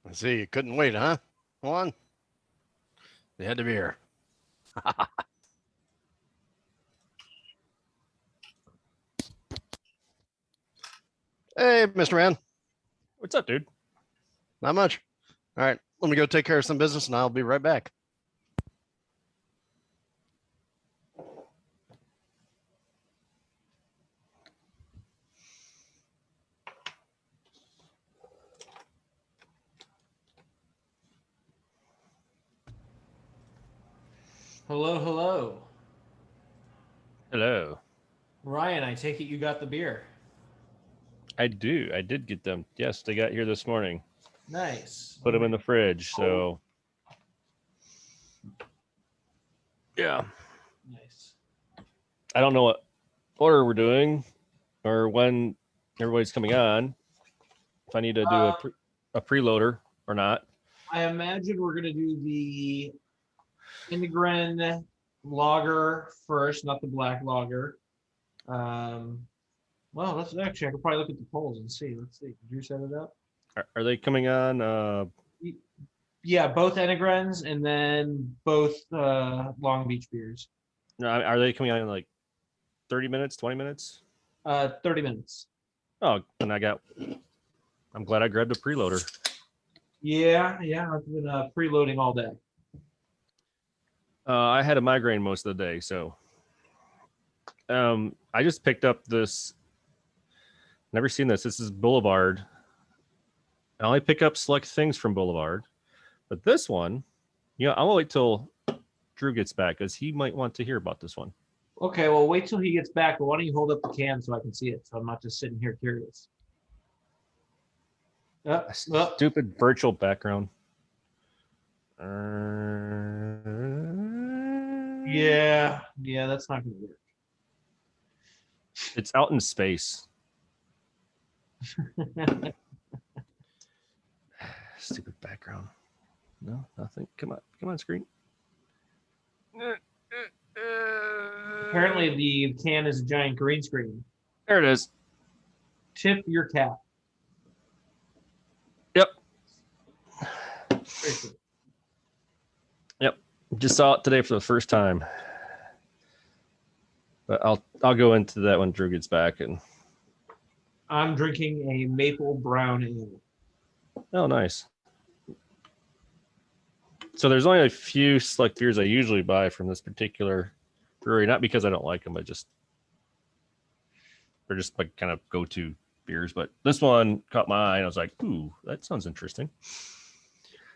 I see. You couldn't wait, huh? One. They had the beer. Hey, Mr. Man. What's up, dude? Not much. All right. Let me go take care of some business and I'll be right back. Hello, hello. Hello. Ryan, I take it you got the beer. I do. I did get them. Yes, they got here this morning. Nice. Put them in the fridge. So, yeah. Nice. I don't know what order we're doing or when everybody's coming on. If I need to do a preloader or not. I imagine we're going to do the Enegren lager first, not the black lager. Well, let's actually, I could probably look at the polls and see. Let's see. Did you set it up? Are they coming on? Yeah, both Enegrens and then both Long Beach beers. No, are they coming on in like 30 minutes, 20 minutes? 30 minutes. Oh, and I'm glad I grabbed a preloader. Yeah, I've been preloading all day. I had a migraine most of the day, so I just picked up this. Never seen this. This is Boulevard. I only pick up select things from Boulevard, but this one, I'm gonna wait till Drew gets back because he might want to hear about this one. Okay, well, wait till he gets back. But why don't you hold up the can so I can see it, so I'm not just sitting here curious. Stupid virtual background. Yeah, that's not going to work. It's out in space. Stupid background. No, nothing. Come on, screen. Apparently, the can is a giant green screen. There it is. Tip your cap. Yep. Yep. Just saw it today for the first time. But I'll go into that when Drew gets back. And I'm drinking a maple brown ale. Oh, nice. So there's only a few select beers I usually buy from this particular brewery, not because I don't like them, but they're just like kind of go-to beers. But this one caught my eye, and I was like, ooh, that sounds interesting.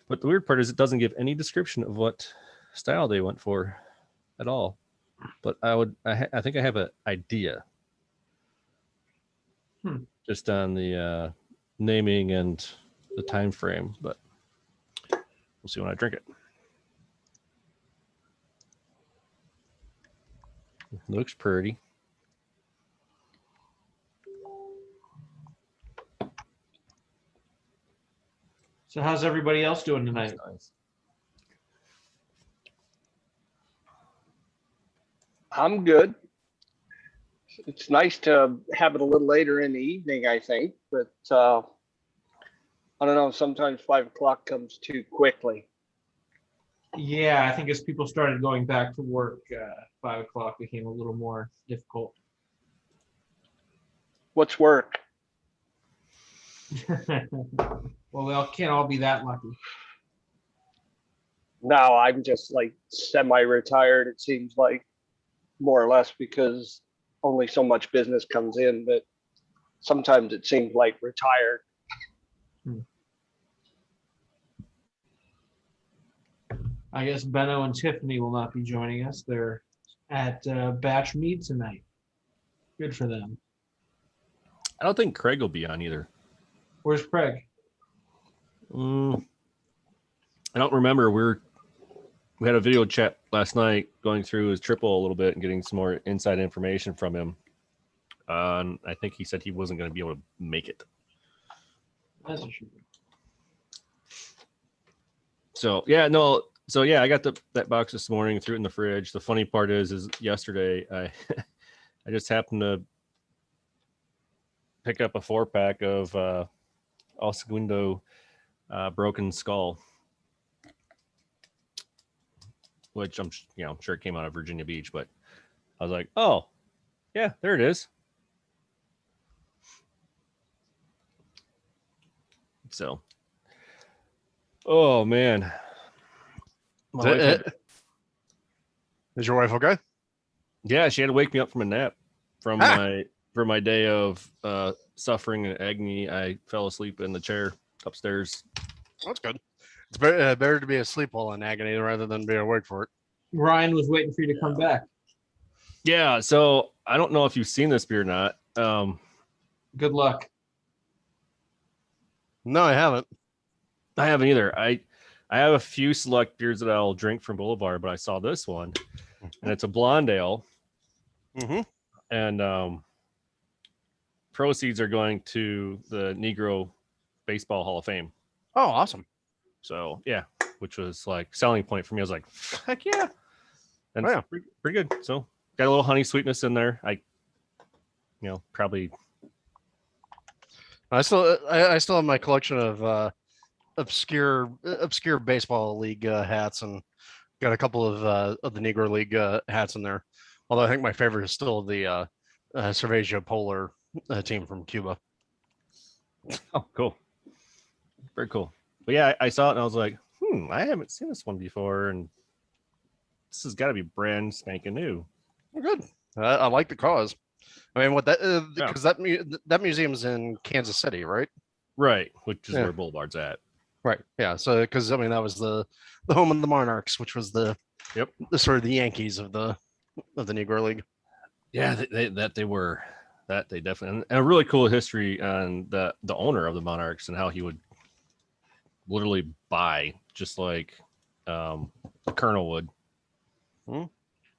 But the weird part is it doesn't give any description of what style they went for at all. But I think I have an idea just on the naming and the time frame, but we'll see when I drink it. Looks pretty. So how's everybody else doing tonight? Nice. I'm good. It's nice to have it a little later in the evening, I think, but I don't know. Sometimes 5 o'clock comes too quickly. Yeah, I think as people started going back to work, 5 o'clock became a little more difficult. What's work? Well, we can't all be that lucky. No, I'm just like semi-retired, it seems like, more or less, because only so much business comes in, but sometimes it seems like retired. I guess Benno and Tiffany will not be joining us. They're at Batch Mead tonight. Good for them. I don't think Craig will be on either. Where's Craig? I don't remember. We had a video chat last night going through his triple a little bit and getting some more inside information from him. And I think he said he wasn't going to be able to make it. That's a shame. So yeah, I got that box this morning, threw it in the fridge. The funny part is yesterday I I just happened to pick up a 4-pack of El Segundo Broken Skull, which I'm sure it came out of Virginia Beach, but I was like, oh, yeah, there it is. So, oh man, my wife had, Is your wife okay? yeah, she had to wake me up from a nap from my day of suffering and agony. I fell asleep in the chair upstairs. That's good. It's better to be asleep while in agony rather than be awake for it. Ryan was waiting for you to come back. Yeah, so I don't know if you've seen this beer or not. Good luck. No, I haven't. I haven't either. I have a few select beers that I'll drink from Boulevard, but I saw this one, and it's a blonde ale. Mm-hmm. And proceeds are going to the Negro Baseball Hall of Fame. Oh, awesome. So yeah, which was like selling point for me. I was like, heck yeah. And Oh, yeah. pretty good. So got a little honey sweetness in there. Probably. I still have my collection of obscure baseball league hats, and got a couple of the Negro League hats in there. Although I think my favorite is still the Cerveja Polar team from Cuba. Oh, cool. Very cool. But yeah, I saw it and I was like, I haven't seen this one before, and this has got to be brand spanking new. Good. I like the cause. I mean, what that because that museum's in Kansas City, right? Right, which is where Boulevard's at. Right. Yeah. So, because I mean, that was the home of the Monarchs, which was the sort of the Yankees of the Negro League. Yeah, they definitely, and a really cool history on the owner of the Monarchs and how he would literally buy just like the Colonel would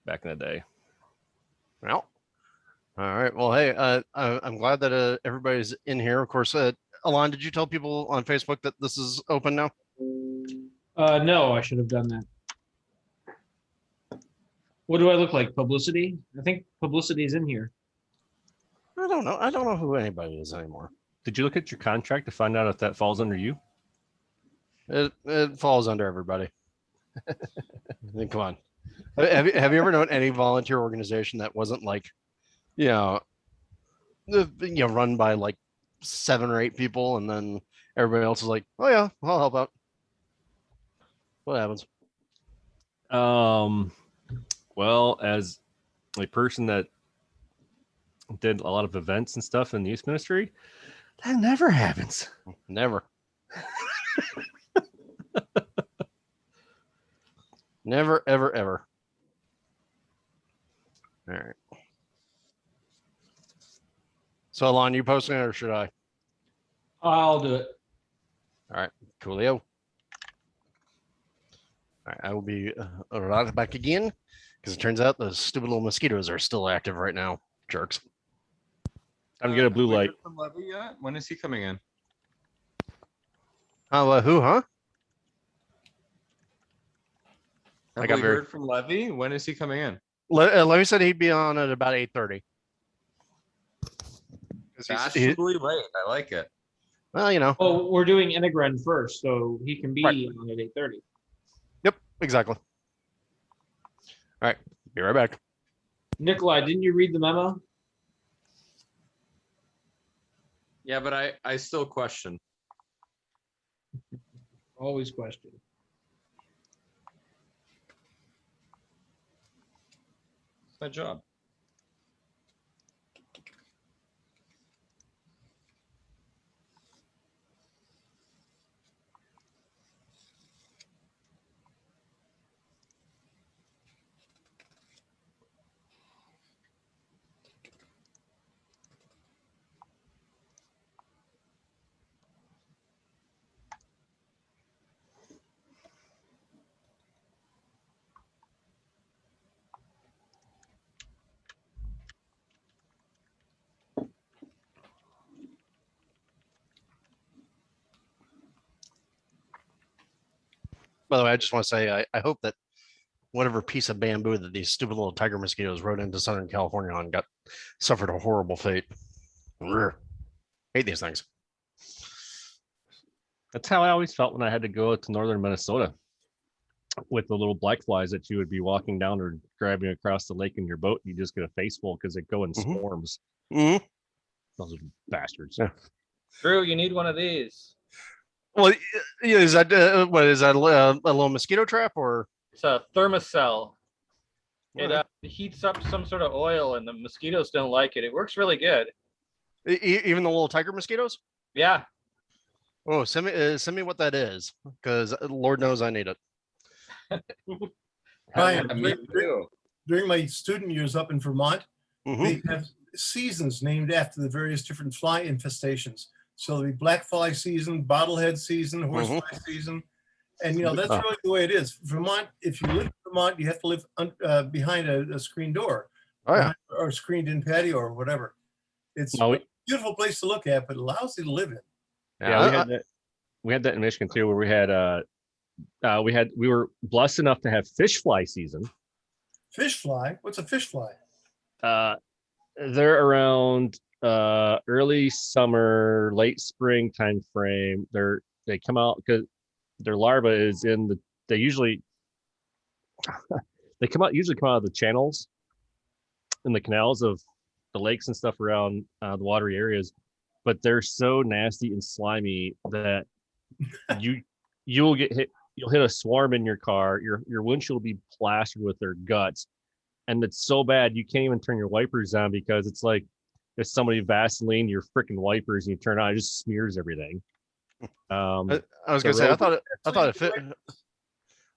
back in the day. Well, all right. Well, hey, I'm glad that everybody's in here. Of course, Alon, did you tell people on Facebook that this is open now? No, I should have done that. What do I look like? Publicity? I think publicity is in here. I don't know. I don't know who anybody is anymore. Did you look at your contract to find out if that falls under you? It falls under everybody. I mean, come on. Have you ever known any volunteer organization that wasn't like, run by like 7 or 8 people, and then everybody else is like, oh yeah, I'll help out. What happens? Well, as a person that did a lot of events and stuff in the youth ministry, that never happens. Never. Never, ever, ever. All right. So, Alon, you posting it or should I? I'll do it. All right, coolio. All right, I will be right back again because it turns out those stupid little mosquitoes are still active right now. Jerks. I'm gonna get a blue light. From Levy yet? When is he coming in? Who, huh? Have got we very- heard from Levy? When is he coming in? Levy said he'd be on at about 8:30. Fashionably late. I like it. Well, Oh, we're doing Enegren first, so he can be Right. on at 8:30. Yep, exactly. All right, be right back. Nikolai, didn't you read the memo? Yeah, but I still question. Always question. It's my job. By the way, I just want to say I hope that whatever piece of bamboo that these stupid little tiger mosquitoes rode into Southern California on suffered a horrible fate. Hate these things. That's how I always felt when I had to go to northern Minnesota with the little black flies that you would be walking down or grabbing across the lake in your boat. You just get a face full because they go in Mhm. swarms. hmm Those are bastards. Yeah. Drew, you need one of these. Well, yeah, is that what is that a little mosquito trap or? It's a thermocell. It Alright. heats up some sort of oil, and the mosquitoes don't like it. It works really good. Even the little tiger mosquitoes? Yeah. Oh, send me what that is, because Lord knows I need it. Ryan, Yeah, me too. during my student years up in Vermont, Mhm. they have seasons named after the various different fly infestations. So there'll be black fly season, bottlehead season, horsefly season. And, you know, that's Oh. really the way it is. Vermont, if you live in Vermont, you have to live behind a screen door Oh yeah. or screened in patio or whatever. It's No, a beautiful place to look at, but lousy to live in. Yeah, we had that in Michigan too, where we were blessed enough to have fish fly season. Fish fly? What's a fish fly? They're around early summer, late spring time frame. They come out because their larva is in the. They usually come out of the channels in the canals of the lakes and stuff around the watery areas, but they're so nasty and slimy that you'll get hit. You'll hit a swarm in your car. Your windshield will be plastered with their guts, and it's so bad you can't even turn your wipers on because it's like if somebody Vaseline your freaking wipers and you turn on, it just smears everything. I was gonna say I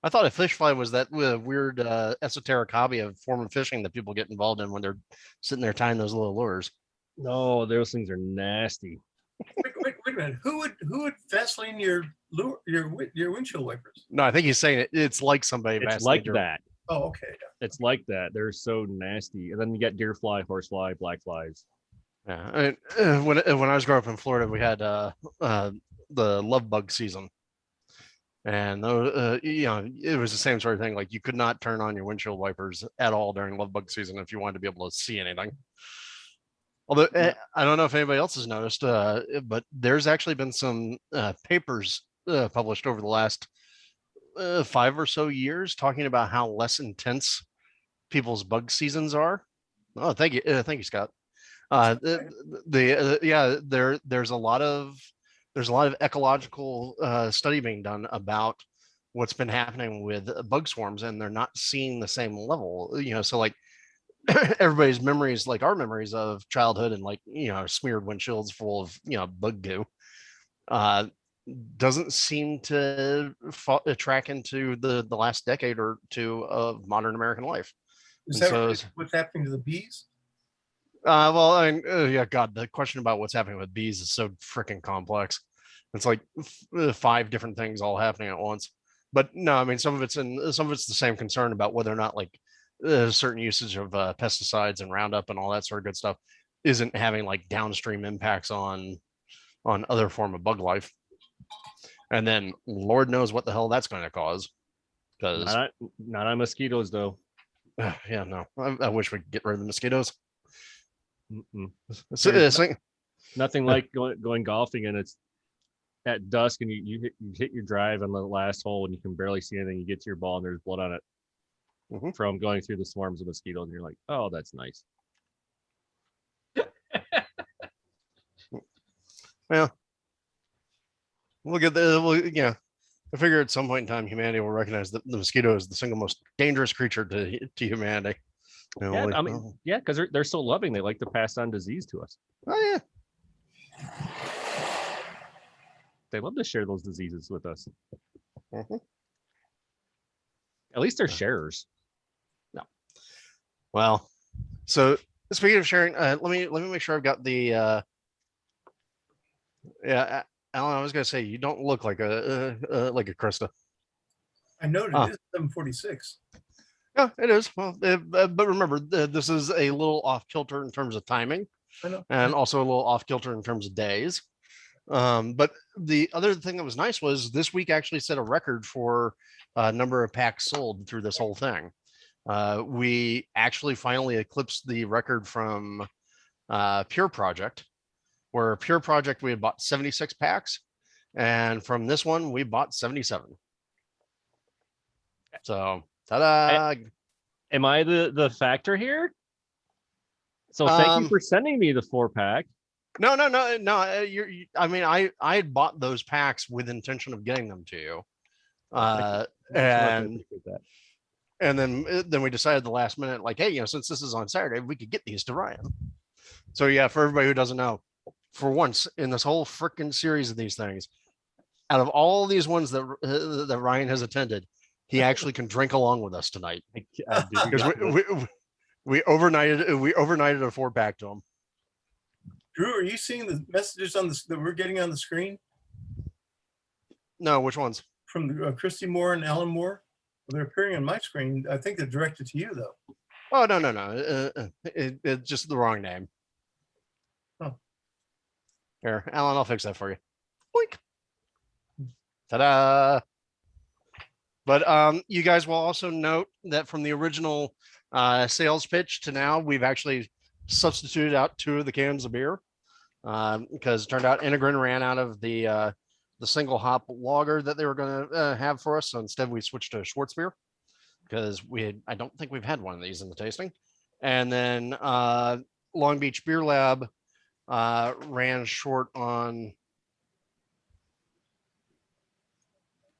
thought a fish fly was that weird esoteric hobby of form of fishing that people get involved in when they're sitting there tying those little lures. No, those things are nasty. Wait a minute. Who would Vaseline your windshield wipers? No, I think he's saying it's like somebody. It's Vaseline like your- that. Oh, okay. It's like that. They're so nasty. And then you get deer fly, horse fly, black flies. Yeah. When I was growing up in Florida, we had the love bug season, and you know, it was the same sort of thing. Like you could not turn on your windshield wipers at all during love bug season if you wanted to be able to see anything. Although I don't know if anybody else has noticed, but there's actually been some papers published over the last 5 or so years talking about how less intense people's bug seasons are. Oh, thank you, Scott. There's a lot of ecological study being done about what's been happening with bug swarms, and they're not seeing the same level. You know, so like everybody's memories, like our memories of childhood and like, you know, smeared windshields full of, you know, bug goo, doesn't seem to track into the last decade or two of modern American life. Is And that so really what's happening to the bees? well, I mean, yeah, God, the question about what's happening with bees is so freaking complex. It's like 5 different things all happening at once. But no, I mean, some of it's the same concern about whether or not like certain usage of pesticides and Roundup and all that sort of good stuff isn't having like downstream impacts on other form of bug life. And then Lord knows what the hell that's going to cause. Because Not on mosquitoes though. yeah, no, I wish we could get rid of the mosquitoes. Nothing like going golfing and it's at dusk and you hit your drive on the last hole and you can barely see anything. You get to your ball and there's blood on it from going through the swarms of mosquitoes, and you're like, oh, that's nice. Well, we'll get yeah. I figure at some point in time, humanity will recognize that the mosquito is the single most dangerous creature to humanity. You know, Yeah, like, I mean, yeah, because they're so loving. They like to pass on disease to us. oh yeah. They love to share those diseases with us. Mhm. At least they're sharers. Well, so speaking of sharing, let me make sure I've got the. Yeah, Alan, I was gonna say you don't look like a Krista. I noted Ah. it is 7:46. Yeah, it is. Well, but remember, this is a little off kilter in terms of timing, I know. and also a little off kilter in terms of days. But the other thing that was nice was this week actually set a record for number of packs sold through this whole thing. We actually finally eclipsed the record from Pure Project, where Pure Project we had bought 76 packs, And from this one, we bought 77. So, ta-da! Am I the factor here? So thank you for sending me the 4-pack. No. I mean, I had bought those packs with intention of getting them to you, and then we decided the last minute, like, hey, since this is on Saturday, we could get these to Ryan. So yeah, for everybody who doesn't know, for once in this whole freaking series of these things, out of all these ones that Ryan has attended, he actually can drink along with us tonight because we overnighted a 4-pack to him. Drew, are you seeing the messages that we're getting on the screen No, which ones? from Christy Moore and Alan Moore? Well, they're appearing on my screen. I think they're directed to you, though. Oh, no. It's just the wrong name. Oh. Here, Alan, I'll fix that for you. Boink. Ta-da! But you guys will also note that from the original sales pitch to now, we've actually substituted out 2 of the cans of beer because it turned out Enegren ran out of the single hop lager that they were going to have for us. So instead, we switched to a Schwartz beer because I don't think we've had one of these in the tasting. And then Long Beach Beer Lab ran short on.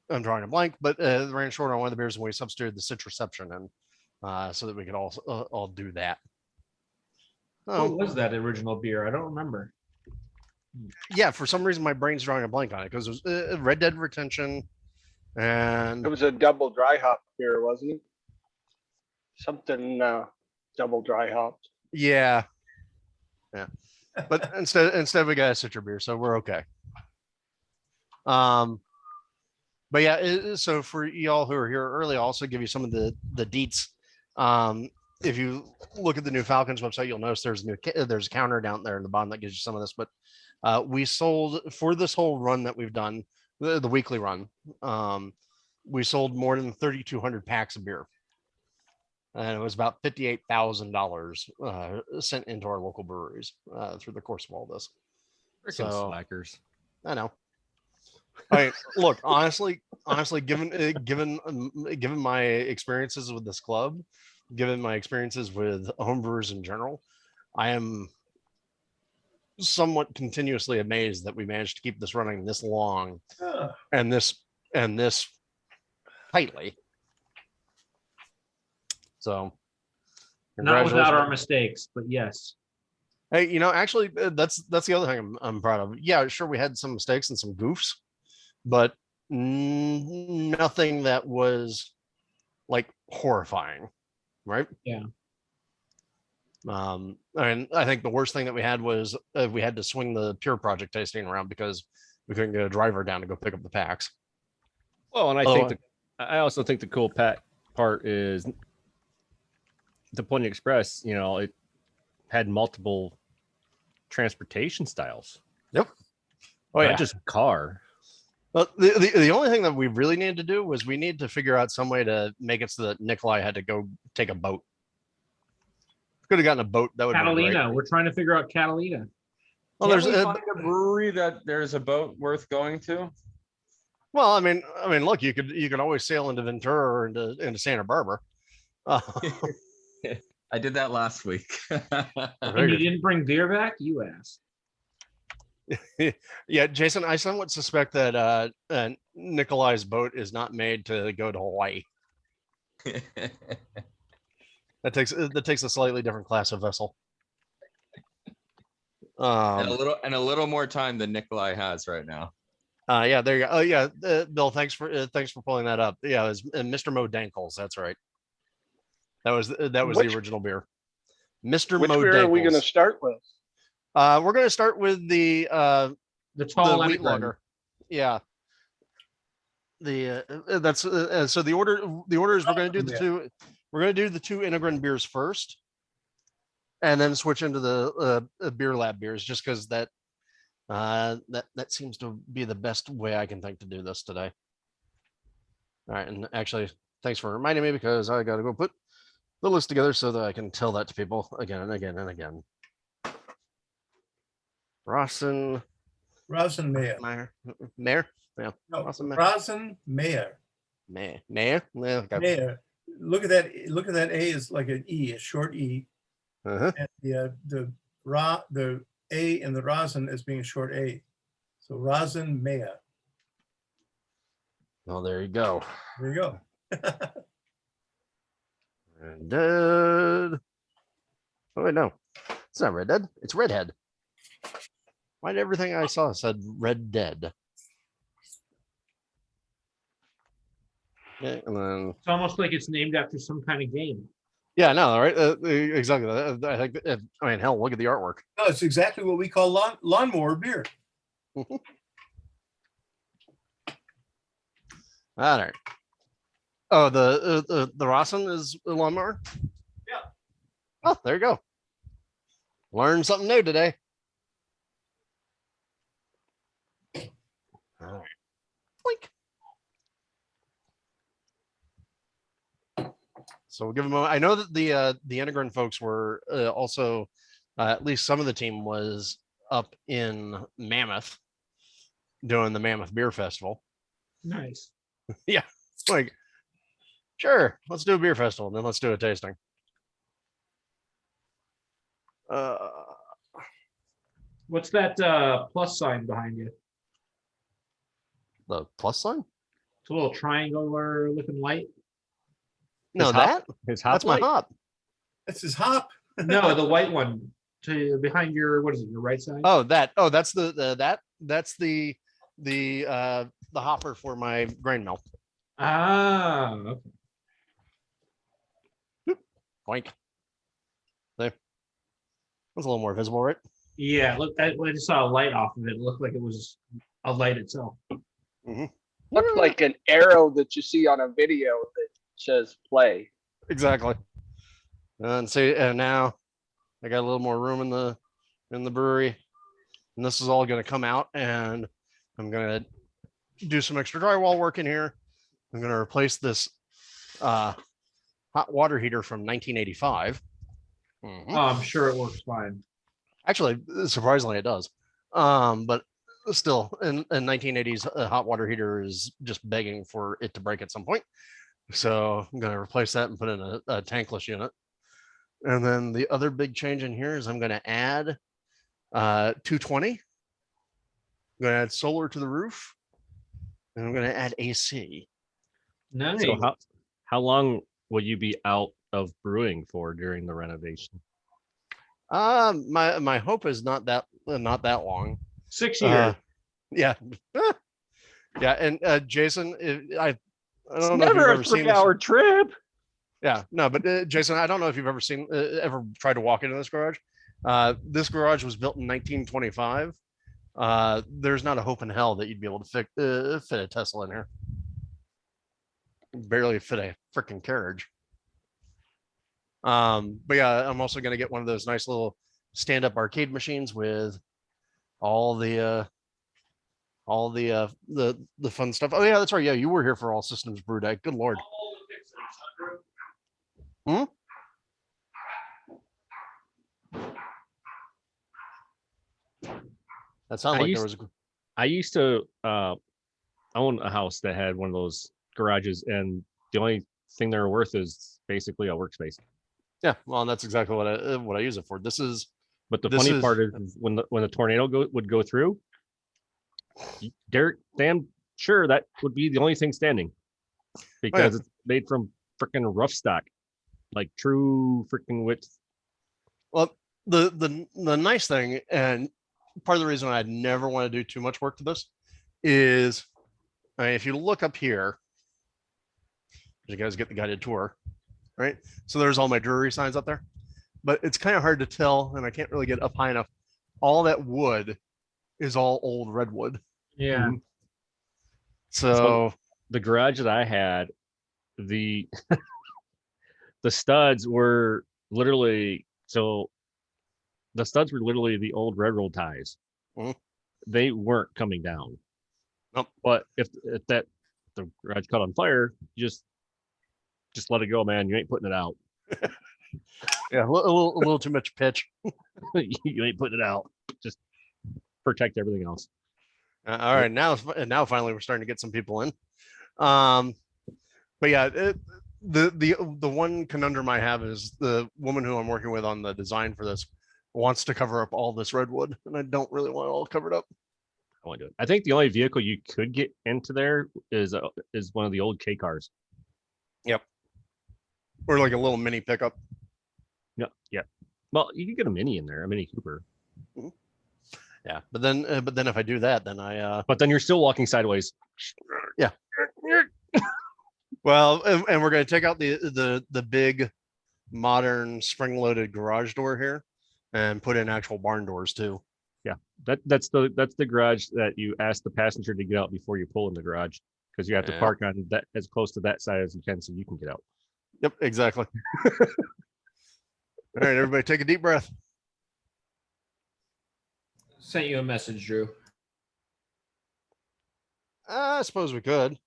I'm drawing a blank, but ran short on one of the beers, and we substituted the Citruception in so that we could all do that. What was that original beer? I don't remember. Yeah, for some reason my brain's drawing a blank on it because it was Red Dead Retention, and It was a double dry hop beer, wasn't it? Something double dry hopped. yeah. But instead we got a Citra beer, so we're okay. But yeah, so for y'all who are here early, I'll also give you some of the deets. If you look at the new Falcons website, you'll notice there's a counter down there in the bottom that gives you some of this. But we sold for this whole run that we've done, the weekly run. We sold more than 3,200 packs of beer, and it was about $58,000 sent into our local breweries through the course of all this. Freaking slackers. I know. I mean, look, honestly, given my experiences with this club, given my experiences with homebrewers in general, I am somewhat continuously amazed that we managed to keep this running this long and this tightly. So, Not without our mistakes, but yes. Hey, actually, that's the other thing I'm proud of. Yeah, sure, we had some mistakes and some goofs, but nothing that was like horrifying, right? Yeah. And I think the worst thing that we had was we had to swing the Pure Project tasting around because we couldn't get a driver down to go pick up the packs. Well, and I also think the cool part is the Pony Express. It had multiple transportation styles. Yep. Not just a car. Well, the only thing that we really needed to do was we needed to figure out some way to make it so that Nikolai had to go take a boat. Could have gotten a boat. That would Catalina. We're trying to figure out Catalina. Well, Can't there's we find a brewery that there's a boat worth going to. Well, I mean, look, you could always sail into Ventura or into Santa Barbara. I did that last week. And you didn't bring beer back? You asked. Yeah, Jason, I somewhat suspect that Nikolai's boat is not made to go to Hawaii. That takes a slightly different class of vessel. And a little more time than Nikolai has right now. Yeah, there you go. Oh yeah, Bill, thanks for pulling that up. Yeah, it was Mr. Mo Dankles. That's right. That was the original beer. Mr. Which Mo beer Dankles. are we going to start with? We're going to start with the tall wheat lager. Yeah. That's so the order is we're going to do the two. We're going to do the 2 Enegren beers first, and then switch into the beer lab beers, just because that seems to be the best way I can think to do this today. All right, and actually, thanks for reminding me because I got to go put the list together so that I can tell that to people again and again and again. Rawson Rasenmäher. Mayor. No, Rasenmäher. Rasenmäher. Mayor. Yeah, okay. Mäher. Look at that. Look at that. A is like an E, a short E. Uh-huh. And the A in the Rasen as being a short A. So Rasenmäher. Oh, there you go. There you go. Red Dead. Oh wait, no, it's not Red Dead. It's Redhead. Why did everything I saw said Red Dead? Yeah, and then It's almost like it's named after some kind of game. yeah, no, right, exactly. I think. I mean, hell, look at the artwork. No, it's exactly what we call lawnmower beer. All right. Oh, the Rossen is a lawnmower. Yeah. Oh, there you go. Learned something new today. All right. Blink. So we'll give them. I know that the Enegren folks were also at least some of the team was up in Mammoth doing the Mammoth Beer Festival. Nice. Like, sure, let's do a beer festival and then let's do a tasting. What's that plus sign behind you? The plus sign? It's a little triangular looking light. No, His hop- that His hop that's my light? hop. That's his hop. No, the white one to behind your, what is it, your right side? Oh, that. Oh, that's that's the hopper for my grain mill. Ah, okay. Boink. There. That's a little more visible, right? Yeah, look, I just saw a light off of it. It looked like it was a light itself. Looked like an arrow that you see on a video that says play. Exactly. And see, and now I got a little more room in the brewery, and this is all going to come out, and I'm going to do some extra drywall work in here. I'm going to replace this hot water heater from 1985. Mhm. Oh, I'm sure it works fine. Actually, surprisingly, it does. But still, in 1980s, a hot water heater is just begging for it to break at some point. So I'm going to replace that and put in a tankless unit. And then the other big change in here is I'm going to add 220. I'm going to add solar to the roof. And I'm going to add AC. Nice. So how long will you be out of brewing for during the renovation? My hope is not that long. 6 years. Yeah. Yeah, and Jason, I don't know if you've Never ever a seen 3-hour trip. Yeah, no, but Jason, I don't know if you've ever tried to walk into this garage. This garage was built in 1925. There's not a hope in hell that you'd be able to fit a Tesla in here. Barely fit a freaking carriage. But yeah, I'm also going to get one of those nice little stand-up arcade machines with all the fun stuff. Oh yeah, that's right. Yeah, you were here for All Systems Brew Day. Good Lord. Hmm? That sounds like there was. I used to own a house that had one of those garages, and the only thing they're worth is basically a workspace. Yeah, well, that's exactly what I use it for. This is. But the This funny is- part is when the tornado would go through, Derek, damn sure that would be the only thing standing, because it's made from freaking rough stock, like true freaking width. Well, the nice thing, and part of the reason I'd never want to do too much work to this is, I mean, if you look up here, you guys get the guided tour, right? So there's all my brewery signs up there, but it's kind of hard to tell, and I can't really get up high enough. All that wood is all old redwood. Yeah. So The garage that I had, the the studs were literally the old railroad ties. Mhm. They weren't coming down. Nope. But if the garage caught on fire, just let it go, man. You ain't putting it out. yeah, a little too much pitch. You ain't putting it out. Just protect everything else. All right, now finally we're starting to get some people in. But yeah, the one conundrum I have is the woman who I'm working with on the design for this wants to cover up all this redwood, and I don't really want it all covered up. I want to do it. I think the only vehicle you could get into there is one of the old K cars. Yep. Or like a little mini pickup. Yeah, yeah. Well, you could get a mini in there, a Mini Cooper. Yeah, but then if I do that, then But then you're still walking sideways. yeah. Well, and we're going to take out the big modern spring-loaded garage door here and put in actual barn doors too. Yeah, that's the garage that you ask the passenger to get out before you pull in the garage, because you have to park on that as close to that side as you can so you can get out. Yep, exactly. All right, everybody, take a deep breath. Sent you a message, Drew. I suppose we could.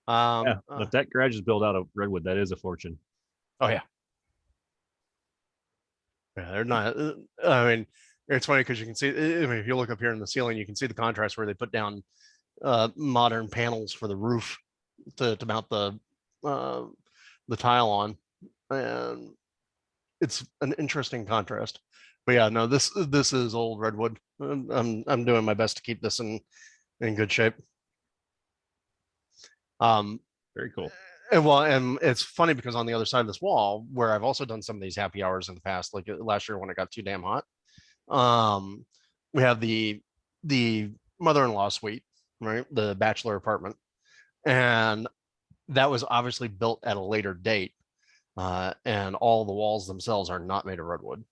Yeah, if that garage is built out of redwood, that is a fortune. Oh yeah. Yeah, they're not. I mean, it's funny because you can see. I mean, if you look up here in the ceiling, you can see the contrast where they put down modern panels for the roof to mount the tile on, and it's an interesting contrast. But yeah, no, this is old redwood. I'm doing my best to keep this in good shape. Very cool. And it's funny because on the other side of this wall, where I've also done some of these happy hours in the past, like last year when it got too damn hot, we have the mother-in-law suite, right? The bachelor apartment, and that was obviously built at a later date, and all the walls themselves are not made of redwood.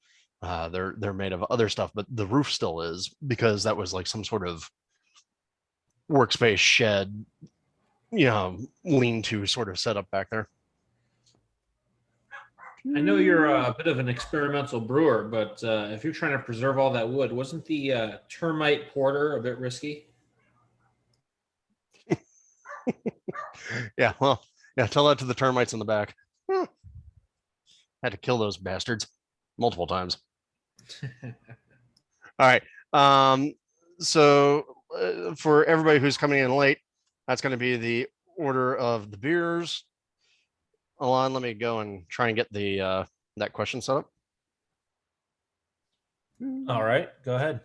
They're made of other stuff, but the roof still is, because that was like some sort of workspace shed, lean-to sort of setup back there. I know you're a bit of an experimental brewer, but if you're trying to preserve all that wood, wasn't the termite porter a bit risky? Yeah, well, yeah, tell that to the termites in the back. Had to kill those bastards multiple times. All right. So for everybody who's coming in late, that's going to be the order of the beers. Alon, let me go and try and get the that question set up. All right, go ahead.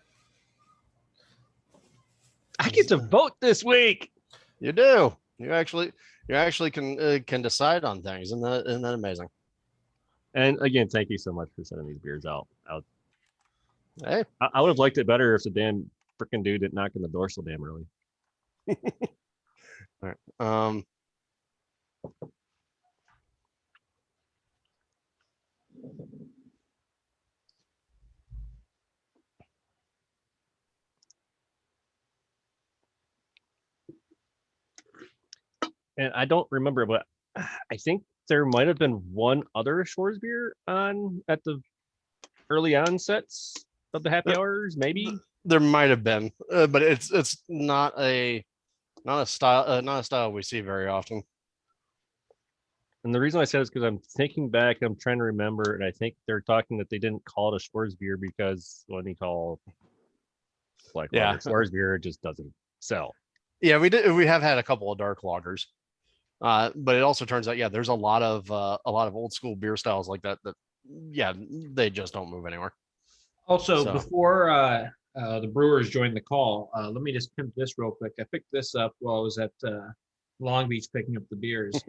I get to vote this week. You do. You actually can decide on things. Isn't that amazing? And again, thank you so much for sending these beers out. Hey, I would have liked it better if the damn freaking dude didn't knock on the door so damn early. all right. And I don't remember, but I think there might have been one other Shores beer on at the early onsets of the happy hours, maybe. There might have been, but it's not a style we see very often. And the reason I said is because I'm thinking back, I'm trying to remember, and I think they're talking that they didn't call it a Shores beer because when you call Shores beer, it just doesn't sell. Yeah, we have had a couple of dark lagers, but it also turns out, there's a lot of old school beer styles like that they just don't move anywhere. Also, before the brewers joined the call, let me just pimp this real quick. I picked this up while I was at Long Beach picking up the beers.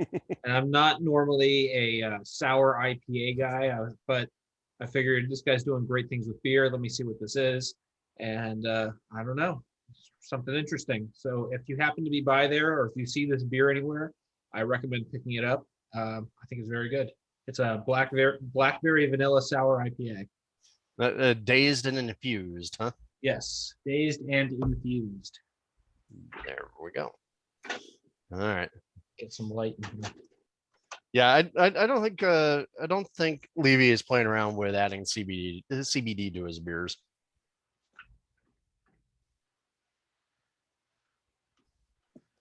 And I'm not normally a sour IPA guy, but I figured this guy's doing great things with beer. Let me see what this is. And I don't know, something interesting. So if you happen to be by there, or if you see this beer anywhere, I recommend picking it up. I think it's very good. It's a blackberry vanilla sour IPA. Dazed and infused, huh? Yes, dazed and infused. There we go. All right. Get some light in here. Yeah, I don't think Levy is playing around with adding CBD to his beers.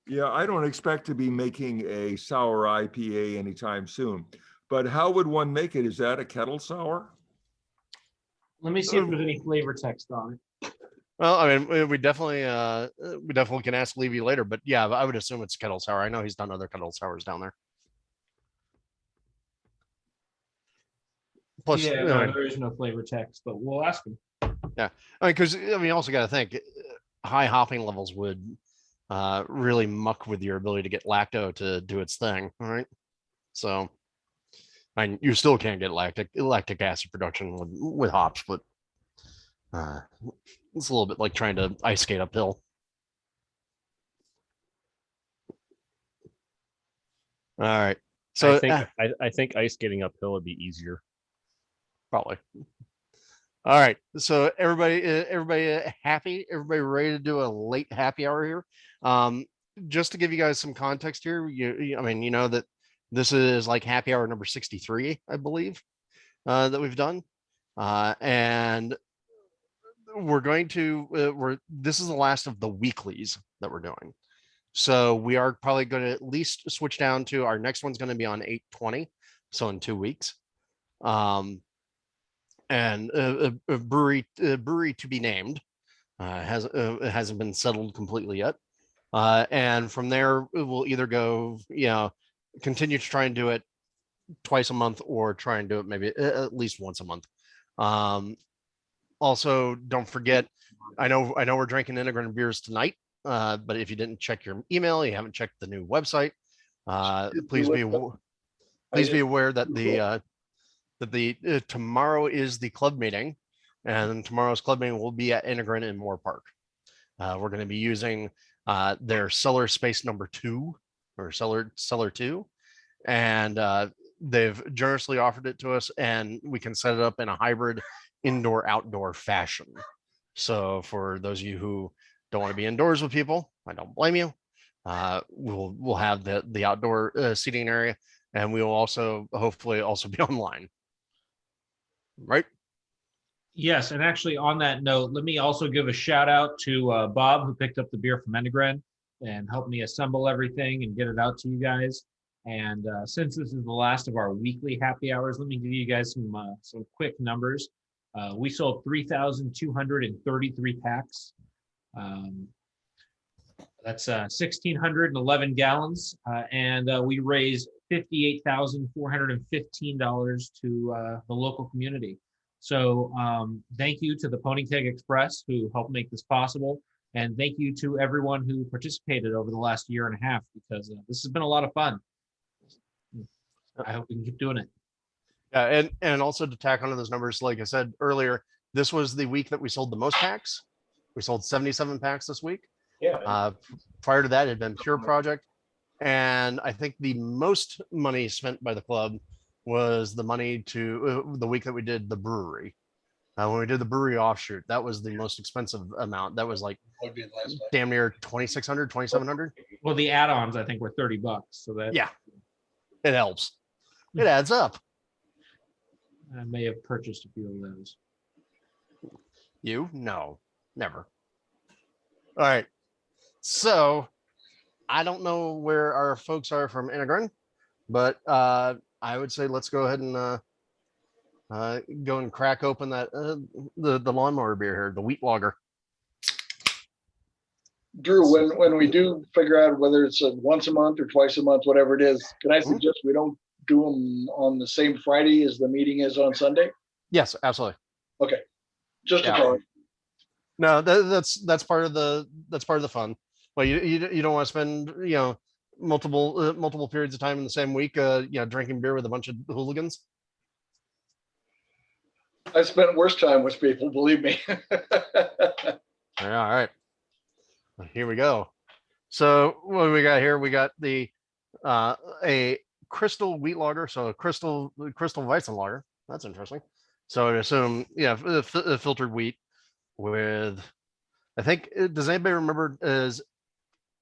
Yeah, I don't expect to be making a sour IPA anytime soon. But how would one make it? Is that a kettle sour? Let me see if there's any flavor text on it. Well, I mean, we definitely can ask Levy later, but yeah, I would assume it's kettle sour. I know he's done other kettle sours down there. Plus, Yeah, no, there is no flavor text, but we'll ask him. Yeah, I mean, because you also got to think high hopping levels would really muck with your ability to get lacto to do its thing, all right? So, I mean, you still can't get lactic acid production with hops, but it's a little bit like trying to ice skate uphill. All right, so I think ice skating uphill would be easier. probably. All right, so everybody happy? Everybody ready to do a late happy hour here? Just to give you guys some context here, I mean, you know that this is like happy hour number 63, I believe, that we've done, and we're going to this is the last of the weeklies that we're doing. So we are probably going to at least switch down to our next one's going to be on 8/20, so in 2 weeks. And a brewery to be named hasn't been settled completely yet. And from there, we'll either go, continue to try and do it twice a month, or try and do it maybe at least once a month. Also, don't forget, I know we're drinking Enegren beers tonight, but if you didn't check your email, you haven't checked the new website, please be aware that tomorrow is the club meeting, and tomorrow's club meeting will be at Enegren in Moore Park. We're going to be using their cellar space number 2, or cellar 2, and they've generously offered it to us, and we can set it up in a hybrid indoor outdoor fashion. So for those of you who don't want to be indoors with people, I don't blame you. We'll have the outdoor seating area, and we will also hopefully also be online. Right? Yes, and actually on that note, let me also give a shout out to Bob, who picked up the beer from Enegren and helped me assemble everything and get it out to you guys. And since this is the last of our weekly happy hours, let me give you guys some quick numbers. We sold 3,233 packs. That's 1,611 gallons, and we raised $58,415 to the local community. So thank you to the Pony Keg Express, who helped make this possible. And thank you to everyone who participated over the last year and a half, because this has been a lot of fun. I hope we can keep doing it. Yeah, and also to tack onto those numbers, like I said earlier, this was the week that we sold the most packs. We sold 77 packs this week. Yeah. Prior to that, it had been Pure Project. And I think the most money spent by the club was the money to the week that we did the brewery. When we did the brewery offshoot, that was the most expensive amount. That was like damn near 2,600, 2,700. Well, the add-ons, I think, were $30. So that, yeah, it helps. It adds up. I may have purchased a few of those. You? No, never. All right. So I don't know where our folks are from Enegren, but I would say let's go ahead and go and crack open that the lawnmower beer here, the wheat lager. Drew, when we do figure out whether it's once a month or twice a month, whatever it is, can I suggest we don't do them on the same Friday as the meeting is on Sunday? Yes, absolutely. Okay, just Yeah. a thought. No, that's part of the fun. Well, you don't want to spend multiple periods of time in the same week drinking beer with a bunch of hooligans. I spent worse time with people, believe me. All right. Here we go. So what do we got here? We got the a crystal wheat lager, so a crystal Weizen lager. That's interesting. So I assume, filtered wheat with, I think, does anybody remember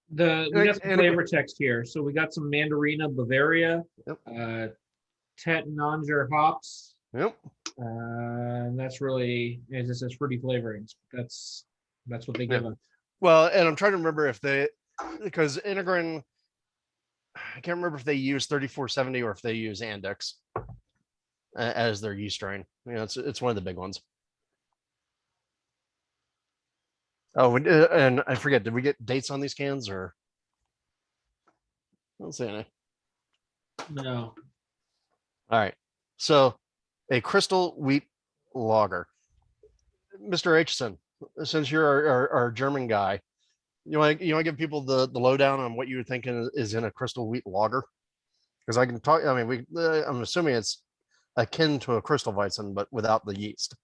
we got some flavor text here. So we got some Mandarina Bavaria, Yep. Tettnanger hops. Yep. And that's really, it just says fruity flavorings. That's what they give us. Well, and I'm trying to remember because Enegren, I can't remember if they use 3470 or if they use Andex as their yeast strain. It's one of the big ones. Oh, and I forget, did we get dates on these cans or? I don't see any. No. All right. So a crystal wheat lager. Mr. Aitchison, since you're our German guy, you want to give people the lowdown on what you were thinking is in a crystal wheat lager? Because I can talk. I mean, I'm assuming it's akin to a crystal Weizen, but without the yeast.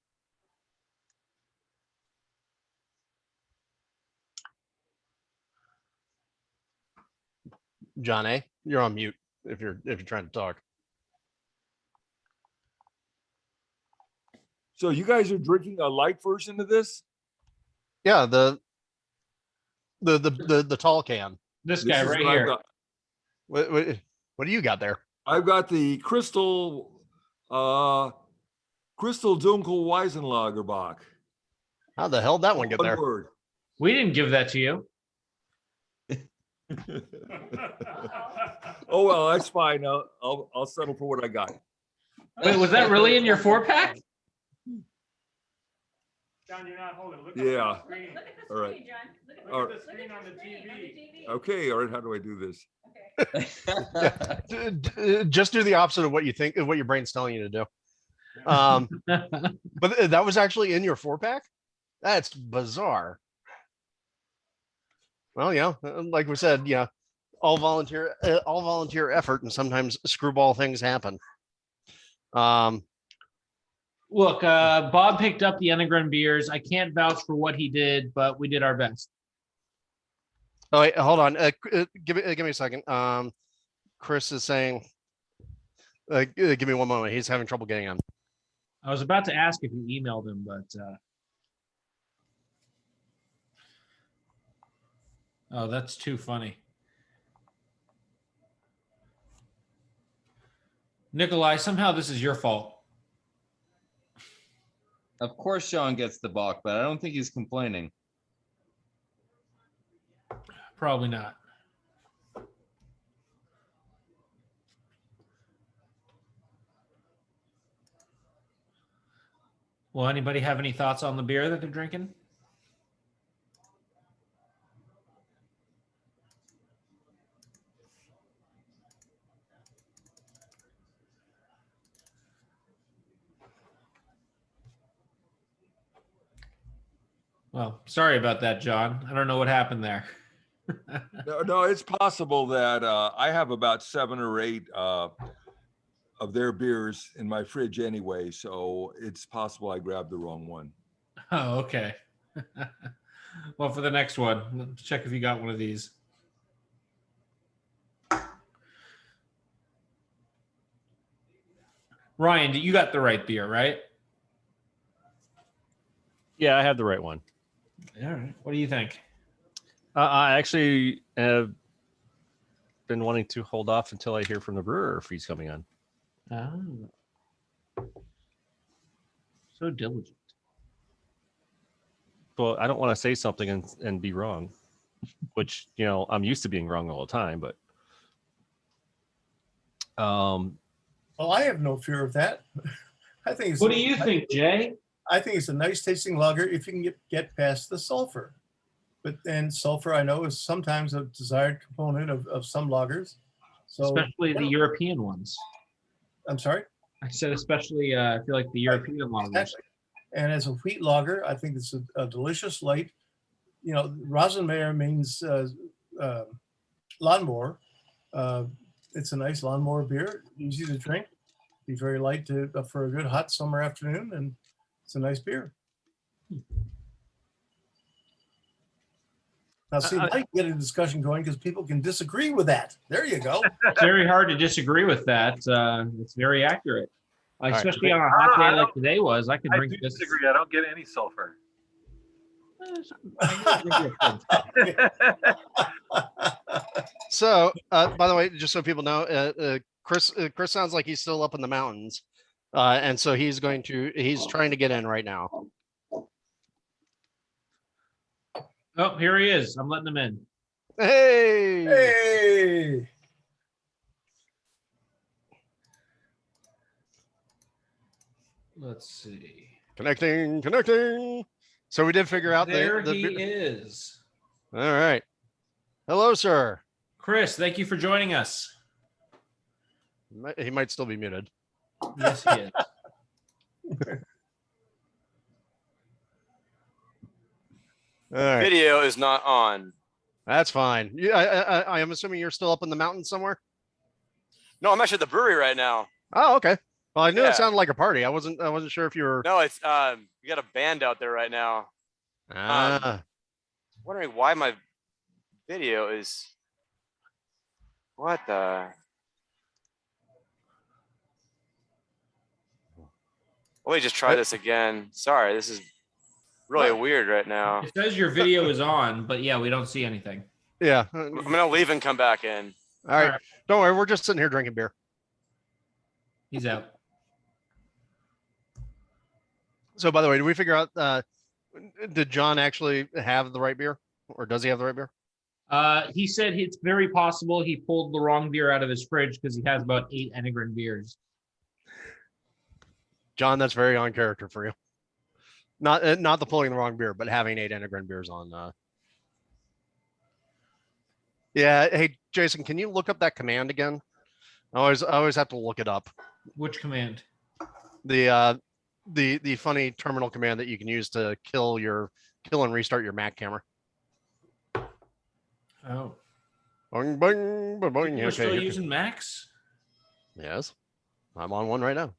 John A, you're on mute if you're trying to talk. So you guys are drinking a light version of this? Yeah, the tall can. This This guy is right what I've here. got. What do you got there? I've got the Crystal Dunkel Weizenlager Bock. How the hell did that one get One there? word. We didn't give that to you. Oh well, that's fine. I'll settle for what I got. Wait, was that really in your 4-pack? John, you're not holding. Look Yeah. at the screen. Look at the All right. screen, John. Look at All the right. Screen on the TV. Okay, all right. How do I do this? Just do the opposite of what you think, of what your brain's telling you to do. But that was actually in your 4-pack? That's bizarre. Well, yeah, like we said, yeah, all volunteer effort, and sometimes screwball things happen. Look, Bob picked up the Enegren beers. I can't vouch for what he did, but we did our best. Oh wait, hold on. Give me a second. Chris is saying, give me one moment. He's having trouble getting on. I was about to ask if you emailed him, but oh, that's too funny. Nikolai, somehow this is your fault. Of course, Sean gets the balk, but I don't think he's complaining. Probably not. Well, anybody have any thoughts on the beer that they're drinking? Well, sorry about that, John. I don't know what happened there. No, it's possible that I have about 7 or 8 of their beers in my fridge anyway, so it's possible I grabbed the wrong one. Oh, okay. Well, for the next one, let's check if you got one of these. Ryan, you got the right beer, right? Yeah, I have the right one. All right. What do you think? I actually have been wanting to hold off until I hear from the brewer if he's coming on. Oh. So diligent. Well, I don't want to say something and be wrong, which, I'm used to being wrong all the time, but Well, I have no fear of that. I think it's What do you think, Jay? I think it's a nice tasting lager if you can get past the sulfur. But then sulfur, I know, is sometimes a desired component of some lagers. So, Especially the European ones. I'm sorry? I said especially, I feel like the European lagers. Exactly. And as a wheat lager, I think it's a delicious light. Rosenmeyer means lawnmower. It's a nice lawnmower beer, easy to drink, be very light for a good hot summer afternoon, and it's a nice beer. Now, see, I get a discussion going because people can disagree with that. There you go. It's very hard to disagree with that. It's very accurate. right. Especially on a hot day like today was. I could I drink do this. disagree. I don't get any sulfur. So, by the way, just so people know, Chris sounds like he's still up in the mountains, and so he's trying to get in right now. Oh, here he is. I'm letting him in. Hey, Hey! Let's see. connecting. So we did figure out There the he is. All right. Hello, sir. Chris, thank you for joining us. He might still be muted. Yes, he is. All right. Video is not on. That's fine. I am assuming you're still up in the mountains somewhere. No, I'm actually at the brewery right now. Oh, okay. Well, I knew Yeah. it sounded like a party. I wasn't sure if you were. No, it's we got a band out there right now. Wondering why my video is. What the? Let me just try this again. Sorry, this is really weird right now. It says your video is on, but yeah, we don't see anything. Yeah. I'm gonna leave and come back in. All right. Don't worry. We're just sitting here drinking beer. He's out. So, by the way, did we figure out? Did John actually have the right beer, or does he have the right beer? He said it's very possible he pulled the wrong beer out of his fridge because he has about 8 Enegren beers. John, that's very on character for you. Not the pulling the wrong beer, but having 8 Enegren beers on. Yeah. Hey, Jason, can you look up that command again? I always have to look it up. Which command? The funny terminal command that you can use to kill and restart your Mac camera. Oh. Boing, boing, boing, boing. You're Okay, still using Macs? Yes. I'm on one right now.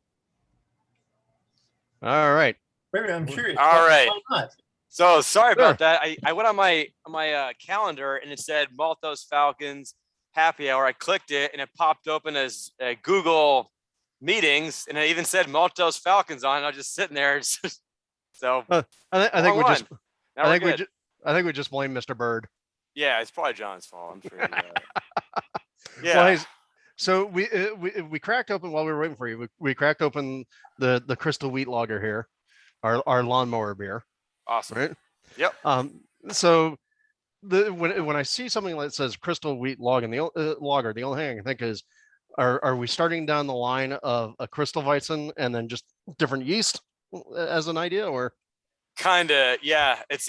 All right. Wait, I'm curious. All right. Why not? So sorry Sure. about that. I went on my calendar and it said Maltose Falcons happy hour. I clicked it and it popped open as Google Meetings, and it even said Maltose Falcons on. I was just sitting there. So I think we just Now we're good. I think we just blame Mr. Bird. Yeah, it's probably John's fault. I'm sure. Yeah. Well, hey, so we cracked open while we were waiting for you. We cracked open the Crystal Wheat Lager here, our lawnmower beer. Awesome. Right. Yep. So when I see something that says Crystal Wheat Lager, the only thing I can think is, are we starting down the line of a Crystal Weizen and then just different yeast as an idea, or? Kinda, yeah. It's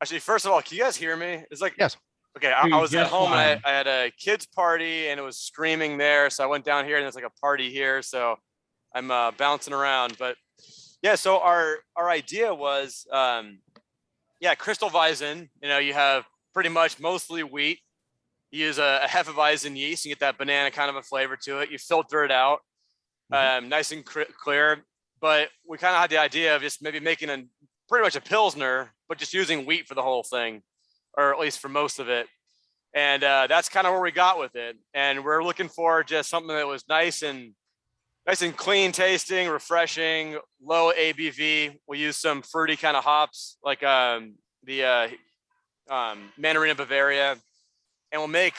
actually, first of all, can you guys hear me? It's like, yes. Okay, I was at home and I had a kids party and it was screaming there, so I went down here and there's like a party here, so I'm bouncing around. But yeah, so our idea was Crystal Weizen. You know, you have pretty much mostly wheat. You use a Hefeweizen yeast, you get that banana kind of a flavor to it. You filter it out, nice and clear. But we kind of had the idea of just maybe making pretty much a Pilsner, but just using wheat for the whole thing, or at least for most of it. And that's kind of where we got with it. And we're looking for just something that was nice and clean tasting, refreshing, low ABV. We use some fruity kind of hops, like the Mandarina Bavaria. And we'll make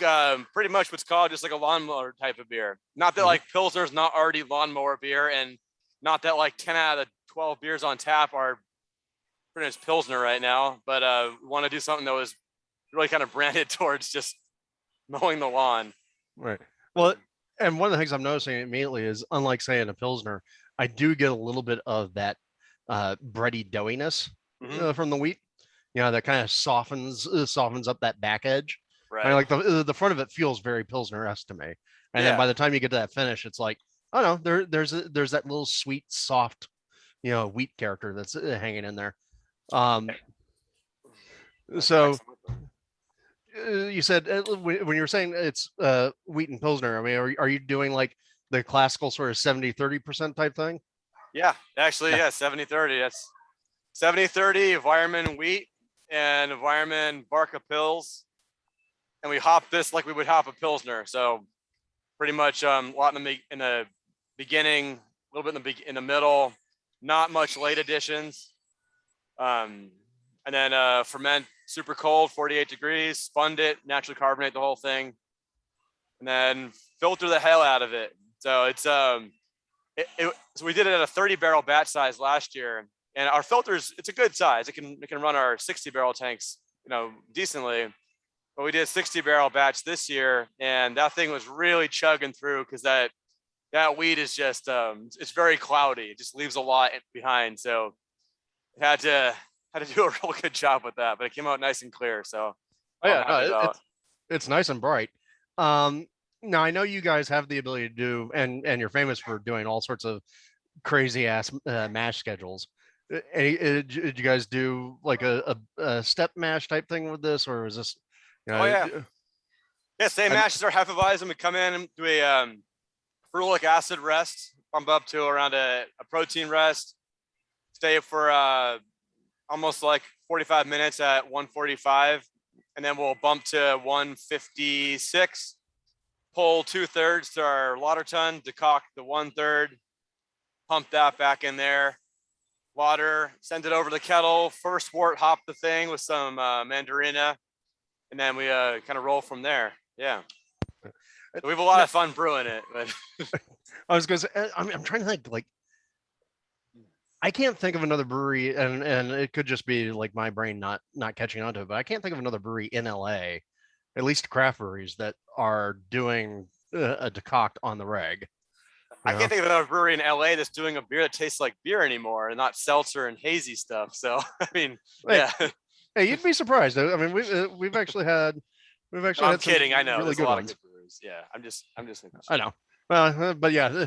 pretty much what's called just like a lawnmower type of beer. Not that like Pilsner's not already lawnmower beer, and not that like 10 out of the 12 beers on tap are pretty much Pilsner right now. But we want to do something that was really kind of branded towards just mowing the lawn. Right. Well, and one of the things I'm noticing immediately is, unlike saying a Pilsner, I do get a little bit of that bready doughiness from the wheat. You know, that kind of softens up that back edge. Right. I mean, like the front of it feels very Pilsner-esque to me, and then by the time you get to that finish, it's like, oh no, there's that little sweet, soft, wheat character that's hanging in there. So you said when you were saying it's wheat and Pilsner, I mean, are you doing like the classical sort of 70-30% type thing? Yeah, actually, 70-30. That's 70-30 environment wheat and environment Barca Pils. And we hop this like we would hop a Pilsner. So pretty much a lot in the beginning, a little bit in the middle, not much late additions. And then ferment super cold, 48 degrees, spun it, naturally carbonate the whole thing, and then filter the hell out of it. So it's so we did it at a 30 barrel batch size last year, and our filters, it's a good size. It can run our 60 barrel tanks, decently. But we did a 60 barrel batch this year, and that thing was really chugging through because that wheat is just it's very cloudy. It just leaves a lot behind. So had to do a real good job with that, but it came out nice and clear. So Oh, yeah, I'm happy about it. it's nice and bright. Now I know you guys have the ability to do, and you're famous for doing all sorts of crazy ass mash schedules. Did you guys do like a step mash type thing with this, or is this? Oh, yeah. Yeah, same mashes are Hefeweizen. We come in and do a ferulic acid rest, bump up to around a protein rest, stay for almost like 45 minutes at 145, and then we'll bump to 156, pull 2/3 to our lauter ton, decoct the 1/3, pump that back in there, water, send it over the kettle, first wort hop the thing with some mandarina, and then we kind of roll from there. Yeah. So we have a lot of fun brewing it. But I was going to say, I'm trying to think, like, I can't think of another brewery, and it could just be like my brain not catching on to it, but I can't think of another brewery in LA, at least craft breweries, that are doing a decoct on the reg. I can't think of another brewery in LA that's doing a beer that tastes like beer anymore and not seltzer and hazy stuff. So, I mean, yeah. Hey, you'd be surprised. I mean, we've actually had. I'm kidding. I know. Really There's good a lot ones. of good breweries. Yeah, I'm just. I know. Well, but yeah,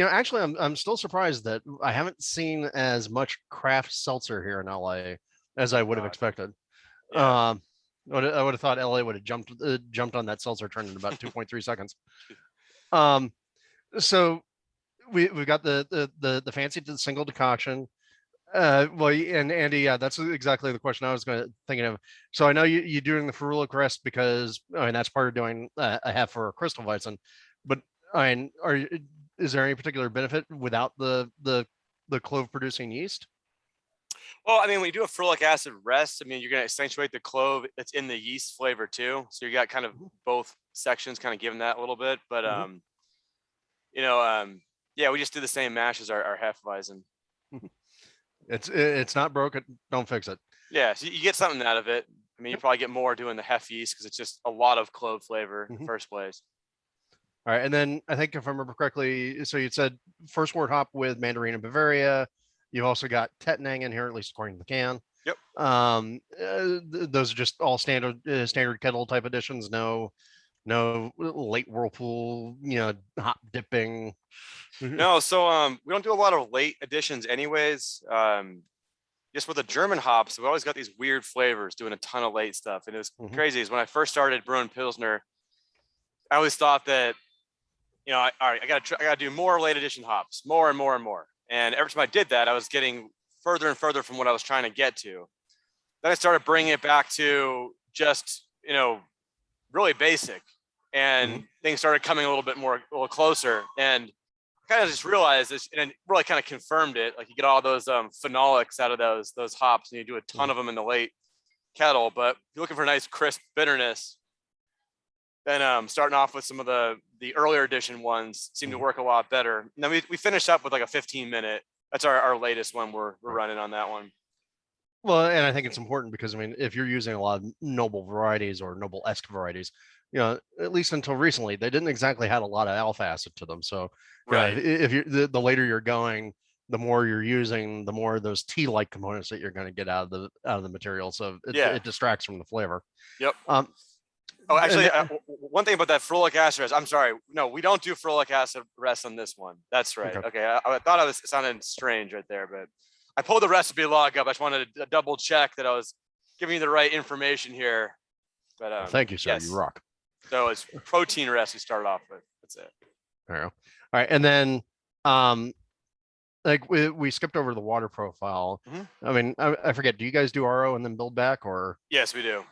actually, I'm still surprised that I haven't seen as much craft seltzer here in LA as I would have expected. Yeah. I would have thought LA would have jumped on that seltzer trend in about 2.3 seconds. So we've got the fancy single decoction. Well, and Andy, yeah, that's exactly the question I was thinking of. So I know you're doing the ferulic rest because that's part of doing a half for crystal Weizen, but is there any particular benefit without the clove producing yeast? Well, I mean, when you do a ferulic acid rest, I mean, you're going to accentuate the clove that's in the yeast flavor too. So you got kind of both sections kind of giving that a little bit, but yeah, we just do the same mash as our Hefeweizen. It's not broken. Don't fix it. Yeah, so you get something out of it. I mean, you probably get more doing the hef yeast because it's just a lot of clove flavor in the first place. All right, and then I think if I remember correctly, so you said first wort hop with Mandarin and Bavaria. You've also got Tettnang in here, at least according to the can. Yep. Those are just all standard kettle type additions. No late whirlpool, hop dipping. No, so we don't do a lot of late additions anyways. Just with the German hops, we always got these weird flavors doing a ton of late stuff. And it was crazy is when I first started brewing Pilsner, I always thought that, all right, I gotta do more late addition hops, more and more and more. And every time I did that, I was getting further and further from what I was trying to get to. Then I started bringing it back to just, really basic, and things started coming a little closer. And I kind of just realized this, and it really kind of confirmed it. Like you get all those phenolics out of those hops, and you do a ton of them in the late kettle. But if you're looking for a nice crisp bitterness, then starting off with some of the earlier edition ones seem to work a lot better. And then we finished up with like a 15-minute. That's our latest one we're running on that one. Well, and I think it's important because if you're using a lot of noble varieties or noble-esque varieties, at least until recently, they didn't exactly have a lot of alpha acid to them. So right, if you're the later you're going, the more you're using, the more of those tea-like components that you're going to get out of the material. So it distracts from the flavor. Yep. Oh, actually, one thing about that ferulic acid rest. I'm sorry. No, we don't do ferulic acid rest on this one. That's right. Okay. I thought I was sounding strange right there, but I pulled the recipe log up. I just wanted to double check that I was giving you the right information here. But thank you, sir. Yes. You rock. So it's protein rest we started off with. That's it. There you go. All right, and then like we skipped over the water profile. I mean, I forget. Do you guys do RO and then build back, or? Yes, we do.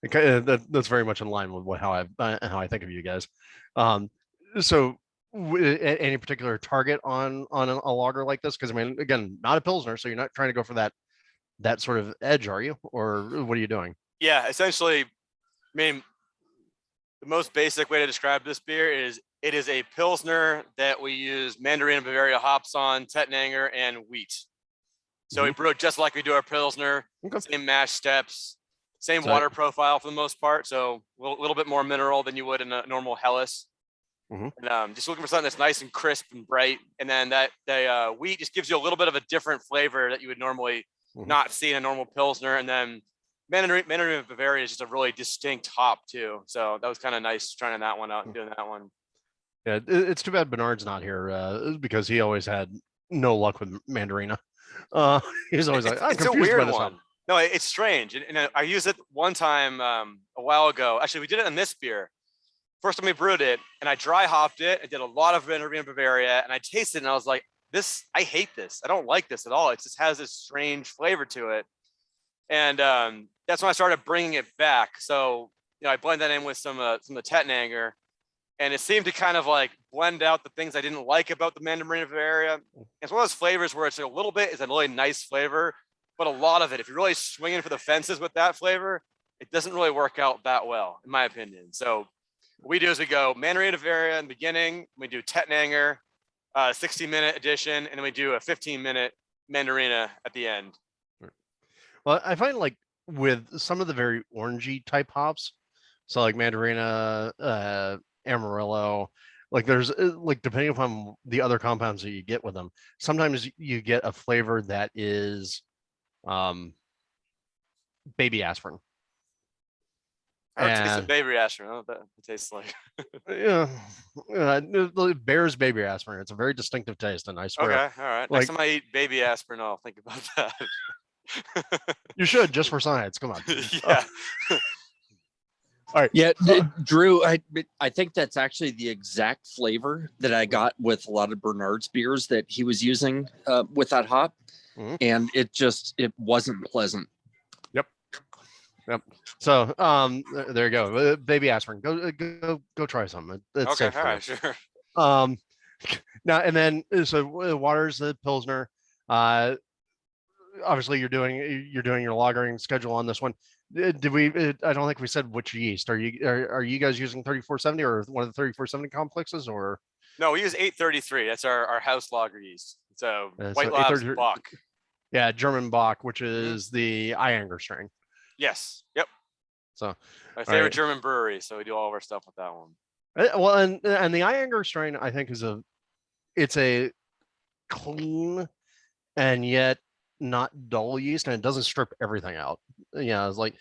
Okay, that's very much in line with how I think of you guys. So any particular target on a lager like this? Because I mean, again, not a Pilsner, so you're not trying to go for that sort of edge, are you? Or what are you doing? Yeah, essentially, I mean, the most basic way to describe this beer is it is a Pilsner that we use Mandarin and Bavaria hops on, Tettnanger, and wheat. So we brew it just like we do our Pilsner, same mash steps, same water profile for the most part. So a little bit more mineral than you would in a normal Helles. And just looking for something that's nice and crisp and bright. And then that the wheat just gives you a little bit of a different flavor that you would normally not see in a normal Pilsner. And then Mandarin Bavaria is just a really distinct hop too. So that was kind of nice trying that one out and doing that one. Yeah, it's too bad Bernard's not here because he always had no luck with Mandarina. He's always like, I'm it's a confused by weird this one. hop. No, it's strange. And I used it one time a while ago. Actually, we did it in this beer. First time we brewed it, and I dry hopped it. I did a lot of Mandarin Bavaria, and I tasted it, and I was like, I hate this. I don't like this at all. It just has this strange flavor to it. And that's when I started bringing it back. So, I blend that in with some of the Tettnanger, and it seemed to kind of like blend out the things I didn't like about the Mandarin Bavaria. It's one of those flavors where it's a little bit is a really nice flavor, but a lot of it, if you're really swinging for the fences with that flavor, it doesn't really work out that well, in my opinion. So what we do is we go Mandarin Bavaria in the beginning, we do Tettnanger, 60-minute edition, and then we do a 15-minute Mandarina at the end. Well, I find like with some of the very orangey type hops, so like Mandarina, Amarillo, like there's like depending upon the other compounds that you get with them, sometimes you get a flavor that is baby aspirin. I don't taste the baby aspirin. I don't know what that tastes like. Bear's baby aspirin. It's a very distinctive taste, and I swear. Okay, all right. Next time I eat baby aspirin, I'll think about that. You should, just for science. Come on. Yeah. All right. Yeah, Drew, I think that's actually the exact flavor that I got with a lot of Bernard's beers that he was using with that hop. And it wasn't pleasant. Yep. So there you go. Baby aspirin. Go try some. It's okay, safe all for right, you. sure. Now and then so water's the Pilsner. Obviously you're doing your lagering schedule on this one. Did we I don't think we said which yeast. Are you guys using 3470 or one of the 3470 complexes or no, we use 833. That's our house lager yeast. So White Labs Bock. Yeah, German Bock, which is the Enegren strain. Yes. Yep. So my favorite German brewery. So we do all of our stuff with that one. Well, and the Enegren strain, I think, it's a clean and yet not dull yeast, and it doesn't strip everything out. Yeah, it's like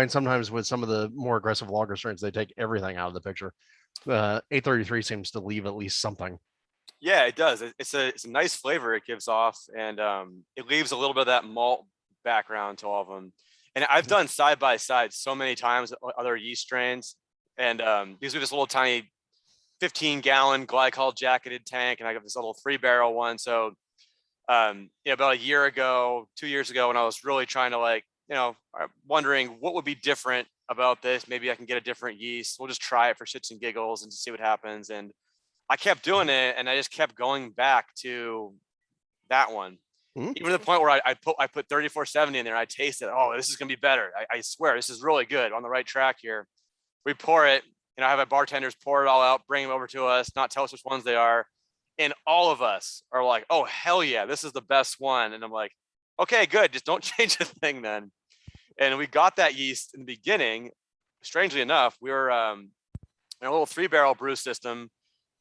sometimes with some of the more aggressive lager strains, they take everything out of the picture. 833 seems to leave at least something. Yeah, it does. It's a nice flavor it gives off, and it leaves a little bit of that malt background to all of them. And I've done side by side so many times with other yeast strains, and these are this little tiny 15-gallon glycol jacketed tank, and I got this little 3-barrel one. So, about a year ago, 2 years ago, when I was really trying to wondering what would be different about this, maybe I can get a different yeast. We'll just try it for shits and giggles and to see what happens. And I kept doing it, and I just kept going back to that one. Even to the point where I put 3470 in there. I tasted, this is gonna be better. I swear, this is really good. On the right track here. We pour it, and I have our bartenders pour it all out, bring them over to us, not tell us which ones they are, and all of us are like, "Oh hell yeah, this is the best one!" And I'm like, "Okay, good. Just don't change a thing then." And we got that yeast in the beginning. Strangely enough, we were in a little 3-barrel brew system,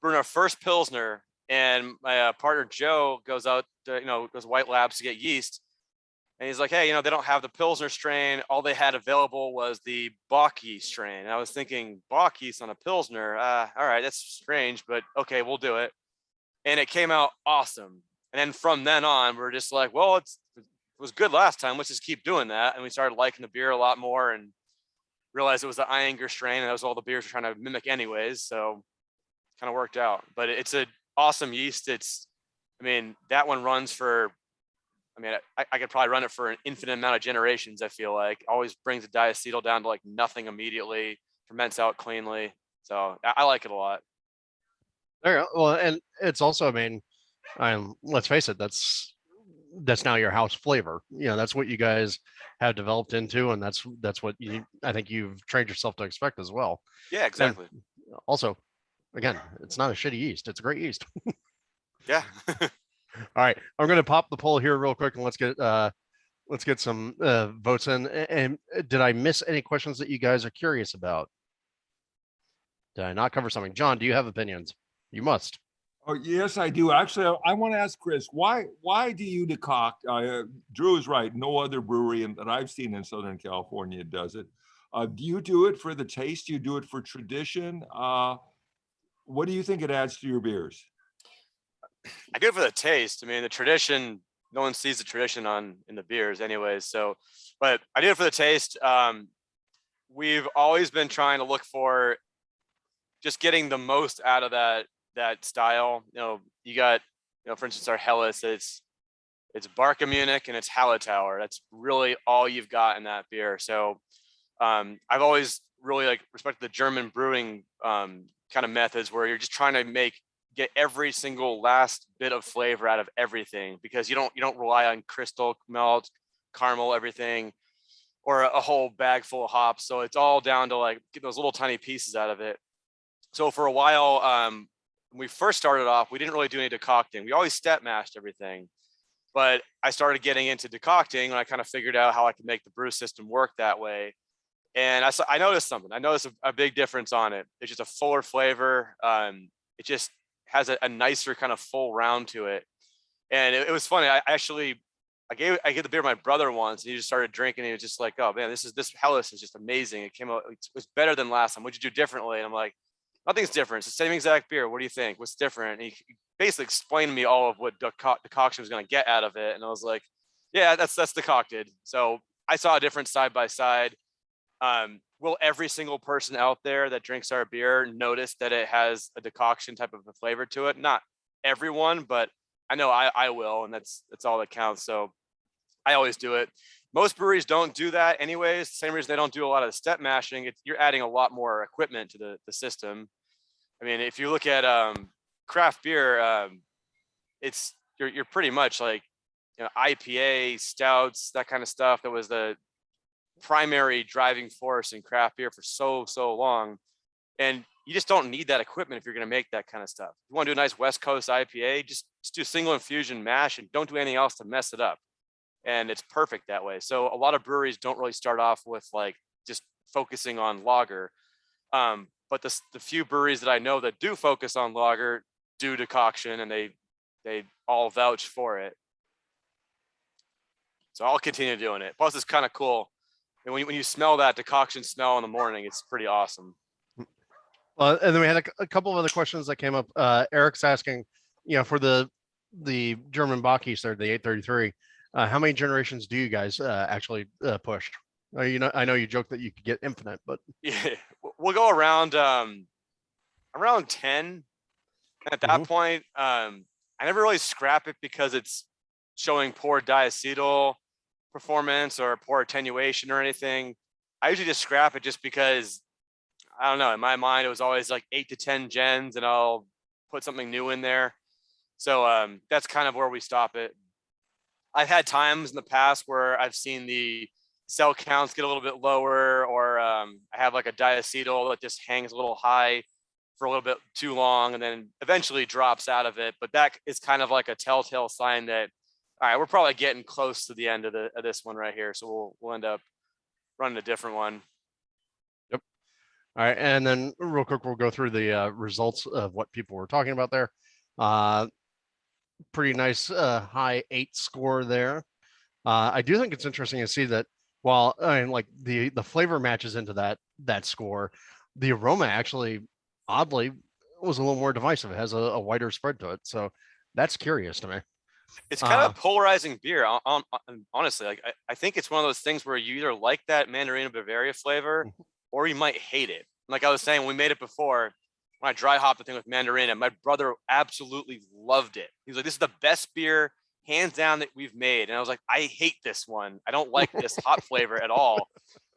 brewing our first Pilsner. And my partner Joe goes out to, goes White Labs to get yeast, and he's like, "Hey, they don't have the Pilsner strain. All they had available was the Bock yeast strain." And I was thinking, Bock yeast on a Pilsner? All right, that's strange, but okay, we'll do it. And it came out awesome. And then from then on, we're just like, well, it was good last time. Let's just keep doing that. And we started liking the beer a lot more, and realized it was the Enegren strain, and that was all the beers we're trying to mimic anyways. So it kind of worked out. But it's a awesome yeast. That one runs for, I could probably run it for an infinite amount of generations. I feel like always brings the diacetyl down to like nothing immediately, ferments out cleanly. So I like it a lot. There you go. Well, and it's also, let's face it, that's now your house flavor. That's what you guys have developed into, and that's what I think you've trained yourself to expect as well. Yeah, exactly. And also, again, it's not a shitty yeast. It's a great yeast. Yeah. All right. I'm going to pop the poll here real quick, and let's get some votes in. And did I miss any questions that you guys are curious about? Did I not cover something? John, do you have opinions? You must. Oh, yes, I do. Actually, I want to ask Chris, why do you decoct? Drew is right. No other brewery that I've seen in Southern California does it. Do you do it for the taste? Do you do it for tradition? What do you think it adds to your beers? I do it for the taste. I mean, the tradition, no one sees the tradition in the beers anyways. So, but I do it for the taste. We've always been trying to look for just getting the most out of that style. You know, you got, for instance, our Helles, it's Barca Munich and it's Hallertauer. That's really all you've got in that beer. So I've always really respected the German brewing kind of methods where you're just trying to get every single last bit of flavor out of everything, because you don't rely on crystal malt, caramel, everything, or a whole bag full of hops. So it's all down to get those little tiny pieces out of it. So for a while, when we first started off, we didn't really do any decocting. We always step mashed everything, but I started getting into decocting and I kind of figured out how I could make the brew system work that way. And I noticed something. I noticed a big difference on it. It's just a fuller flavor. It just has a nicer kind of full round to it. And it was funny. I gave the beer to my brother once, and he just started drinking. And he was just like, "Oh man, this Helles is just amazing. It came out. It was better than last time. What'd you do differently?" And I'm like, "Nothing's different. It's the same exact beer. What do you think? What's different?" And he basically explained to me all of what decoction was going to get out of it. And I was like, "Yeah, that's decocted." So I saw a difference side by side. Will every single person out there that drinks our beer notice that it has a decoction type of a flavor to it? Not everyone, but I know I will, and that's all that counts. So I always do it. Most breweries don't do that anyways. Same reason they don't do a lot of the step mashing. You're adding a lot more equipment to the system. I mean, if you look at craft beer, you're pretty much IPA, stouts, that kind of stuff. That was the primary driving force in craft beer for so long, and you just don't need that equipment if you're going to make that kind of stuff. If you want to do a nice West Coast IPA, just do single infusion mash and don't do anything else to mess it up, and it's perfect that way. So a lot of breweries don't really start off with just focusing on lager, but the few breweries that I know that do focus on lager do decoction, and they all vouch for it. So I'll continue doing it. Plus, it's kind of cool. And when you smell that decoction smell in the morning, it's pretty awesome. Well, and then we had a couple of other questions that came up. Eric's asking, for the German Bacchus there, the 833, how many generations do you guys actually push? I know you joked that you could get infinite, but yeah, we'll go around 10. And at that point, I never really scrap it because it's showing poor diacetyl performance or poor attenuation or anything. I usually just scrap it just because, I don't know, in my mind it was always 8 to 10 gens, and I'll put something new in there. So that's kind of where we stop it. I've had times in the past where I've seen the cell counts get a little bit lower, or I have a diacetyl that just hangs a little high for a little bit too long and then eventually drops out of it. But that is kind of like a telltale sign that, all right, we're probably getting close to the end of this one right here. So we'll end up running a different one. Yep. All right. And then real quick, we'll go through the results of what people were talking about there. Pretty nice high 8 score there. I do think it's interesting to see that while the flavor matches into that score, the aroma actually oddly was a little more divisive. It has a wider spread to it. So that's curious to me. It's kind of polarizing beer. Honestly, I think it's one of those things where you either like that Mandarina Bavaria flavor or you might hate it. Like I was saying, when we made it before, when I dry hopped the thing with Mandarina, my brother absolutely loved it. He was like, "This is the best beer, hands down, that we've made." And I was like, "I hate this one. I don't like this hop flavor at all.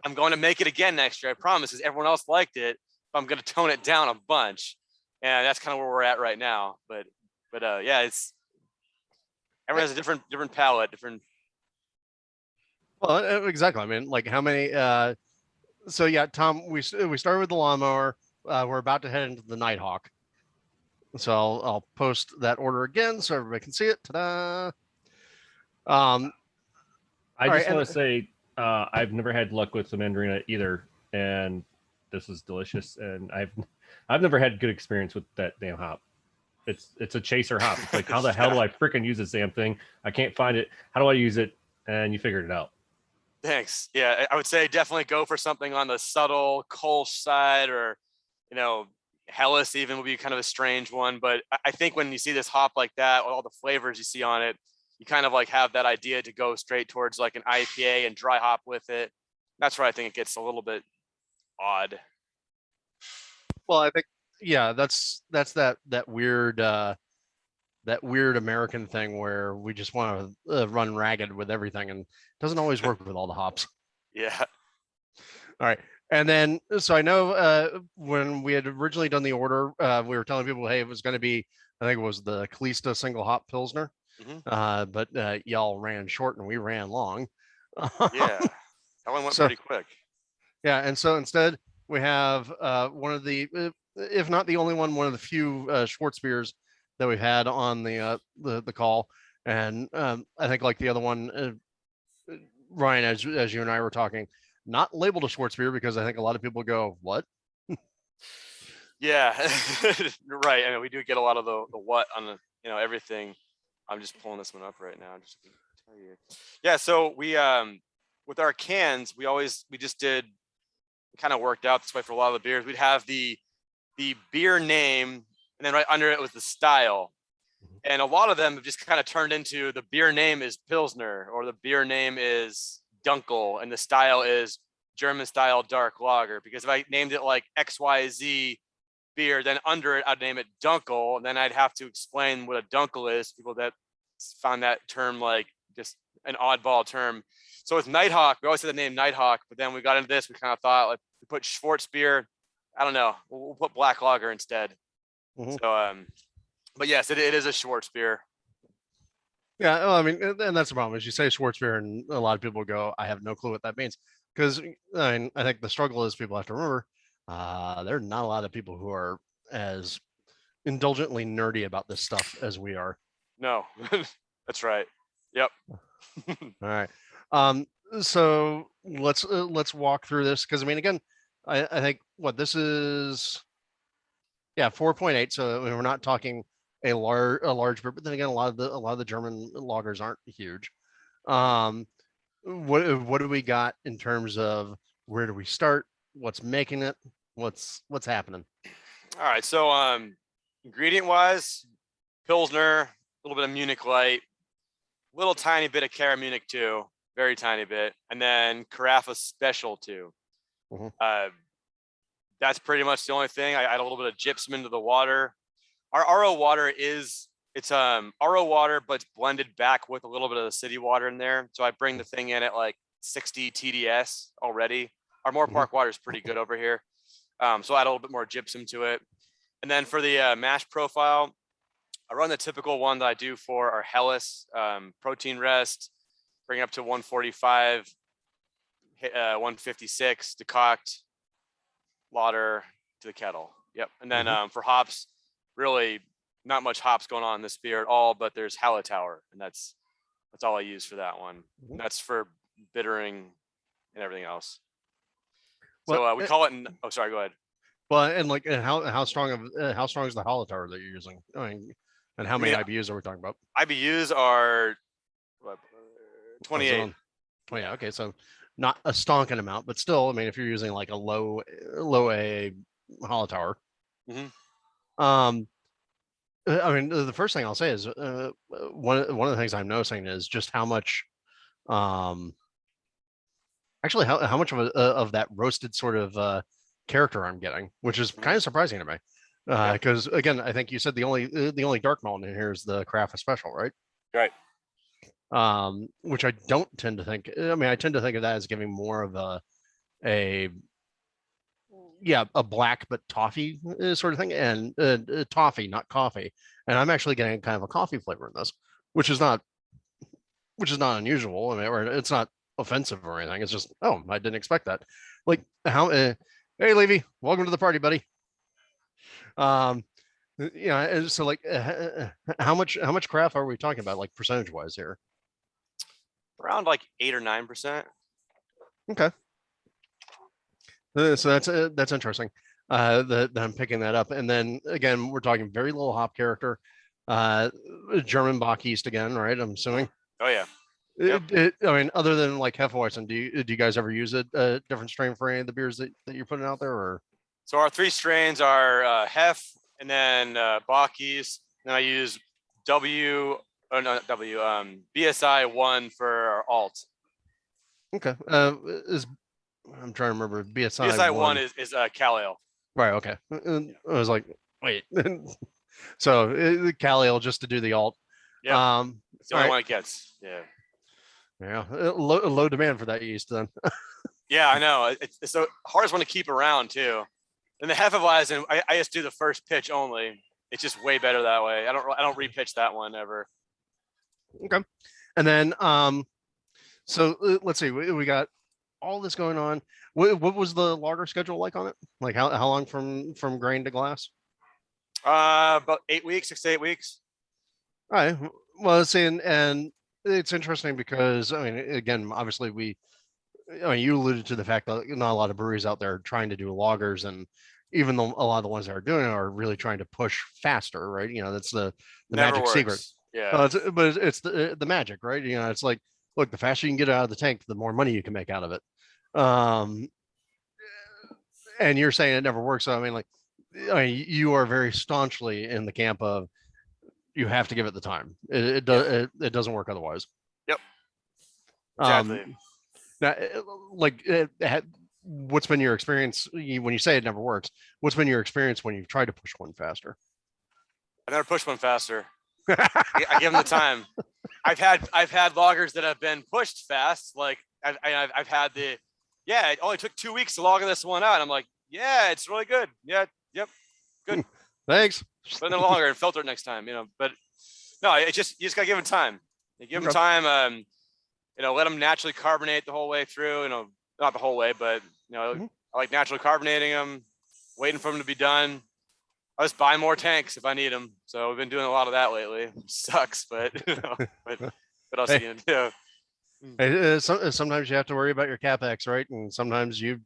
I'm going to make it again next year. I promise, because everyone else liked it. But I'm going to tone it down a bunch." And that's kind of where we're at right now. But yeah, it's everyone has a different palate, different. Well, exactly. I mean, how many? So yeah, Tom, we started with the lawnmower. We're about to head into the Nighthawk. So I'll post that order again so everybody can see it. Ta-da! I just want to say I've never had luck with the Mandarina either, and this is delicious. And I've never had good experience with that damn hop. It's a chaser hop. It's like, how the hell do I freaking use this damn thing? I can't find it. How do I use it? And you figured it out. Thanks. Yeah, I would say definitely go for something on the subtle Kolsch side, or Hellas even would be kind of a strange one. But I think when you see this hop like that, all the flavors you see on it, you kind of like have that idea to go straight towards like an IPA and dry hop with it. That's where I think it gets a little bit odd. Well, I think, yeah, that's that weird American thing where we just want to run ragged with everything, and it doesn't always work with all the hops. Yeah. All right. And then, so I know when we had originally done the order, we were telling people, hey, it was going to be, I think it was the Kalista single hop Pilsner, but y'all ran short and we ran long. Yeah, that one went So, pretty quick. Yeah, and so instead we have one of the, if not the only one of the few Schwartz beers that we've had on the call, and I think like the other one, Ryan, as you and I were talking, not labeled a Schwartz beer because I think a lot of people go, what? Yeah, right. I mean, we do get a lot of the what on the everything. I'm just pulling this one up right now just to tell you. Yeah, so we with our cans, we just did, kind of worked out this way for a lot of the beers. We'd have the beer name, and then right under it was the style. And a lot of them have just kind of turned into the beer name is Pilsner, or the beer name is Dunkel, and the style is German style dark lager. Because if I named it like XYZ beer, then under it I'd name it Dunkel, and then I'd have to explain what a Dunkel is. People that found that term like just an oddball term. So with Nighthawk, we always had the name Nighthawk, but then we got into this, we kind of thought like we put Schwartz beer. I don't know, we'll put black lager instead. So but yes, it is a Schwartz beer. Yeah, well, I mean, and that's the problem is you say Schwartz beer, and a lot of people go, I have no clue what that means. Because I think the struggle is people have to remember there are not a lot of people who are as indulgently nerdy about this stuff as we are. No, that's right. Yep. All right. So let's walk through this, because I mean, again, I think what this is, 4.8. So we're not talking a large beer, but then again, a lot of the German lagers aren't huge. What do we got in terms of where do we start? What's making it? What's happening? All right. So ingredient wise, Pilsner, a little bit of Munich Light, little tiny bit of Cara Munich too, very tiny bit, and then Carafa Special too. That's pretty much the only thing. I add a little bit of gypsum into the water. Our RO water it's RO water, but it's blended back with a little bit of the city water in there. So I bring the thing in at like 60 TDS already. Our Moore Park water is pretty good over here. So I add a little bit more gypsum to it. And then for the mash profile, I run the typical one that I do for our Hellas, protein rest, bring it up to 145, 156, decoct, lauter to the kettle. Yep. And then for hops, really not much hops going on in this beer at all, but there's Hallertauer, and that's all I use for that one. And that's for bittering and everything else. So we call it. Oh, sorry. Go ahead. Well, and like, how strong is the Hallertauer that you're using? I mean, and how many IBUs are we talking about? IBUs are 28. Oh yeah. Okay. So not a stonking amount, but still, I mean, if you're using like a low A Hallertauer. I mean, the first thing I'll say is one of the things I'm noticing is just how much, actually how much of that roasted sort of character I'm getting, which is kind of surprising to me. Because again, I think you said the only dark malt in here is the Carafa Special, right? Right. Which I don't tend to think. I mean, I tend to think of that as giving more of a black but toffee sort of thing, and toffee, not coffee. And I'm actually getting kind of a coffee flavor in this, which is not unusual. I mean, or it's not offensive or anything. It's just, oh, I didn't expect that. Like how, hey Levy, welcome to the party, buddy. So like, how much craft are we talking about, like percentage wise here? Around like 8 or 9%. Okay. So that's interesting. that I'm picking that up. And then again, we're talking very little hop character, German Bach yeast again, right? I'm assuming. Oh yeah. Yep. I mean, other than like Hefeweizen, do you guys ever use a different strain for any of the beers that you're putting out there, or? So our 3 strains are Hef, and then Bach yeast. Then I use BSI 1 for our alt. Okay. I'm trying to remember BSI. BSI 1 is Cal Ale. Right. Okay. I was like, wait. So Cal Ale just to do the alt. Yeah. It's the only right. one it gets. Yeah. Yeah. Low demand for that yeast then. Yeah, I know. It's the hardest one to keep around too. And the Hefeweizen, I just do the first pitch only. It's just way better that way. I don't repitch that one ever. Okay. And then so let's see, we got all this going on. What was the lager schedule like on it? Like how long from grain to glass? About 8 weeks, 6 to 8 weeks. All right. Well, let's see, and it's interesting because I mean, again, obviously you alluded to the fact that not a lot of breweries out there trying to do lagers, and even though a lot of the ones that are doing it are really trying to push faster, right? You know, that's the magic secret. Yeah. But it's the magic, right? You know, it's like, look, the faster you can get it out of the tank, the more money you can make out of it. And you're saying it never works. So I mean, you are very staunchly in the camp of you have to give it the time. It doesn't work otherwise. Yep. Exactly. Now, what's been your experience when you say it never works? What's been your experience when you've tried to push one faster? I never pushed one faster. I give them the time. I've had lagers that have been pushed fast. Like I've had it only took 2 weeks to lager this one out. I'm like, yeah, it's really good. Yeah, yep, good. Thanks. But no longer and filter it next time, you know. But no, you just gotta give them time. You give them time. Let them naturally carbonate the whole way through. You know, not the whole way, but I like naturally carbonating them, waiting for them to be done. I just buy more tanks if I need them. So we've been doing a lot of that lately. It sucks, but but what else are you gonna do? Sometimes you have to worry about your capex, right? And sometimes you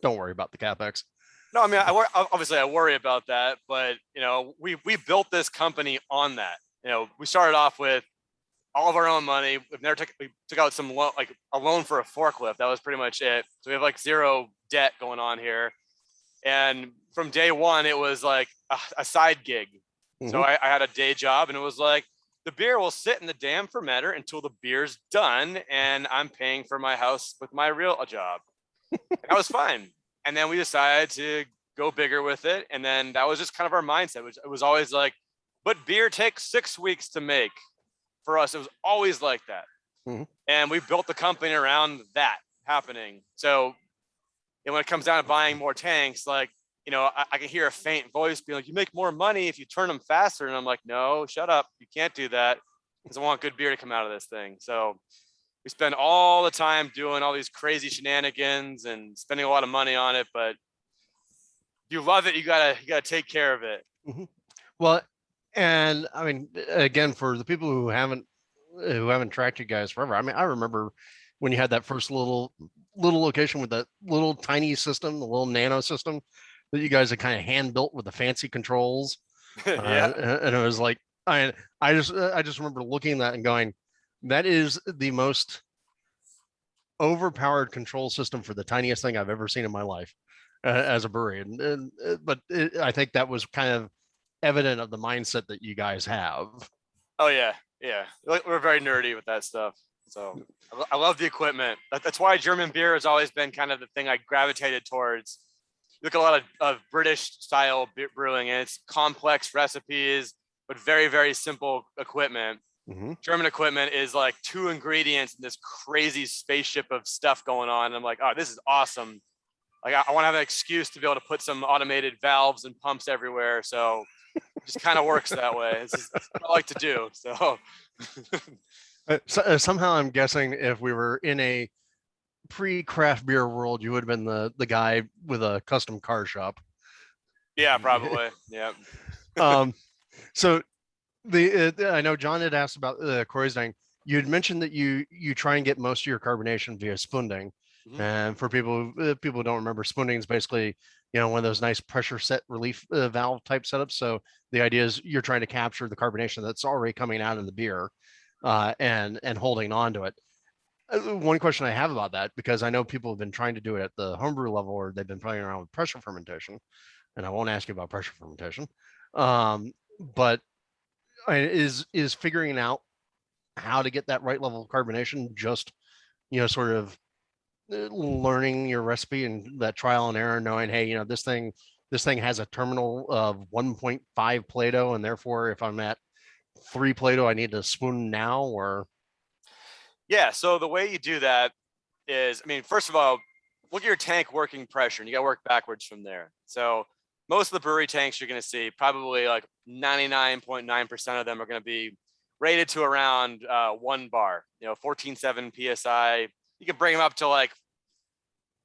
don't worry about the capex. No, I mean, obviously I worry about that, but we built this company on that. We started off with all of our own money. We took out some like a loan for a forklift. That was pretty much it. So we have like zero debt going on here. And from day one, it was like a side gig. Mm-hmm. So I had a day job, and it was like, the beer will sit in the damn fermenter until the beer's done, and I'm paying for my house with my real job. That was fine. And then we decided to go bigger with it. And then that was just kind of our mindset. It was always like, but beer takes 6 weeks to make. For us, it was always like that. Mm-hmm. And we built the company around that happening. So when it comes down to buying more tanks, like, I can hear a faint voice being like, you make more money if you turn them faster. And I'm like, no, shut up. You can't do that, because I want good beer to come out of this thing. So we spend all the time doing all these crazy shenanigans and spending a lot of money on it. But if you love it, you gotta take care of it. Mm-hmm. Well, and I mean, again, for the people who haven't tracked you guys forever, I mean, I remember when you had that first little location with that little tiny system, the little nano system that you guys had kind of hand built with the fancy controls. Yeah. And it was like, I just remember looking at that and going, that is the most overpowered control system for the tiniest thing I've ever seen in my life as a brewery. But I think that was kind of evident of the mindset that you guys have. Oh yeah. Yeah. We're very nerdy with that stuff. So I love the equipment. That's why German beer has always been kind of the thing I gravitated towards. You look at a lot of British style brewing, and it's complex recipes, but very, very simple equipment. Mm-hmm. German equipment is like 2 ingredients in this crazy spaceship of stuff going on. And I'm like, oh, this is awesome. Like I want to have an excuse to be able to put some automated valves and pumps everywhere. So it just kind of works that way. It's what I like to do. So somehow I'm guessing if we were in a pre-craft beer world, you would have been the guy with a custom car shop. Yeah, probably. Yeah. So I know John had asked about the Kreuzing. You had mentioned that you try and get most of your carbonation via spunding. Mm-hmm. And for people who don't remember, spunding is basically one of those nice pressure set relief valve type setups. So the idea is you're trying to capture the carbonation that's already coming out of the beer, and holding on to it. One question I have about that, because I know people have been trying to do it at the homebrew level, or they've been playing around with pressure fermentation, and I won't ask you about pressure fermentation, but is figuring out how to get that right level of carbonation just sort of learning your recipe and that trial and error, knowing, hey, this thing has a terminal of 1.5 Plato, and therefore if I'm at 3 Plato, I need to spoon now, or Yeah. So the way you do that is, first of all, look at your tank working pressure, and you got to work backwards from there. So most of the brewery tanks you're going to see, probably like 99.9% of them are going to be rated to around 1 bar, 14.7 PSI. You can bring them up to like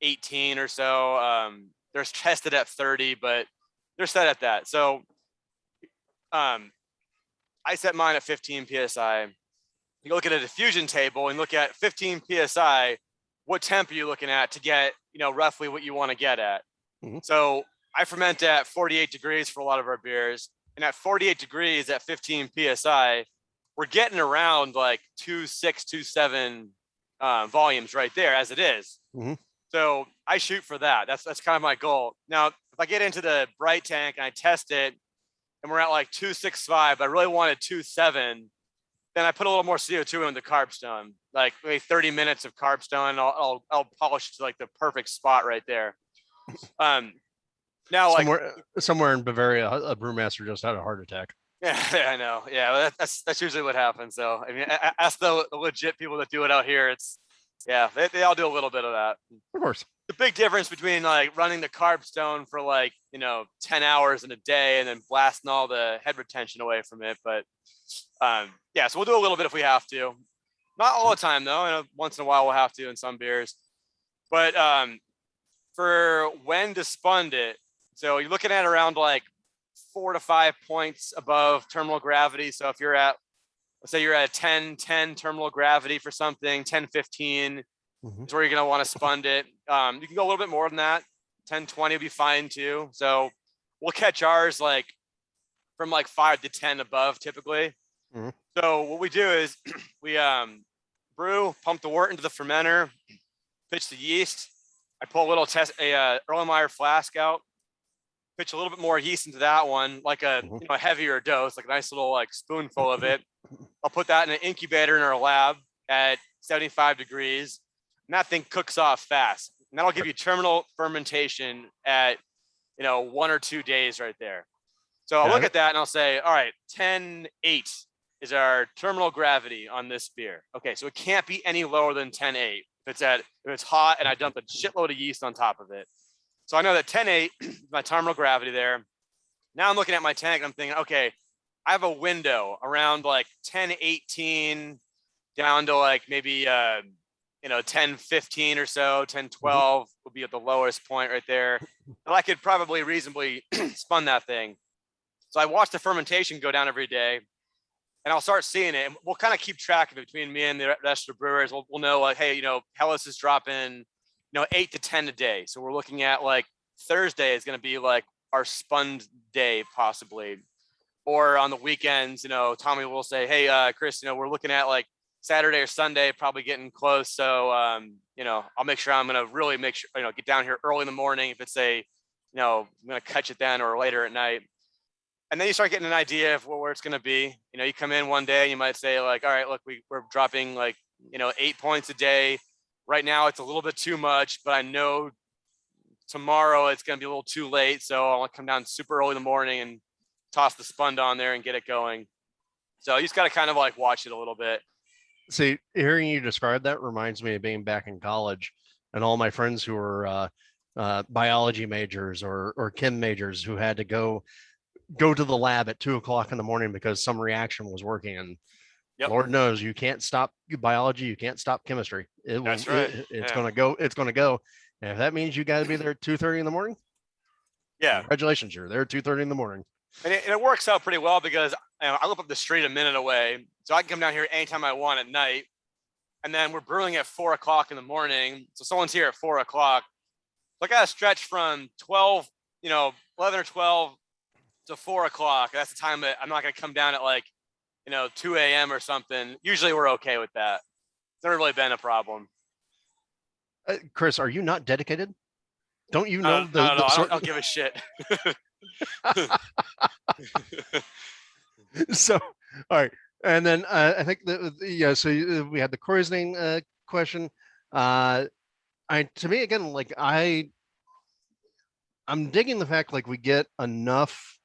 18 or so. They're tested at 30, but they're set at that. So I set mine at 15 PSI. You look at a diffusion table and look at 15 PSI, what temp are you looking at to get, roughly what you want to get at? Mm-hmm. So I ferment at 48 degrees for a lot of our beers. And at 48 degrees at 15 PSI, we're getting around like 2.6, 2.7 volumes right there as it is. Mm-hmm. So I shoot for that. That's kind of my goal. Now, if I get into the bright tank and I test it and we're at like 2.65, but I really wanted 2.7, then I put a little more CO2 in the carb stone, like maybe 30 minutes of carb stone. I'll polish it to like the perfect spot right there. Now, somewhere in Bavaria, a brewmaster just had a heart attack. Yeah, I know. Yeah, that's usually what happens. So ask the legit people that do it out here. They all do a little bit of that. Of course. The big difference between like running the carb stone for like 10 hours in a day and then blasting all the head retention away from it, but so we'll do a little bit if we have to. Not all the time though. Once in a while we'll have to in some beers. But for when to spund it, so you're looking at around like 4 to 5 points above terminal gravity. So if you're at, let's say you're at 10 terminal gravity for something, 10, 15 is where you're going to want to spund it. You can go a little bit more than that. 10, 20 would be fine too. So we'll catch ours like from like 5 to 10 above typically. Mm-hmm. So what we do is we brew, pump the wort into the fermenter, pitch the yeast. I pull a little Erlenmeyer flask out, pitch a little bit more yeast into that one, like a heavier dose, like a nice little like spoonful of it. I'll put that in an incubator in our lab at 75 degrees, and that thing cooks off fast. And that'll give you terminal fermentation at 1 or 2 days right there. So I'll look at that and I'll say, all right, 10.8 is our terminal gravity on this beer. Okay, so it can't be any lower than 10.8 if it's hot and I dump a shitload of yeast on top of it. So I know that 10.8 is my terminal gravity there. Now I'm looking at my tank and I'm thinking, okay, I have a window around like 10.18 down to like maybe 10.15 or so. 10.12 would be at the lowest point right there. And I could probably reasonably spun that thing. So I watch the fermentation go down every day, and I'll start seeing it. And we'll kind of keep track of it between me and the rest of the brewers. We'll know like, hey, Hellas is dropping 8 to 10 a day. So we're looking at like Thursday is going to be like our spun day possibly. Or on the weekends, Tommy will say, hey, Chris, we're looking at like Saturday or Sunday, probably getting close. So, I'll make sure I'm going to really make sure, get down here early in the morning. If it's I'm going to catch it then or later at night. And then you start getting an idea of where it's going to be. You come in one day, you might say like, all right, look, we're dropping like, 8 points a day. Right now it's a little bit too much, but I know tomorrow it's going to be a little too late. So I'll come down super early in the morning and toss the spund on there and get it going. So you just got to kind of like watch it a little bit. See, hearing you describe that reminds me of being back in college and all my friends who were biology majors or chem majors who had to go to the lab at 2 o'clock in the morning because some reaction was working. And Lord knows you can't stop biology. You can't stop chemistry. It's going to go. It's going to go. And if that means you got to be there at 2:30 in the morning. Yeah. Congratulations. You're there at 2:30 in the morning. And it works out pretty well because I live up the street a minute away. So I can come down here anytime I want at night. And then we're brewing at 4 o'clock in the morning. So someone's here at 4 o'clock. I got to stretch from 12, 11 or 12 to 4 o'clock. That's the time that I'm not going to come down at like, 2 a.m. or something. Usually we're okay with that. It's never really been a problem. Chris, are you not dedicated? Don't you know No, I don't give a shit. So, all right. And then I think so we had the poisoning question. To me again, like I'm digging the fact like we get enough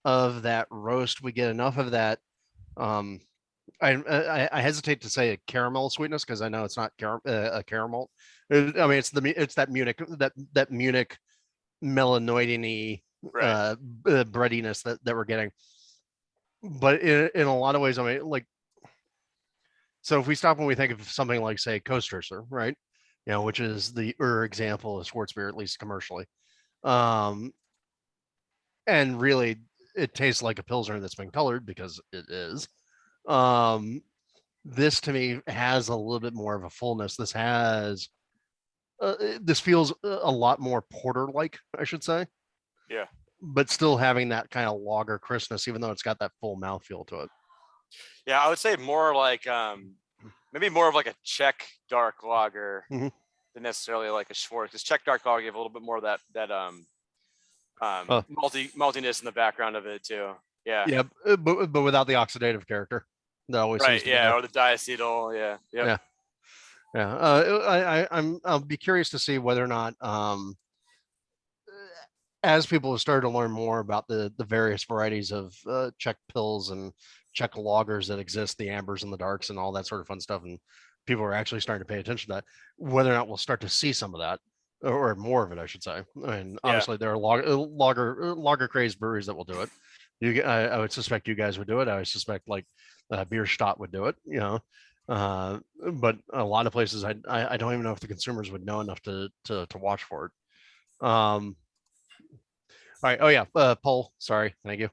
of that roast, we get enough of that. I hesitate to say a caramel sweetness because I know it's not a caramel. I mean, it's that Munich melanoidiny breadiness that we're getting. But in a lot of ways, I mean, like, so if we stop and we think of something like, say, Coastercer, right? Which is the example of sports beer, at least commercially. And really, it tastes like a Pilsner that's been colored because it is. This to me has a little bit more of a fullness. This feels a lot more porter-like, I should say. Yeah. But still having that kind of lager crispness, even though it's got that full mouthfeel to it. Yeah, I would say more like maybe more of like a Czech dark lager than necessarily like a Schwartz. Because Czech dark lager give a little bit more of that maltiness in the background of it too. Yeah. Yeah, but without the oxidative character. That always seems to be there. Or the diacetyl. Yeah. Yep. Yeah. I'll be curious to see whether or not as people have started to learn more about the various varieties of Czech pills and Czech lagers that exist, the ambers and the darks and all that sort of fun stuff, and people are actually starting to pay attention to that, whether or not we'll start to see some of that or more of it, I should say. I mean, obviously there are lager crazed breweries that will do it. I would suspect you guys would do it. I would suspect like Bierstadt would do it, but a lot of places I don't even know if the consumers would know enough to watch for it. All right. Oh yeah. Poll. Sorry. Thank you.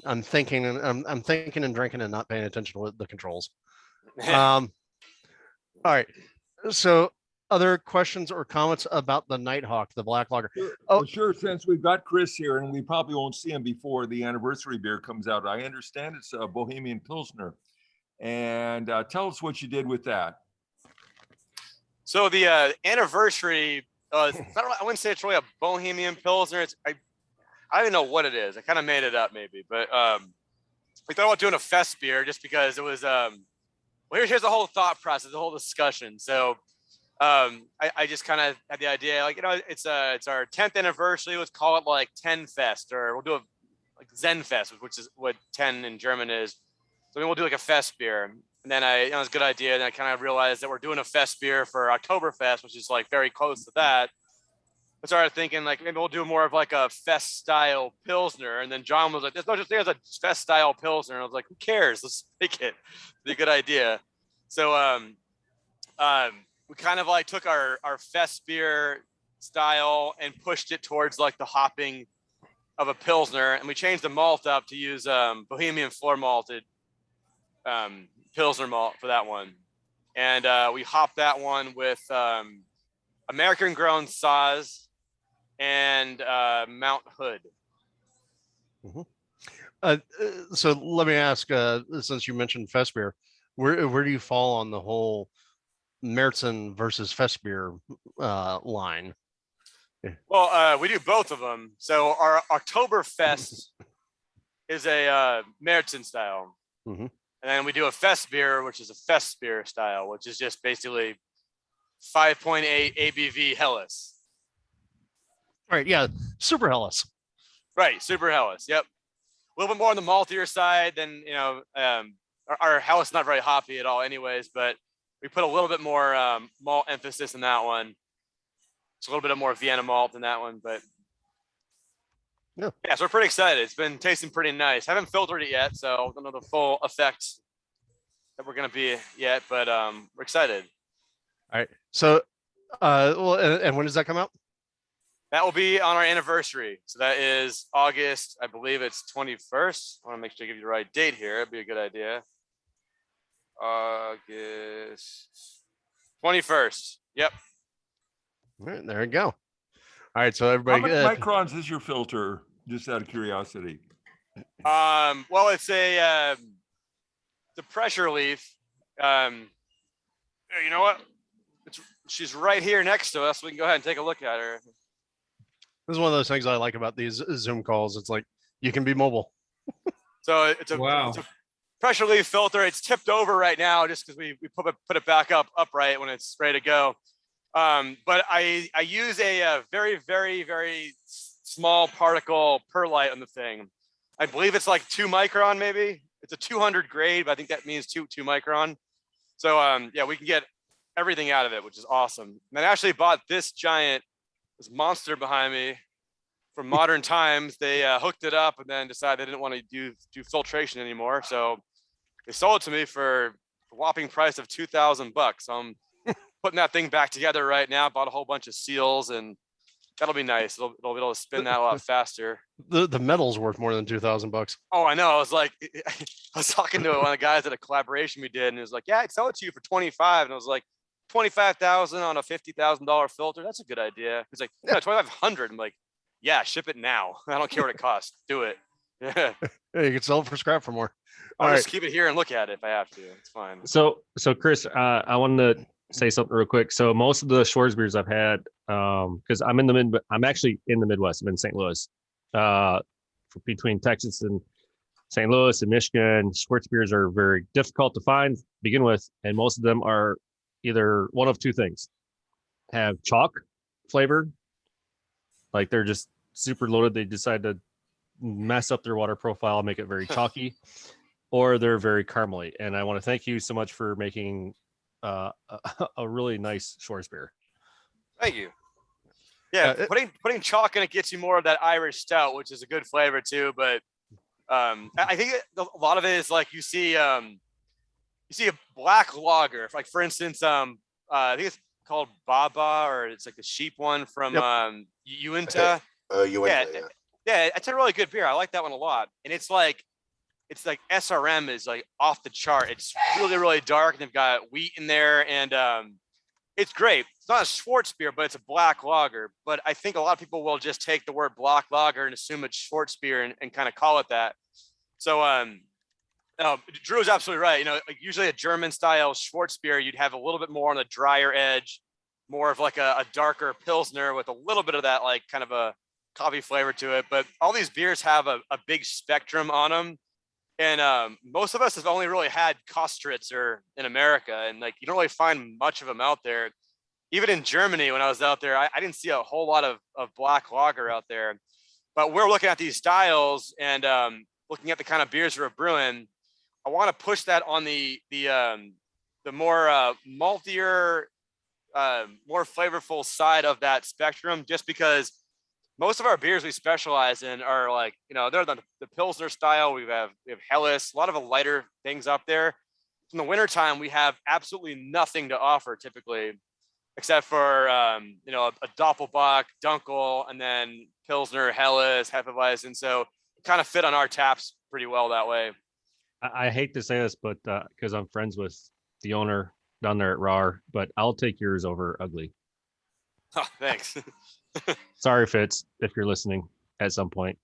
I'm thinking and thinking and drinking and not paying attention to the controls. All right. So other questions or comments about the Nighthawk, the black lager? Sure. Since we've got Chris here and we probably won't see him before the anniversary beer comes out, I understand it's a Bohemian Pilsner. And tell us what you did with that. So the anniversary, I wouldn't say it's really a Bohemian Pilsner. I don't even know what it is. I kind of made it up maybe, but we thought about doing a fest beer just because it was, here's the whole thought process, the whole discussion. So I just kind of had the idea, like, it's our 10th anniversary. Let's call it like 10 Fest, or we'll do a like Zen Fest, which is what 10 in German is. So we'll do like a fest beer. And then it was a good idea. And I kind of realized that we're doing a fest beer for Oktoberfest, which is like very close to that. I started thinking like maybe we'll do more of like a fest style Pilsner. And then John was like, there's no such thing as a fest style Pilsner. And I was like, who cares? Let's make it. It's a good idea. So we kind of like took our fest beer style and pushed it towards like the hopping of a Pilsner. And we changed the malt up to use Bohemian floor malted Pilsner malt for that one. And we hopped that one with American grown Saaz and Mount Hood. So let me ask, since you mentioned fest beer, where do you fall on the whole Märzen versus fest beer line? Well, we do both of them. So our Oktoberfest is a Märzen style. And then we do a fest beer, which is a fest beer style, which is just basically 5.8 ABV Helles. Right. Yeah. Super Helles. Right. Super Helles. Yep. A little bit more on the maltier side than, our Helles is not very hoppy at all anyways, but we put a little bit more malt emphasis in that one. It's a little bit of more Vienna malt in that one, but yeah, so we're pretty excited. It's been tasting pretty nice. Haven't filtered it yet, so I don't know the full effect that we're going to be yet, but we're excited. All right. So, and when does that come out? That will be on our anniversary. So that is August, I believe it's 21st. I want to make sure I give you the right date here. It'd be a good idea. August 21st. Yep. All right, there you go. right, so How everybody, many microns is your filter? Just out of curiosity. Well, it's the pressure leaf. You know what? She's right here next to us. We can go ahead and take a look at her. this is one of those things I like about these Zoom calls. It's like you can be mobile. So it's a pressure leaf filter. It's tipped over right now just because we put it back upright when it's ready to go. But I use a very, very, very small particle perlite on the thing. I believe it's like 2 micron, maybe. It's a 200 grade, but I think that means 2 micron. So yeah, we can get everything out of it, which is awesome. And I actually bought this this monster behind me from Modern Times. They hooked it up and then decided they didn't want to do filtration anymore. So they sold it to me for a whopping price of $2,000. So I'm putting that thing back together right now. Bought a whole bunch of seals, and that'll be nice. It'll be able to spin that a lot faster. The metal's worth more than $2,000. Oh, I know. I was like, I was talking to one of the guys at a collaboration we did, and he was like, "Yeah, I'd sell it to you for 25." And I was like, 25,000 on a $50,000 filter. That's a good idea. He's like, "Yeah, 2,500." I'm like, "Yeah, ship it now. I don't care what it costs. Do it." Yeah. Yeah, you can sell it for scrap for more. I'll All just right. keep it here and look at it if I have to. It's fine. So Chris, I wanted to say something real quick. So most of the Schwartz beers I've had, because I'm actually in the Midwest. I'm in St. Louis, between Texas and St. Louis and Michigan. Schwartz beers are very difficult to find to begin with, and most of them are either one of two things: have chalk flavor, like they're just super loaded. They decide to mess up their water profile, make it very chalky, or they're very caramely. And I want to thank you so much for making a really nice Schwartz beer. Thank you. Yeah, putting chalk in it gets you more of that Irish stout, which is a good flavor too. But I think a lot of it is like you see a black lager, like for instance, I think it's called Baba, or it's like the sheep one from Uinta. Uinta, yeah, it's a really good beer. I like that one a lot. And it's like SRM is like off the chart. It's really, really dark, and they've got wheat in there, and it's great. It's not a Schwartz beer, but it's a black lager. But I think a lot of people will just take the word black lager and assume it's Schwartz beer and kind of call it that. So Drew is absolutely right. You know, like usually a German style Schwartz beer, you'd have a little bit more on the drier edge, more of like a darker Pilsner with a little bit of that like kind of a coffee flavor to it. But all these beers have a big spectrum on them. And most of us have only really had Kostritzer in America, and like you don't really find much of them out there. Even in Germany, when I was out there, I didn't see a whole lot of black lager out there. But we're looking at these styles and looking at the kind of beers we're brewing. I want to push that on the more maltier, more flavorful side of that spectrum, just because most of our beers we specialize in are like, you know, they're the Pilsner style. We have Helles, a lot of the lighter things up there. In the wintertime, we have absolutely nothing to offer typically, except for, you know, a Doppelbock, Dunkel, and then Pilsner, Helles, Hefeweizen. So it kind of fit on our taps pretty well that way. I hate to say this, but because I'm friends with the owner down there at RAR, but I'll take yours over Ugly. Oh, thanks. Sorry, Fitz, if you're listening at some point.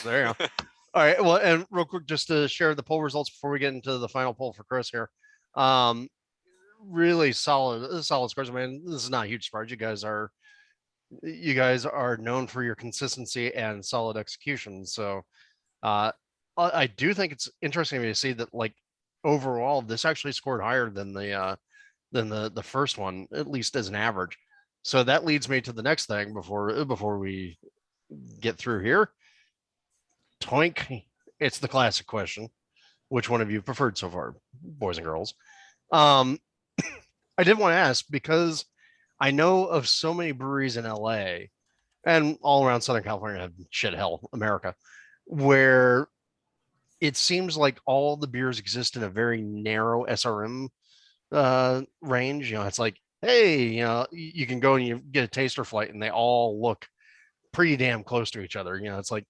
There you go. All right. Well, and real quick, just to share the poll results before we get into the final poll for Chris here. Really solid scores. I mean, this is not a huge surprise. You guys are known for your consistency and solid execution. So I do think it's interesting to see that, like, overall, this actually scored higher than the first one, at least as an average. So that leads me to the next thing before we get through here. Toink, it's the classic question. Which one of you preferred so far, boys and girls? I did want to ask because I know of so many breweries in LA and all around Southern California, shit hell, America, where it seems like all the beers exist in a very narrow SRM range. You know, it's like, hey, you know, you can go and you get a taster flight and they all look pretty damn close to each other. You know, it's like,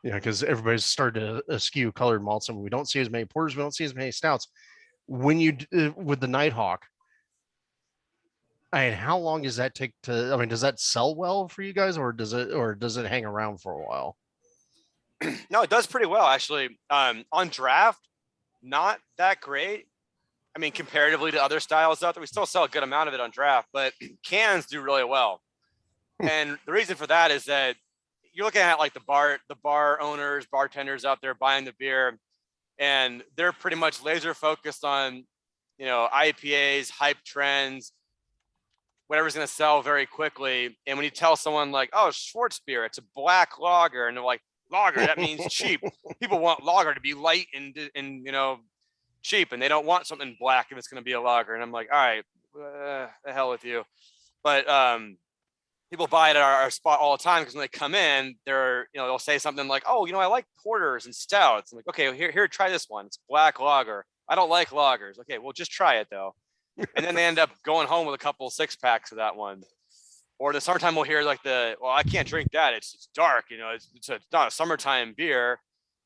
you know, because everybody's started to eschew colored malts, and we don't see as many porters, we don't see as many stouts. When you with the Nighthawk, I mean, how long does that take to? I mean, does that sell well for you guys, or does it hang around for a while? No, it does pretty well actually. On draft, not that great. I mean, comparatively to other styles out there, we still sell a good amount of it on draft, but cans do really well. And the reason for that is that you're looking at like the bar owners, bartenders out there buying the beer, and they're pretty much laser focused on, IPAs, hype trends, whatever's going to sell very quickly. And when you tell someone like, oh, Schwartz beer, it's a black lager, and they're like, lager, that means cheap. People want lager to be light and cheap, and they don't want something black if it's going to be a lager. And I'm like, all right, the hell with you. But people buy it at our spot all the time, because when they come in, they'll say something like, oh, I like porters and stouts. I'm like, okay, here, try this one. It's black lager. I don't like lagers. Okay, well, just try it though. And then they end up going home with a couple 6-packs of that one. Or the summertime, we'll hear like well, I can't drink that. It's dark. It's not a summertime beer.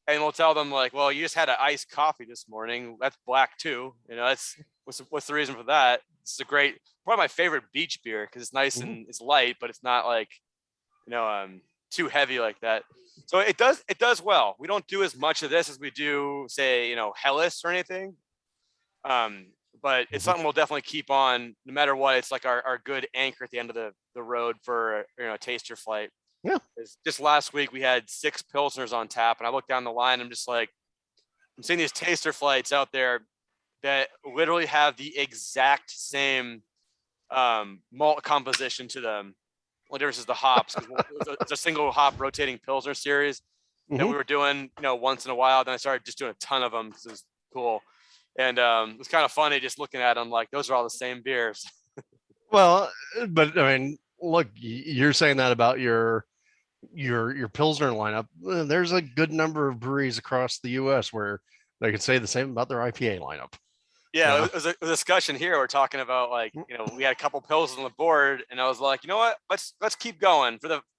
And we'll tell them like, well, you just had an iced coffee this morning. That's black too. That's what's the reason for that? It's probably my favorite beach beer, because it's nice and it's light, but it's not like, too heavy like that. So it does well. We don't do as much of this as we do, say, Hellas or anything. But it's something we'll definitely keep on no matter what. It's like our good anchor at the end of the road for a taster flight. Yeah. Just last week we had 6 Pilsners on tap, and I look down the line. I'm just like, I'm seeing these taster flights out there that literally have the exact same malt composition to them. Only difference is the hops. It's a single hop rotating Pilsner series that we were doing, once in a while. Then I started just doing a ton of them because it was cool. And it was kind of funny just looking at them like, those are all the same beers. Well, but I mean, look, you're saying that about your Pilsner lineup. There's a good number of breweries across the U.S. where they could say the same about their IPA lineup. Yeah, it was a discussion here. We're talking about like, we had a couple Pils on the board, and I was like, you know what? Let's keep going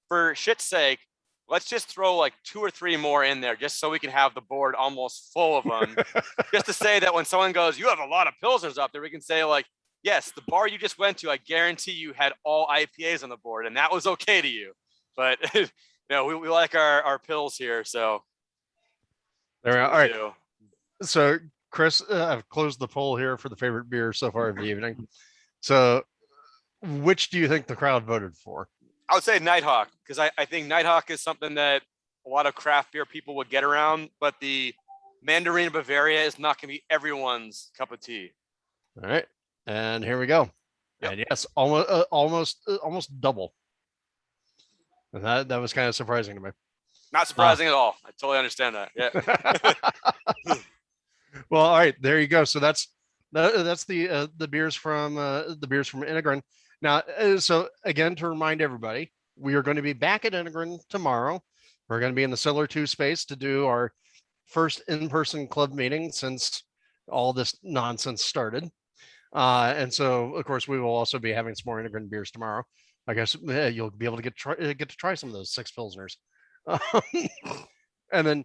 for shit's sake. Let's just throw like 2 or 3 more in there, just so we can have the board almost full of them. Just to say that when someone goes, you have a lot of Pilsners up there, we can say like, yes, the bar you just went to, I guarantee you had all IPAs on the board, and that was okay to you. But we like our Pils here, so there we are. All right. So Chris, I've closed the poll here for the favorite beer so far of the evening. So which do you think the crowd voted for? I would say Nighthawk, because I think Nighthawk is something that a lot of craft beer people would get around, but the Mandarin Bavaria is not going to be everyone's cup of tea. All right, and here we go. Yep. And yes, almost double. And that was kind of surprising to me. Not surprising at all. I totally understand that. Yeah. Well, all right, there you go. So that's the beers from Enegren. Now, so again, to remind everybody, we are going to be back at Enegren tomorrow. We're going to be in the Cellar 2 space to do our first in-person club meeting since all this nonsense started. And so, of course, we will also be having some more Enegren beers tomorrow. I guess you'll be able to get to try some of those 6 Pilsners. And then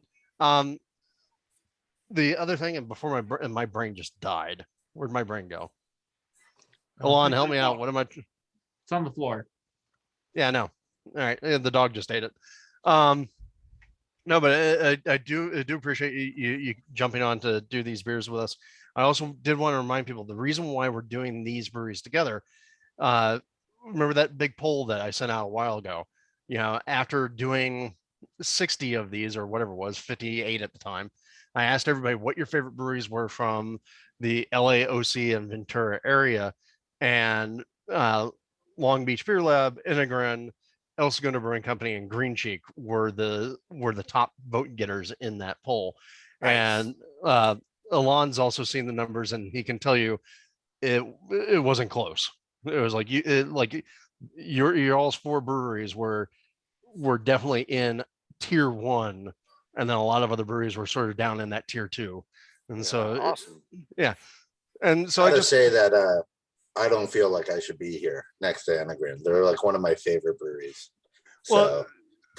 the other thing, and before my brain just died. Where'd my brain go? Alon, help me out. What am I? It's on the floor. Yeah, no. All right, the dog just ate it. No, but I do appreciate you jumping on to do these beers with us. I also did want to remind people the reason why we're doing these breweries together. Remember that big poll that I sent out a while ago? After doing 60 of these or whatever it was, 58 at the time, I asked everybody what your favorite breweries were from the LA, OC, and Ventura area, and Long Beach Beer Lab, Enegren, El Segundo Brewing Company, and Green Cheek were the top vote getters in that poll. Nice. And Alon's also seen the numbers, and he can tell you it wasn't close. It was like your all's 4 breweries were definitely in tier 1, and then a lot of other breweries were sort of down in that tier 2. And so awesome. Yeah. And so I just say that I don't feel like I should be here next to Enegren. They're like one of my favorite breweries. So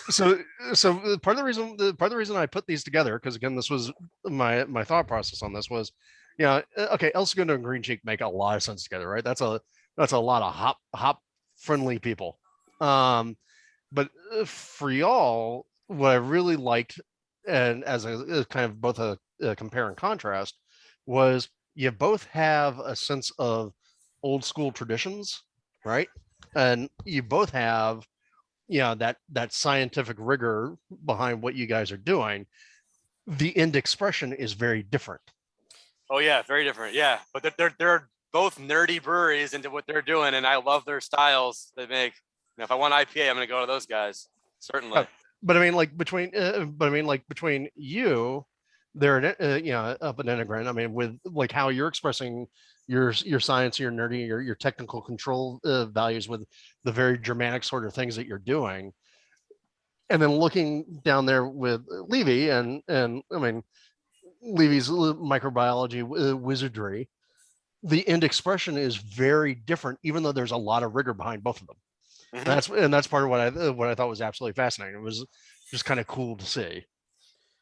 part of the reason I put these together, because again, this was my thought process on this was, okay, El Segundo and Green Cheek make a lot of sense together, right? That's that's a lot of hop friendly people. But for y'all, what I really liked, and as a kind of both a compare and contrast, was you both have a sense of old school traditions, right? And you both have, that scientific rigor behind what you guys are doing. The end expression is very different. Oh yeah, very different. Yeah, but they're both nerdy breweries into what they're doing, and I love their styles they make. If I want IPA, I'm gonna go to those guys. Certainly. But I mean, like between you, there, up in Enegren. I mean, with like how you're expressing your science, your nerdy, your technical control values with the very Germanic sort of things that you're doing, and then looking down there with Levy and I mean, Levy's microbiology wizardry. The end expression is very different, even though there's a lot of rigor behind both of them. That's part of what I thought was absolutely fascinating. It was just kind of cool to see.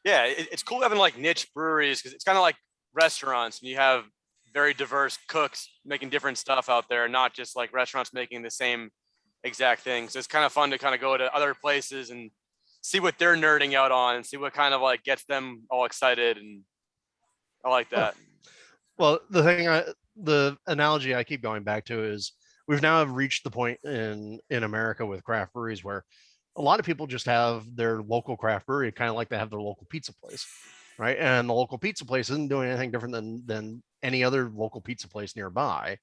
Yeah, it's cool having like niche breweries because it's kind of like restaurants, and you have very diverse cooks making different stuff out there, not just like restaurants making the same exact thing. So it's kind of fun to kind of go to other places and see what they're nerding out on and see what kind of like gets them all excited, and I like that. Well, the analogy I keep going back to is we've now reached the point in America with craft breweries where a lot of people just have their local craft brewery, kind of like they have their local pizza place, right? And the local pizza place isn't doing anything different than any other local pizza place nearby.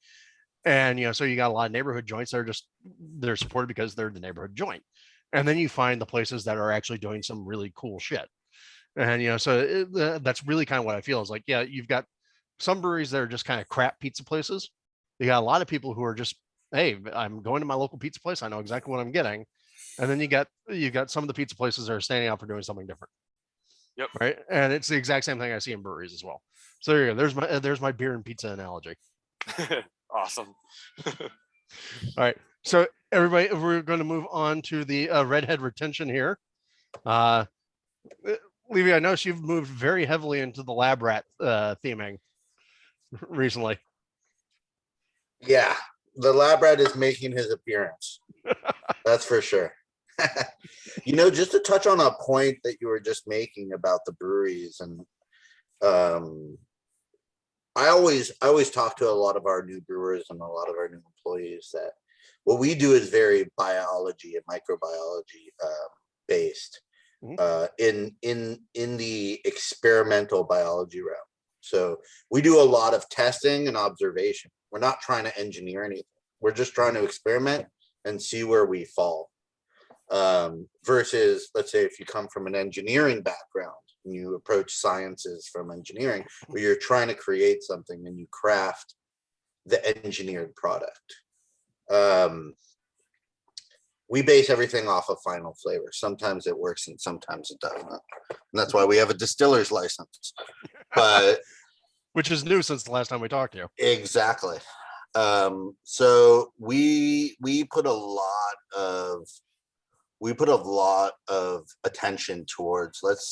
And so you got a lot of neighborhood joints that are they're supported because they're the neighborhood joint. And then you find the places that are actually doing some really cool shit. And so that's really kind of what I feel is like, yeah, you've got some breweries that are just kind of crap pizza places. You got a lot of people who are just, hey, I'm going to my local pizza place. I know exactly what I'm getting. And then you got some of the pizza places that are standing out for doing something different. Yep. Right. And it's the exact same thing I see in breweries as well. So there you go. There's my beer and pizza analogy. Awesome. All right. So everybody, we're going to move on to the redhead retention here. Levy, I noticed you've moved very heavily into the lab rat theming recently. Yeah, the lab rat is making his appearance. That's for sure. Just to touch on a point that you were just making about the breweries, and I always talk to a lot of our new brewers and a lot of our new employees that what we do is very biology and microbiology based in the experimental biology realm. So we do a lot of testing and observation. We're not trying to engineer anything. We're just trying to experiment and see where we fall. Versus, let's say, if you come from an engineering background and you approach sciences from engineering, where you're trying to create something and you craft the engineered product. We base everything off of final flavor. Sometimes it works and sometimes it doesn't. And that's why we have a distiller's license. But which is new since the last time we talked to you. Exactly. So we put a lot of attention towards let's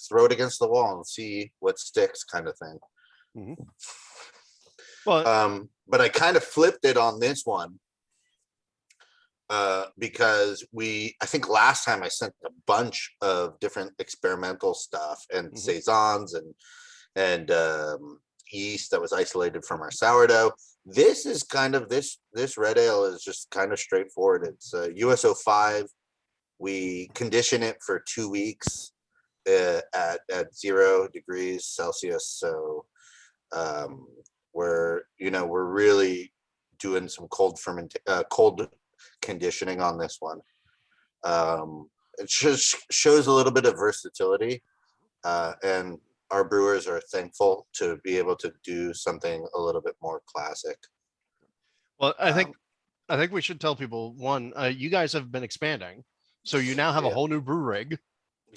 throw it against the wall and see what sticks kind of thing. Mm-hmm. Well, but I kind of flipped it on this one because I think last time I sent a bunch of different experimental stuff and saisons and yeast that was isolated from our sourdough. This is kind of this red ale is just kind of straightforward. It's USO 5. We condition it for 2 weeks at 0 degrees Celsius. So we're really doing some cold conditioning on this one. It just shows a little bit of versatility, and our brewers are thankful to be able to do something a little bit more classic. Well, I think we should tell people one, you guys have been expanding, so you now have a whole new brew rig.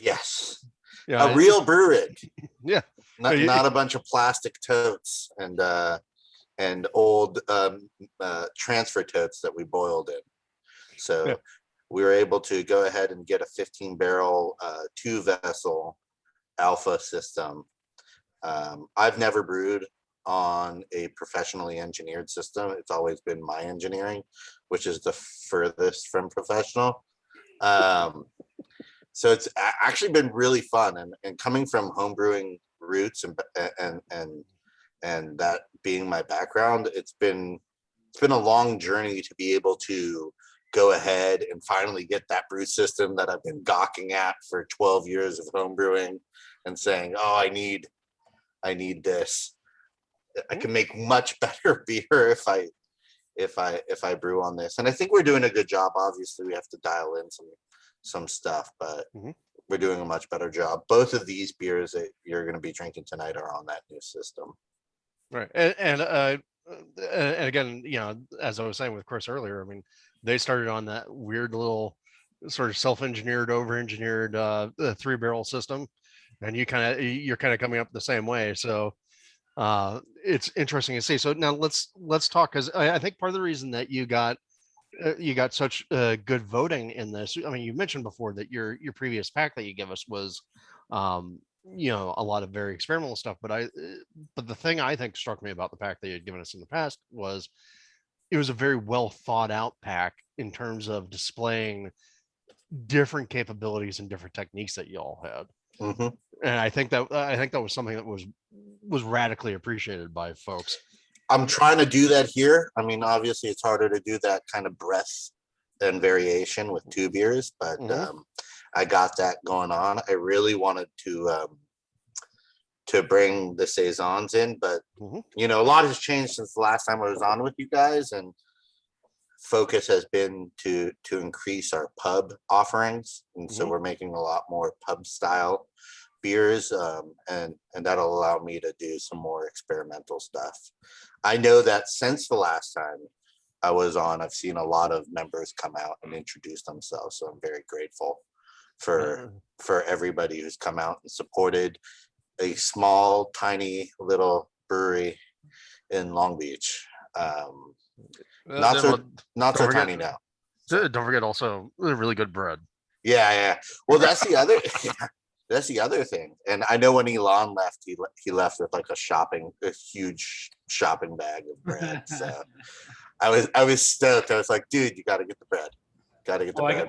Yes, yeah, a real brew rig. Yeah, not a bunch of plastic totes and old transfer totes that we boiled in. So we were able to go ahead and get a 15-barrel 2-vessel alpha system. I've never brewed on a professionally engineered system. It's always been my engineering, which is the furthest from professional. So it's actually been really fun, and coming from homebrewing roots and that being my background, it's been a long journey to be able to go ahead and finally get that brew system that I've been gawking at for 12 years of homebrewing and saying, oh, I need this. I can make much better beer if I brew on this. And I think we're doing a good job. Obviously, we have to dial in some stuff, but we're doing a much better job. Both of these beers that you're going to be drinking tonight are on that new system. Right. And again, as I was saying with Chris earlier, I mean, they started on that weird little sort of self-engineered, over-engineered 3-barrel system, and you're kind of coming up the same way. So it's interesting to see. So now let's talk, because I think part of the reason that you got such good voting in this. I mean, you mentioned before that your previous pack that you give us was, a lot of very experimental stuff. But the thing I think struck me about the pack that you had given us in the past was it was a very well thought out pack in terms of displaying different capabilities and different techniques that you all had. And I think that was something that was radically appreciated by folks. I'm trying to do that here. I mean, obviously it's harder to do that kind of breadth and variation with 2 beers, but I got that going on. I really wanted to bring the saisons in, but a lot has changed since the last time I was on with you guys, and focus has been to increase our pub offerings, and so we're making a lot more pub style beers, and that'll allow me to do some more experimental stuff. I know that since the last time I was on, I've seen a lot of members come out and introduce themselves, so I'm very grateful for everybody who's come out and supported a small, tiny little brewery in Long Beach. Not so tiny now. Don't forget also really good bread. Yeah. Well, that's the other. That's the other thing. And I know when Elon left, he left with like a huge shopping bag of bread. So I was stoked. I was like, dude, you got to get the bread. Got to get the bread.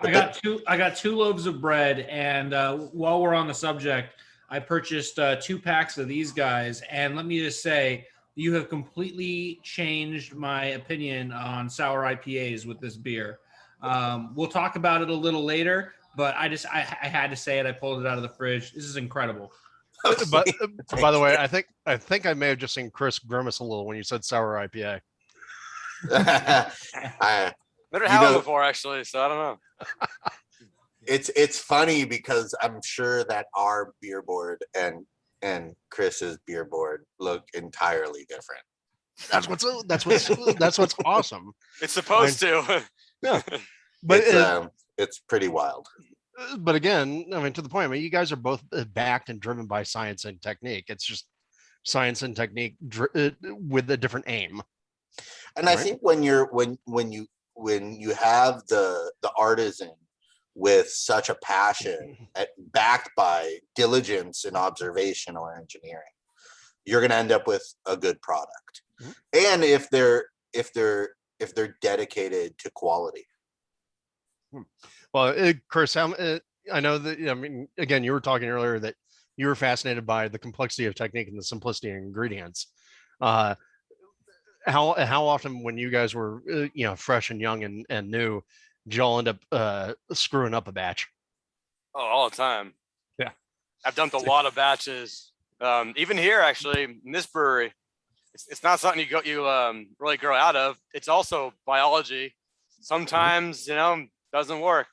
I got 2 loaves of bread, and while we're on the subject, I purchased 2 packs of these guys, and let me just say, you have completely changed my opinion on sour IPAs with this beer. We'll talk about it a little later, but I had to say it. I pulled it out of the fridge. This is incredible. But by the way, I think I may have just seen Chris grimace a little when you said sour IPA. Never had it before, actually, so I don't know. It's funny because I'm sure that our beer board and Chris's beer board look entirely different. That's what's awesome. It's supposed to. Yeah, but it's pretty wild. But again, I mean, to the point, I mean, you guys are both backed and driven by science and technique. It's just science and technique with a different aim. And I think when you have the artisan with such a passion backed by diligence and observation or engineering, you're going to end up with a good product. And if they're dedicated to quality. Well, Chris, I know that, I mean, again, you were talking earlier that you were fascinated by the complexity of technique and the simplicity of ingredients. How often when you guys were, fresh and young and new, did y'all end up screwing up a batch? Oh, all the time. Yeah. I've dumped a lot of batches. Even here, actually, in this brewery, it's not something you really grow out of. It's also biology. Sometimes, doesn't work.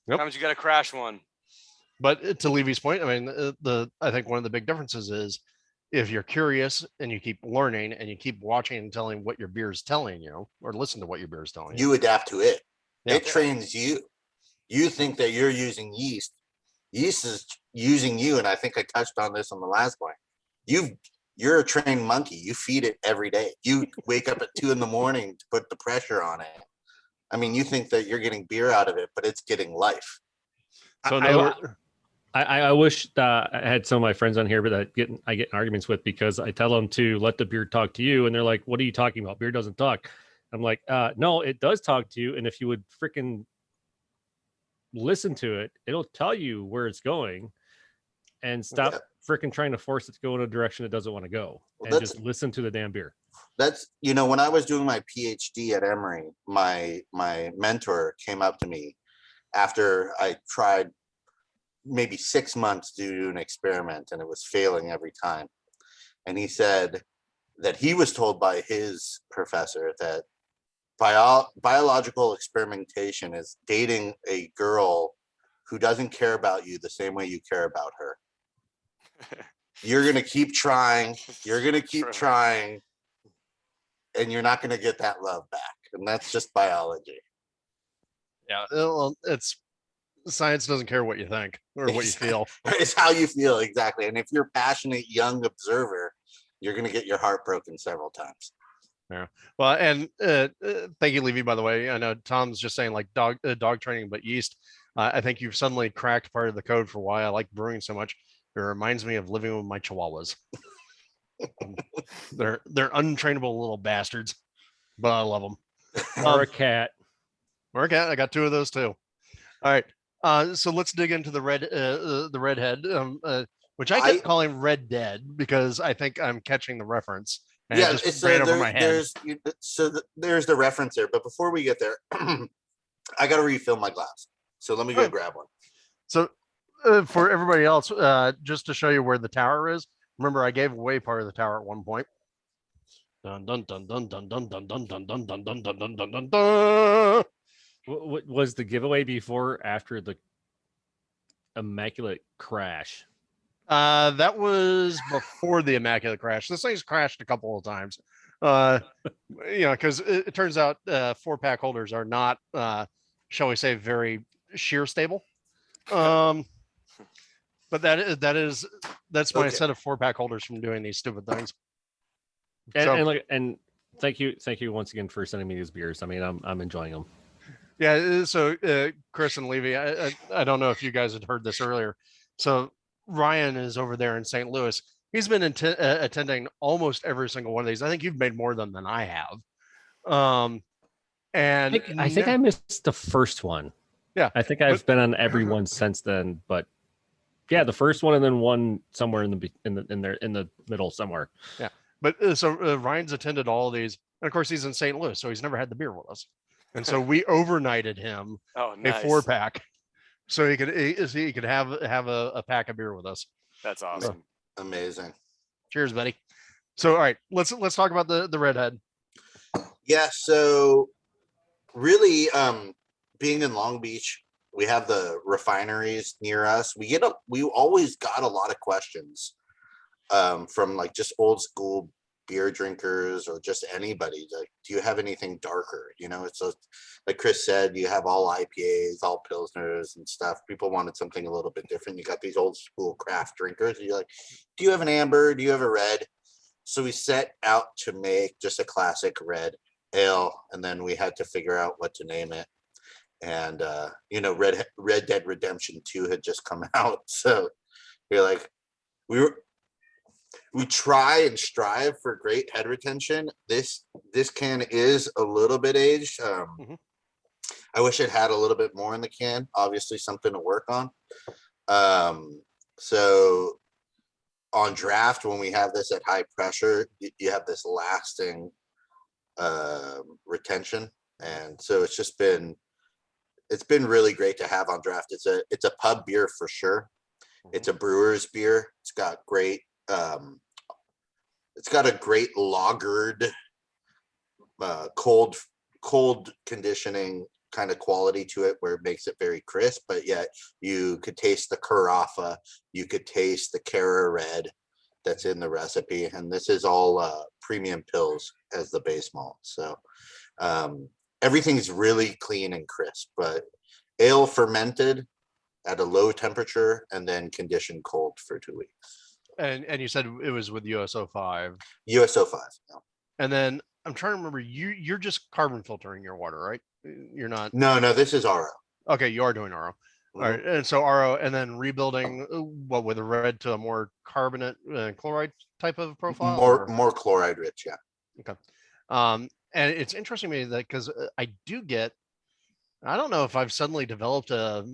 Yep. Sometimes you got to crash one. But to Levy's point, I mean, I think one of the big differences is if you're curious and you keep learning and you keep watching and telling what your beer is telling you, or listen to what your beer is telling you. You adapt to it. Yeah. It trains you. You think that you're using yeast. Yeast is using you, and I think I touched on this on the last point. You're a trained monkey. You feed it every day. You wake up at 2 a.m. to put the pressure on it. I mean, you think that you're getting beer out of it, but it's getting life. So I wish I had some of my friends on here, but I get in arguments with because I tell them to let the beer talk to you, and they're like, "What are you talking about? Beer doesn't talk." I'm like, "No, it does talk to you, and if you would freaking listen to it, it'll tell you where it's going, and stop freaking trying to force it to go in a direction it doesn't want to go, and just listen to the damn beer." That's, when I was doing my PhD at Emory, my mentor came up to me after I tried maybe 6 months to do an experiment and it was failing every time. And he said that he was told by his professor that biological experimentation is dating a girl who doesn't care about you the same way you care about her. You're going to keep trying. You're going to keep trying. And you're not going to get that love back. And that's just biology. Yeah. Well, it's science doesn't care what you think or what you feel. It's how you feel. Exactly. And if you're a passionate young observer, you're going to get your heart broken several times. Yeah. Well, and thank you, Levy, by the way. I know Tom's just saying like dog training, but yeast. I think you've suddenly cracked part of the code for why I like brewing so much. It reminds me of living with my chihuahuas. They're untrainable little bastards, but I love them. Or a cat. Or a cat. I got 2 of those too. All right. So let's dig into the redhead, which I kept calling Red Dead because I think I'm catching the reference. And it just ran over my head. There's the reference there. But before we get there, I got to refill my glass. So let me go grab one. So for everybody else, just to show you where the tower is, remember I gave away part of the tower at one point. Dun dun dun dun dun dun dun dun dun dun dun dun dun dun dun dun. What was the giveaway before or after the Immaculate Crash? That was before the Immaculate Crash. This thing's crashed a couple of times. Because it turns out 4-pack holders are not, shall we say, very shear stable. But that's my set of 4-pack holders from doing these stupid things. And thank you once again for sending me these beers. I mean, I'm enjoying them. Yeah. So Chris and Levy, I don't know if you guys had heard this earlier. So Ryan is over there in St. Louis. He's been attending almost every single one of these. I think you've made more than I have. And I think I missed the first one. Yeah. I think I've been on every one since then, but yeah, the first one and then one somewhere in the middle somewhere. Yeah. But so Ryan's attended all of these, and of course he's in St. Louis, so he's never had the beer with us. And so we overnighted him a 4-pack, so he could have a pack of beer with us. That's awesome. Amazing. Cheers, buddy. So all right, let's talk about the redhead. Yeah. So really, being in Long Beach, we have the refineries near us. We always got a lot of questions from like just old school beer drinkers or just anybody. Like, do you have anything darker? It's like Chris said, you have all IPAs, all Pilsners and stuff. People wanted something a little bit different. You got these old school craft drinkers. You're like, do you have an amber? Do you have a red? So we set out to make just a classic red ale, and then we had to figure out what to name it. And Red Dead Redemption 2 had just come out, so we're like, we try and strive for great head retention. This can is a little bit aged. I wish it had a little bit more in the can. Obviously, something to work on. So on draft, when we have this at high pressure, you have this lasting retention, and so it's been really great to have on draft. It's a pub beer for sure. It's a brewer's beer. It's got a great lagered, cold conditioning kind of quality to it, where it makes it very crisp, but yet you could taste the Carafa, you could taste the Cara Red that's in the recipe, and this is all premium pills as the base malt. So everything's really clean and crisp, but ale fermented at a low temperature and then conditioned cold for 2 weeks. And you said it was with USO5. USO5. Yeah. And then I'm trying to remember, you're just carbon filtering your water, right? You're not. No, this is RO. Okay, you are doing RO. All right, and so RO, and then rebuilding what with a red to a more carbonate chloride type of profile. More chloride rich, yeah. Okay. And it's interesting to me that because I do get, I don't know if I've suddenly developed a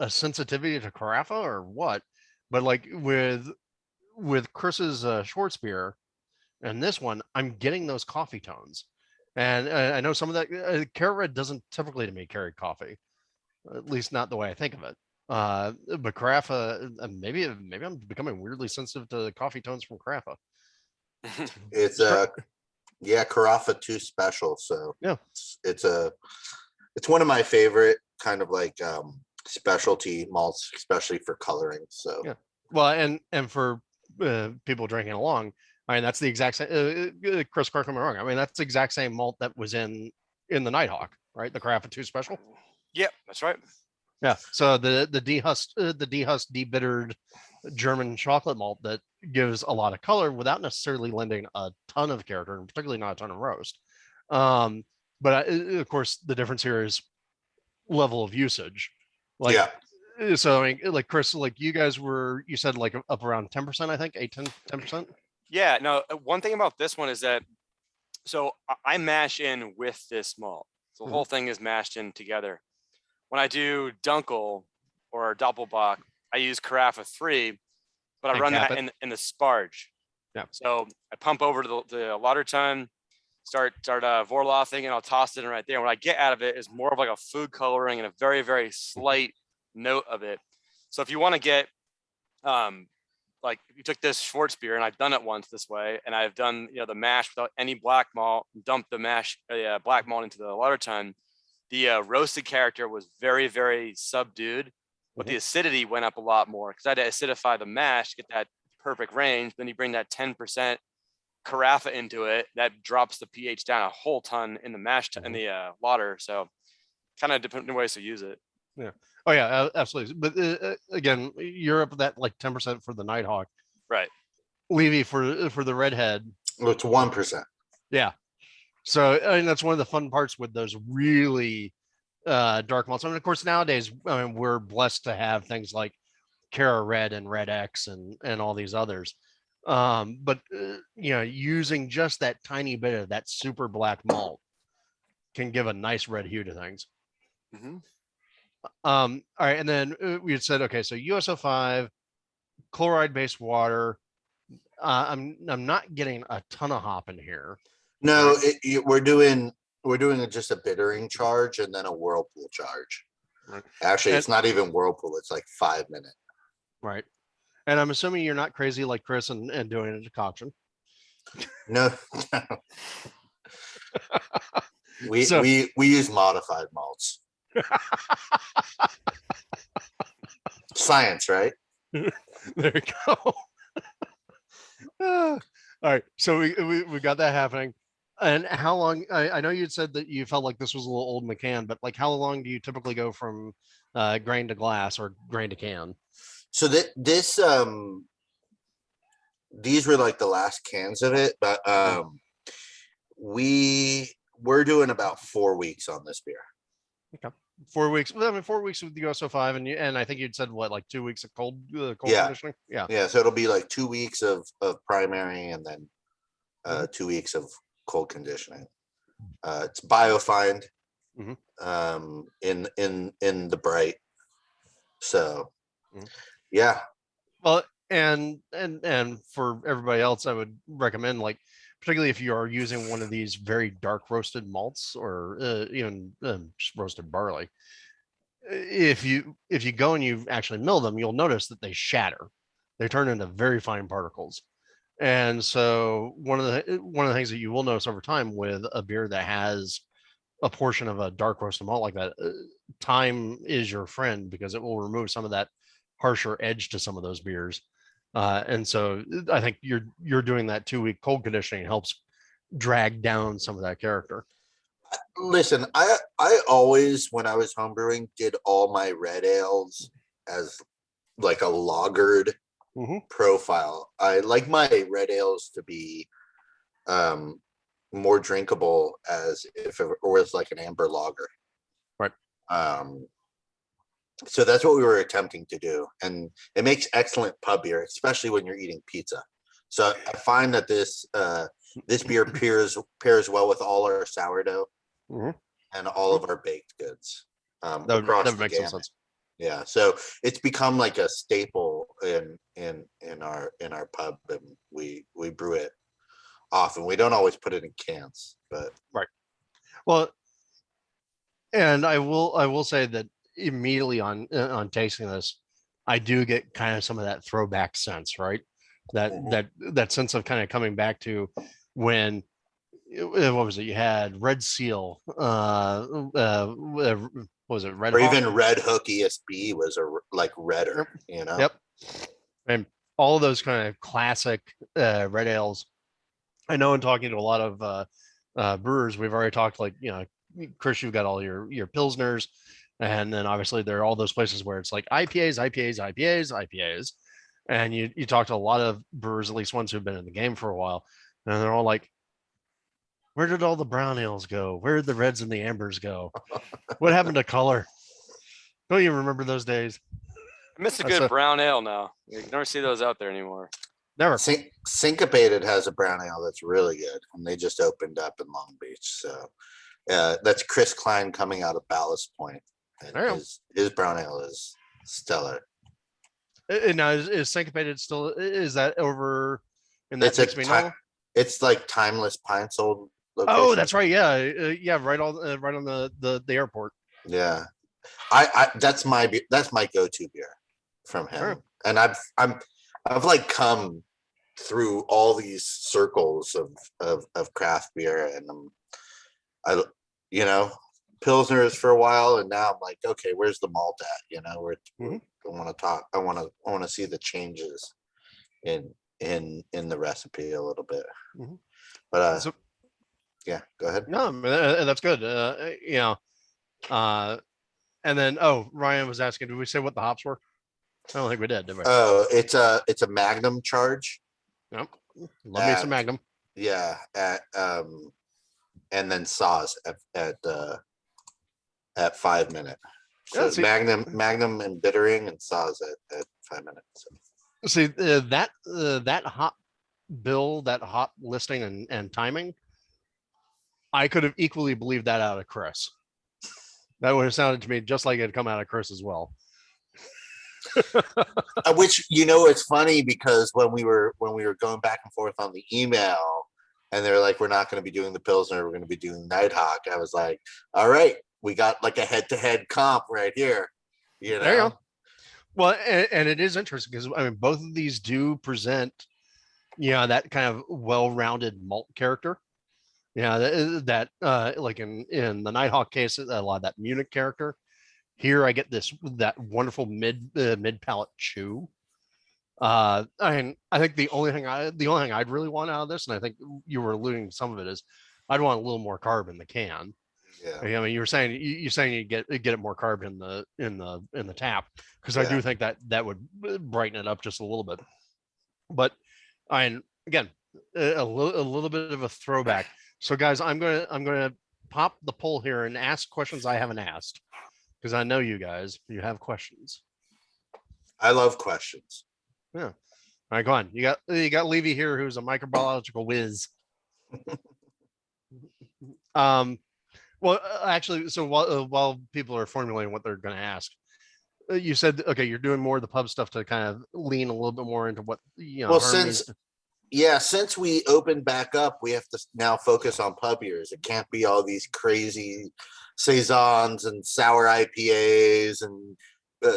sensitivity to carafa or what, but like with Chris's Schwarzbier and this one, I'm getting those coffee tones, and I know some of that carrot red doesn't typically to me carry coffee, at least not the way I think of it. But carafa, maybe I'm becoming weirdly sensitive to coffee tones from carafa. It's Carafa 2 special. So yeah, it's one of my favorite kind of like specialty malts, especially for coloring. So yeah, well, and for people drinking along, I mean that's the exact same. Chris, correct me wrong. I mean that's the exact same malt that was in the Nighthawk, right? The Carafa 2 special. Yep, that's right. Yeah. So the dehusked, debittered German chocolate malt that gives a lot of color without necessarily lending a ton of character, and particularly not a ton of roast. But of course, the difference here is level of usage. Like, yeah. So I mean, like Chris, like you guys you said like up around 10%, I think 10%. Yeah. No, one thing about this one is that, so I mash in with this malt. So the whole thing is mashed in together. When I do Dunkel or Doppelbock, I use Carafa 3, but I run that in the sparge. Yeah. So I pump over to the lauter ton, start Vorlothing, and I'll toss it in right there. And what I get out of it is more of like a food coloring and a very, very slight note of it. So if you want to get, like you took this Schwarzbier, and I've done it once this way, and I've done, the mash without any black malt, dumped the black malt into the lauter ton. The roasted character was very, very subdued, but the acidity went up a lot more because I had to acidify the mash to get that perfect range. Then you bring that 10% carafa into it, that drops the pH down a whole ton in the mash in the lauter. So kind of different ways to use it. Yeah. Oh yeah, absolutely. But again, you're up at that like 10% for the Nighthawk, right? Levy for the Redhead. Well, it's 1%. Yeah. So I mean that's one of the fun parts with those really dark malts. I mean, of course, nowadays, I mean, we're blessed to have things like Cara Red and Red X and all these others. But using just that tiny bit of that super black malt can give a nice red hue to things. All right, and then we had said, okay, so USO5, chloride-based water. I'm not getting a ton of hop in here. No, we're doing just a bittering charge and then a whirlpool charge. Right. Actually, it's not even whirlpool. It's like 5 minutes. Right. And I'm assuming you're not crazy like Chris and doing a decoction. No. we use modified malts. Science, right? There you go. All right. So we got that happening. And how long? I know you said that you felt like this was a little old McCann, but like how long do you typically go from grain to glass or grain to can? So these were like the last cans of it, but we're doing about 4 weeks on this beer. Okay, 4 weeks. I mean, 4 weeks with the USO5, and I think you'd said what, like 2 weeks of cold conditioning. Yeah. So it'll be like 2 weeks of primary, and then 2 weeks of cold conditioning. It's biofined in the bright. So yeah. Well, and for everybody else, I would recommend, like, particularly if you are using one of these very dark roasted malts or even just roasted barley, if you go and you actually mill them, you'll notice that they shatter. They turn into very fine particles. And so one of the things that you will notice over time with a beer that has a portion of a dark roasted malt like that, time is your friend because it will remove some of that harsher edge to some of those beers. And so I think you're doing that 2 week cold conditioning helps drag down some of that character. Listen, I always, when I was homebrewing, did all my red ales as like a lagered profile. I like my red ales to be more drinkable as if it was like an amber lager. Right. So that's what we were attempting to do, and it makes excellent pub beer, especially when you're eating pizza. So I find that this beer pairs well with all our sourdough and all of our baked goods. That makes some sense. Yeah, so it's become like a staple in our pub, and we brew it often. We don't always put it in cans, but right. Well, and I will say that immediately on tasting this, I do get kind of some of that throwback sense, right? That sense of kind of coming back to when what was it? You had Red Seal, what was it? Red or Hawk? even Red Hook ESB was like redder, you know? Yep. And all of those kind of classic red ales. I know in talking to a lot of brewers, we've already talked like, Chris, you've got all your Pilsners. And then obviously there are all those places where it's like IPAs. And you talk to a lot of brewers, at least ones who've been in the game for a while, and they're all like, where did all the brown ales go? Where did the reds and the ambers go? What happened to color? Don't you remember those days? I miss a good brown ale now. You never see those out there anymore. Never. Syncopated has a brown ale that's really good, and they just opened up in Long Beach. So that's Chris Klein coming out of Ballast Point. And his brown ale is stellar. And now is Syncopated still? Is that over in that It's like Timeless Pints old location. Oh, that's right. Yeah, right on the airport. Yeah, I that's my go-to beer from him, and I've like come through all these circles of craft beer, and Pilsners for a while, and now I'm like, okay, where's the malt at? I want to talk. I want to see the changes in the recipe a little bit. But yeah, go ahead. No, that's good. And then Ryan was asking, did we say what the hops were? I don't think we did we? Oh, it's a Magnum charge. Yep. Love me some Magnum. Yeah, and then Saws at 5 minute. So Magnum and bittering and Saws at 5 minutes. So. See that hop bill, that hop listing and timing, I could have equally believed that out of Chris. That would have sounded to me just like it had come out of Chris as well. Which it's funny because when we were going back and forth on the email, and they're like, we're not going to be doing the Pilsner, we're going to be doing Nighthawk. I was like, all right, we got like a head-to-head comp right here. There you go. Well, and it is interesting because both of these do present, that kind of well-rounded malt character. That like in the Nighthawk case, a lot of that Munich character. Here I get that wonderful mid palate chew. I think the only thing I'd really want out of this, and I think you were alluding to some of it, is I'd want a little more carb in the can. Yeah. You were saying you get it more carb in the tap, because I do think that would brighten it up just a little bit. But again, a little bit of a throwback. So guys, I'm gonna pop the poll here and ask questions I haven't asked, because I know you guys, you have questions. I love questions. Yeah. All right, go on. You got Levy here, who's a microbiological whiz. Well, actually, so while people are formulating what they're going to ask, you said, okay, you're doing more of the pub stuff to kind of lean a little bit more into what Well, since we opened back up, we have to now focus on pub beers. It can't be all these crazy saisons and sour IPAs and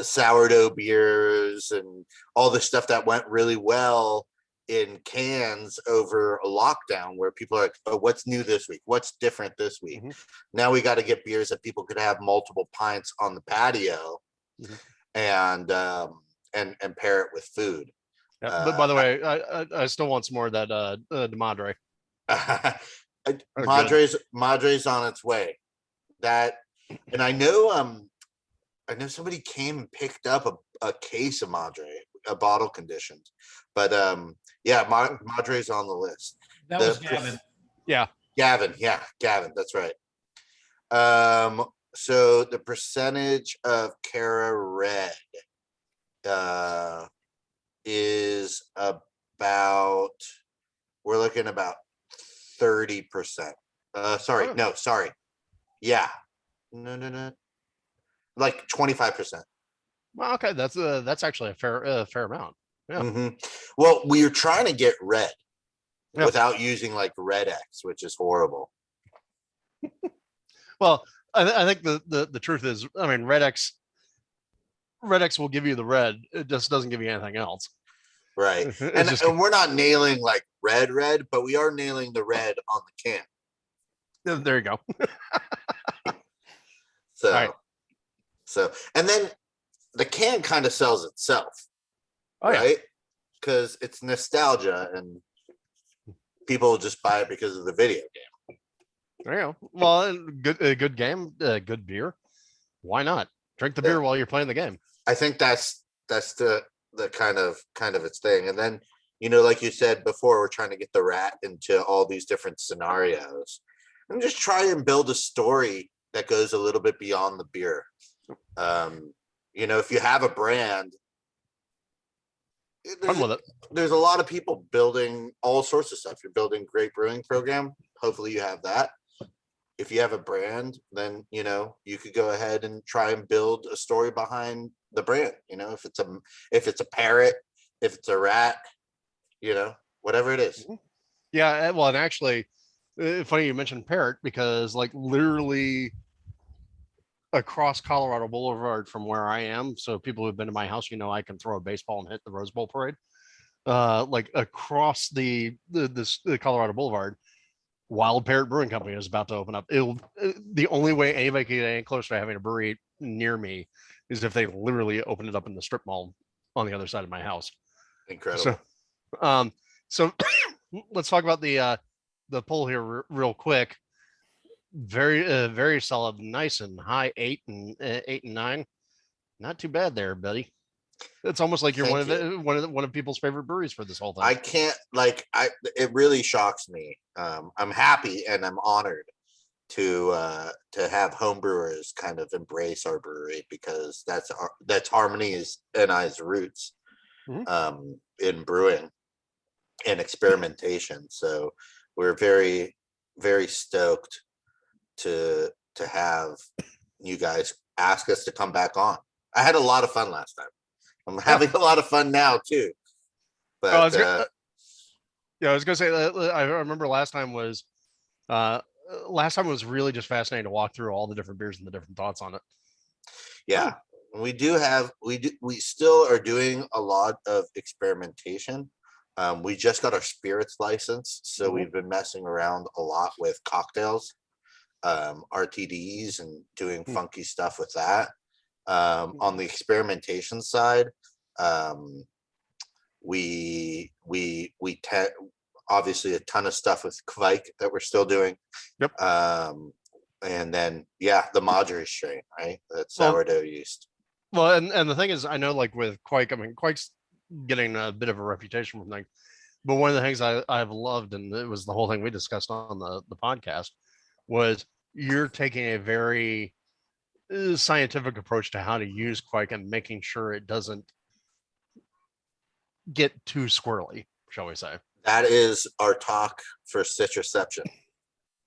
sourdough beers and all the stuff that went really well in cans over a lockdown, where people are like, oh, what's new this week? What's different this week? Now we got to get beers that people could have multiple pints on the patio and pair it with food. Yeah, but by the way, I still want some more of that de Madre. Madre's on its way. And I know somebody came and picked up a case of Madre, a bottle conditioned, but Madre's on the list. That was Gavin. Yeah, Gavin. That's right. So the percentage of Cara Red is about, we're looking about 30%. Sorry, Oh. no, sorry. Yeah. No. Like 25%. Well, okay, that's actually a fair amount. Yeah. hmm Well, we are trying to get red Yeah. without using like Red X, which is horrible. Well, I think the truth is, I mean, Red X will give you the red. It just doesn't give you anything else. Right. It's And, just- and we're not nailing like red, but we are nailing the red on the can. There you go. So, Right. And then the can kind of sells itself, Oh, yeah. right? Because it's nostalgia and people just buy it because of the video game. There you go. Well, a good game, good beer. Why not drink the beer while you're playing the game? I think that's the kind of its thing. And then, like you said before, we're trying to get the rat into all these different scenarios and just try and build a story that goes a little bit beyond the beer. If you have a brand, Fun with it. there's a lot of people building all sorts of stuff. You're building a great brewing program. Hopefully you have that. If you have a brand, then, you could go ahead and try and build a story behind the brand. If it's a parrot, if it's a rat, whatever it is. Yeah. Well, and actually, funny you mentioned parrot, because like literally across Colorado Boulevard from where I am, so people who've been to my house, I can throw a baseball and hit the Rose Bowl parade. Like across the Colorado Boulevard, Wild Parrot Brewing Company is about to open up. The only way anybody can get any closer to having a brewery near me is if they literally open it up in the strip mall on the other side of my house. Incredible. So let's talk about the poll here real quick. Very solid, nice and high 8 and 9. Not too bad there, buddy. It's almost like you're one of people's favorite breweries for this whole thing. I can't it really shocks me. I'm happy and I'm honored to have home brewers kind of embrace our brewery, because that's Harmony's and I's roots in brewing and experimentation. So we're very, very stoked to have you guys ask us to come back on. I had a lot of fun last time. I'm having a lot of fun now too. But I was gonna say I remember last time was really just fascinating to walk through all the different beers and the different thoughts on it. Yeah, we still are doing a lot of experimentation. We just got our spirits license, so we've been messing around a lot with cocktails, RTDs, and doing funky stuff with that. On the experimentation side, we obviously a ton of stuff with Kvike that we're still doing. Yep. And then the Marjorie strain, right? That's sourdough yeast. Well, and the thing is, I know like with Quake, I mean, Quake's getting a bit of a reputation from things, but one of the things I've loved, and it was the whole thing we discussed on the podcast, was you're taking a very scientific approach to how to use Quake and making sure it doesn't get too squirrely, shall we say. That is our talk for Citrusception.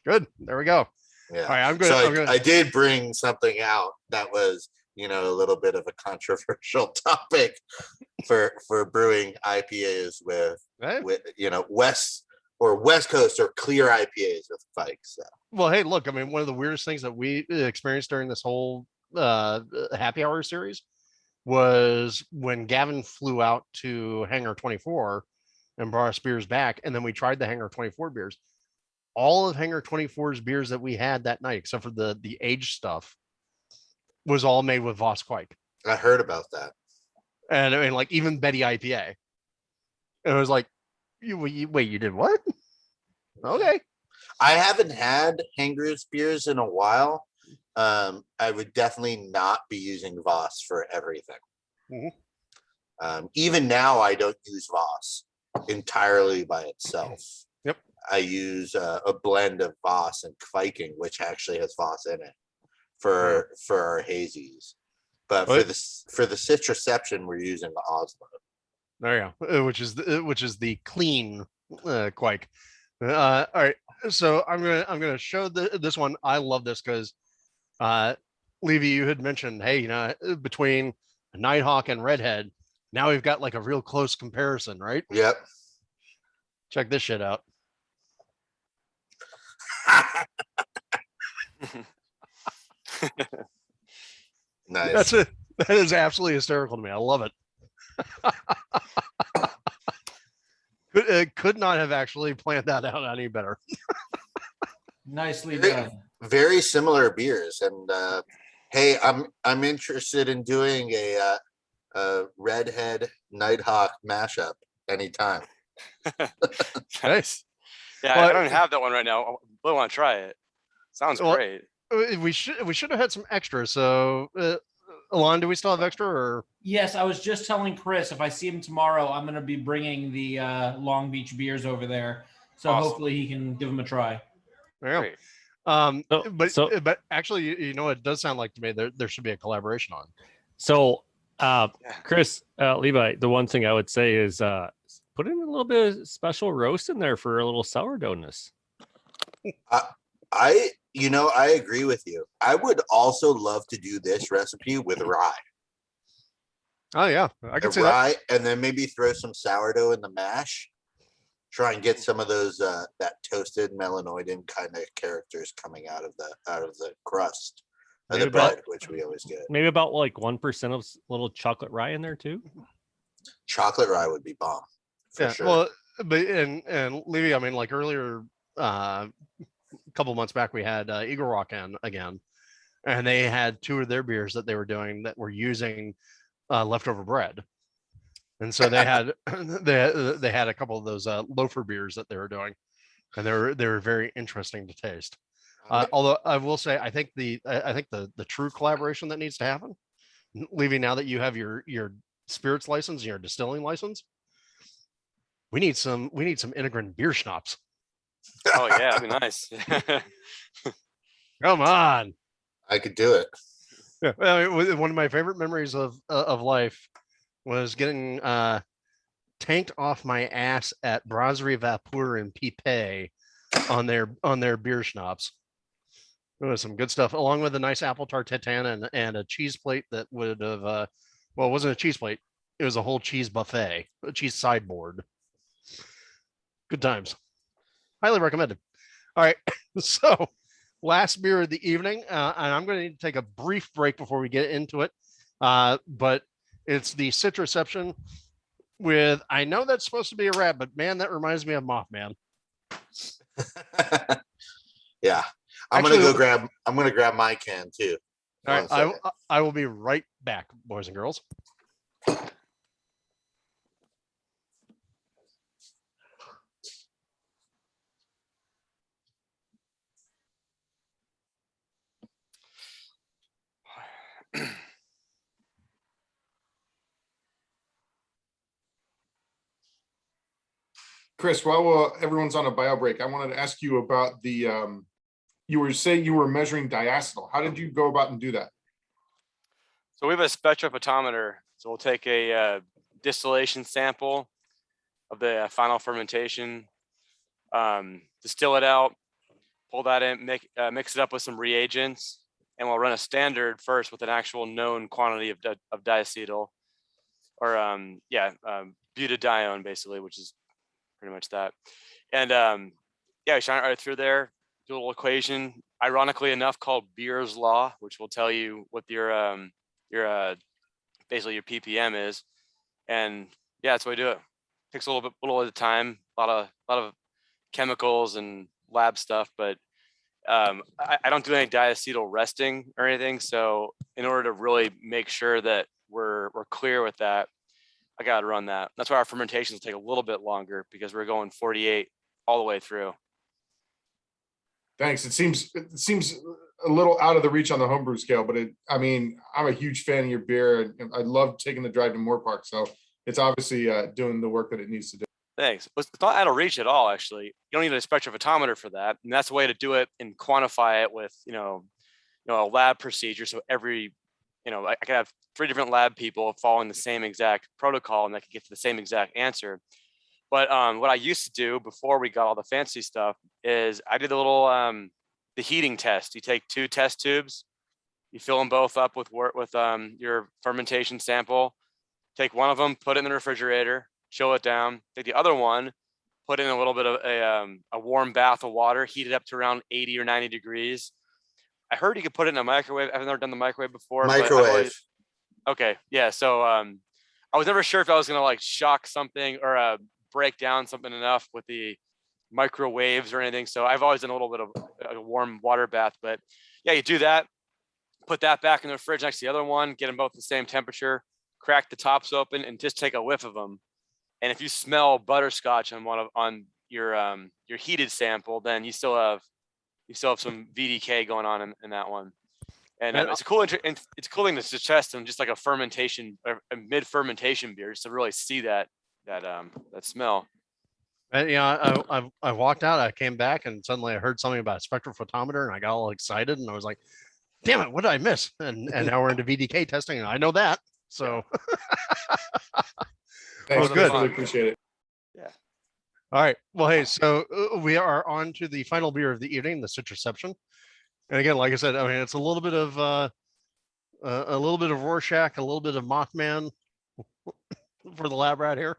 Good. There we go. Yeah. All right, I did bring something out that was, a little bit of a controversial topic for brewing IPAs with West Coast or clear IPAs with Kvike. So. Well, hey, look, I mean, one of the weirdest things that we experienced during this whole happy hour series was when Gavin flew out to Hangar 24 and brought us beers back, and then we tried the Hangar 24 beers. All of Hangar 24's beers that we had that night, except for the aged stuff, was all made with Voss Quake. I heard about that. And I mean, like even Betty IPA. And it was like, wait, you did what? Okay. I haven't had Hangar's beers in a while. I would definitely not be using Voss for everything. Even now, I don't use Voss entirely by itself. Yep. I use a blend of Voss and Kviking, which actually has Voss in it, for our hazies. But for the citrusception, we're using the Oslo. There you go. Which is the clean quake. All right. So I'm gonna show this one. I love this because Levy, you had mentioned, hey, between Nighthawk and Redhead, now we've got like a real close comparison, right? Yep. Check this shit out. Nice. That's it. That is absolutely hysterical to me. I love it. Could not have actually planned that out any better. Nicely done. Very similar beers, and hey, I'm interested in doing a Redhead Nighthawk mashup anytime. Nice. Yeah, I don't have that one right now. I really want to try it. Sounds great. We should have had some extra. So, Alon, do we still have extra? Or Yes, I was just telling Chris if I see him tomorrow, I'm going to be bringing the Long Beach beers over there. So hopefully he can give them a try. Yeah. But actually, it does sound like to me there should be a collaboration on. So, Chris, Levi, the one thing I would say is put in a little bit of special roast in there for a little sourdoughness. I agree with you. I would also love to do this recipe with rye. Oh yeah, I can see rye, that. and then maybe throw some sourdough in the mash. Try and get some of those that toasted melanoidin kind of characters coming out of the crust of the bread, which we always get. Maybe about like 1% of little chocolate rye in there too. Chocolate rye would be bomb. For sure. Well, but and Levy, I mean, like earlier, a couple months back, we had Eagle Rock in again, and they had 2 of their beers that they were doing that were using leftover bread. And so they had they had a couple of those loafer beers that they were doing, and they were very interesting to taste. Although I will say, I think the true collaboration that needs to happen, Levy, now that you have your spirits license and your distilling license, we need some Enegren beer schnapps. Oh yeah, that'd be nice. Come on, I could do it. Yeah, one of my favorite memories of life was getting tanked off my ass at Brasserie Vapeur in Pipe on their beer schnapps. It was some good stuff, along with a nice apple tart tatin and a cheese plate that would have it wasn't a cheese plate, it was a whole cheese buffet, a cheese sideboard. Good times. Highly recommended. All right, so last beer of the evening, and I'm going to need to take a brief break before we get into it, but it's the Citrusception with, I know that's supposed to be a rat, but man, that reminds me of Mothman. Yeah. I'm going to grab my can too. All right. I will be right back, boys and girls. Chris, while everyone's on a bio break, I wanted to ask you about the, you were saying you were measuring diacetyl. How did you go about and do that? So we have a spectrophotometer. So we'll take a distillation sample of the final fermentation, distill it out, pull that in, mix it up with some reagents, and we'll run a standard first with an actual known quantity of diacetyl, or butadiene basically, which is pretty much that. And we shine it right through there, do a little equation, ironically enough, called Beer's Law, which will tell you what your basically your ppm is. And yeah, that's the way we do it. Takes a little at a time, a lot of chemicals and lab stuff, but I don't do any diacetyl resting or anything. So in order to really make sure that we're clear with that, I got to run that. That's why our fermentations take a little bit longer, because we're going 48 all the way through. Thanks. It seems a little out of the reach on the homebrew scale, but I'm a huge fan of your beer, and I love taking the drive to Moorpark. So it's obviously doing the work that it needs to do. Thanks. It's not out of reach at all, actually. You don't need a spectrophotometer for that. And that's the way to do it and quantify it with, a lab procedure. So every, I could have 3 different lab people following the same exact protocol and they could get to the same exact answer. But what I used to do before we got all the fancy stuff is I did the little, the heating test. You take 2 test tubes, you fill them both up with your fermentation sample, take one of them, put it in the refrigerator, chill it down, take the other one, put in a little bit of a warm bath of water, heat it up to around 80 or 90 degrees. I heard you could put it in a microwave. I've never done the microwave before. Microwave. Okay. Yeah. So I was never sure if I was going to like shock something or break down something enough with the microwaves or anything. So I've always done a little bit of a warm water bath, but yeah, you do that, put that back in the fridge next to the other one, get them both the same temperature, crack the tops open and just take a whiff of them. And if you smell butterscotch on your heated sample, then you still have some VDK going on in that one. And it's a cool thing to test them just like a fermentation or a mid fermentation beer, just to really see that smell. And I walked out, I came back, and suddenly I heard something about a spectrophotometer, and I got all excited, and I was like, "Damn it, what did I miss?" And now we're into VDK testing, and I know that. So Thanks, well, good. Really appreciate it. Yeah. All right. Well, hey, so we are on to the final beer of the evening, the Citrusception. And again, like I said, I mean, it's a little bit of Rorschach, a little bit of Mothman for the lab rat here.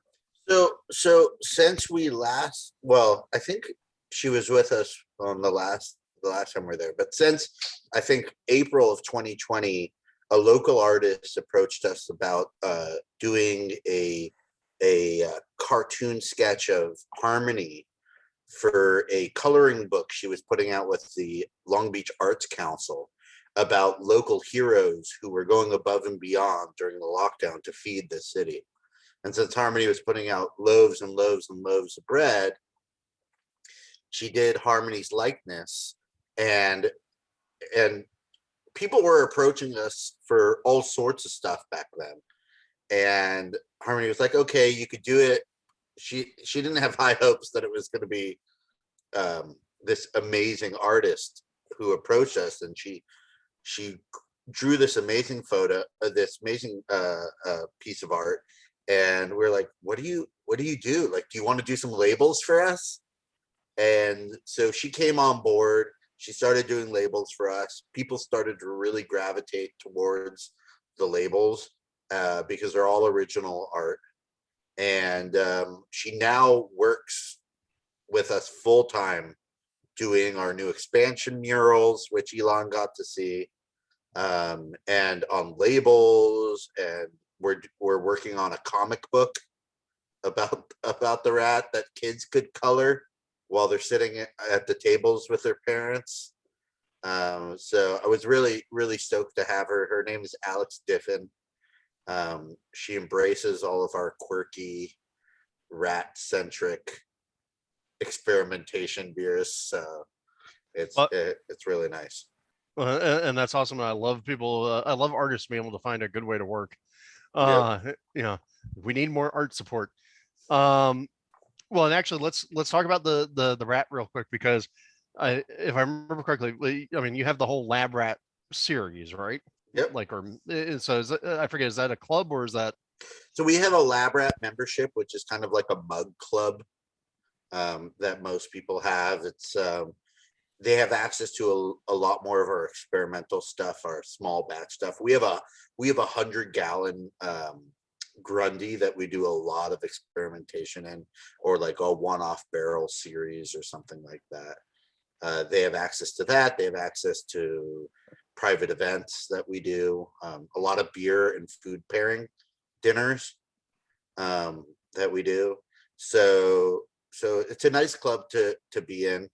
So since we last, well, I think she was with us on the last time we were there, but since I think April of 2020, a local artist approached us about doing a cartoon sketch of Harmony for a coloring book she was putting out with the Long Beach Arts Council about local heroes who were going above and beyond during the lockdown to feed the city. And since Harmony was putting out loaves and loaves and loaves of bread, she did Harmony's likeness, and people were approaching us for all sorts of stuff back then. And Harmony was like, "Okay, you could do it." She didn't have high hopes that it was going to be this amazing artist who approached us, and she drew this amazing photo, this amazing piece of art. And we're like, what do you do? Like, do you want to do some labels for us? And so she came on board. She started doing labels for us. People started to really gravitate towards the labels because they're all original art. And she now works with us full time doing our new expansion murals, which Elon got to see, and on labels, and we're working on a comic book about the rat that kids could color while they're sitting at the tables with their parents. So I was really, really stoked to have her. Her name is Alex Diffin. She embraces all of our quirky, rat-centric experimentation beers. So it's really nice. And that's awesome. I love people. I love artists being able to find a good way to work. We need more art support. Well, and actually, let's talk about the rat real quick, because if I remember correctly, I mean, you have the whole Lab Rat series, right? Yep. Like, or so is that, I forget, is that a club or is that? So we have a Lab Rat membership, which is kind of like a mug club that most people have. It's they have access to a lot more of our experimental stuff, our small batch stuff. We have a 100-gallon Grundy that we do a lot of experimentation in, or like a one-off barrel series or something like that. They have access to that. They have access to private events that we do, a lot of beer and food pairing dinners that we do. So it's a nice club to be in.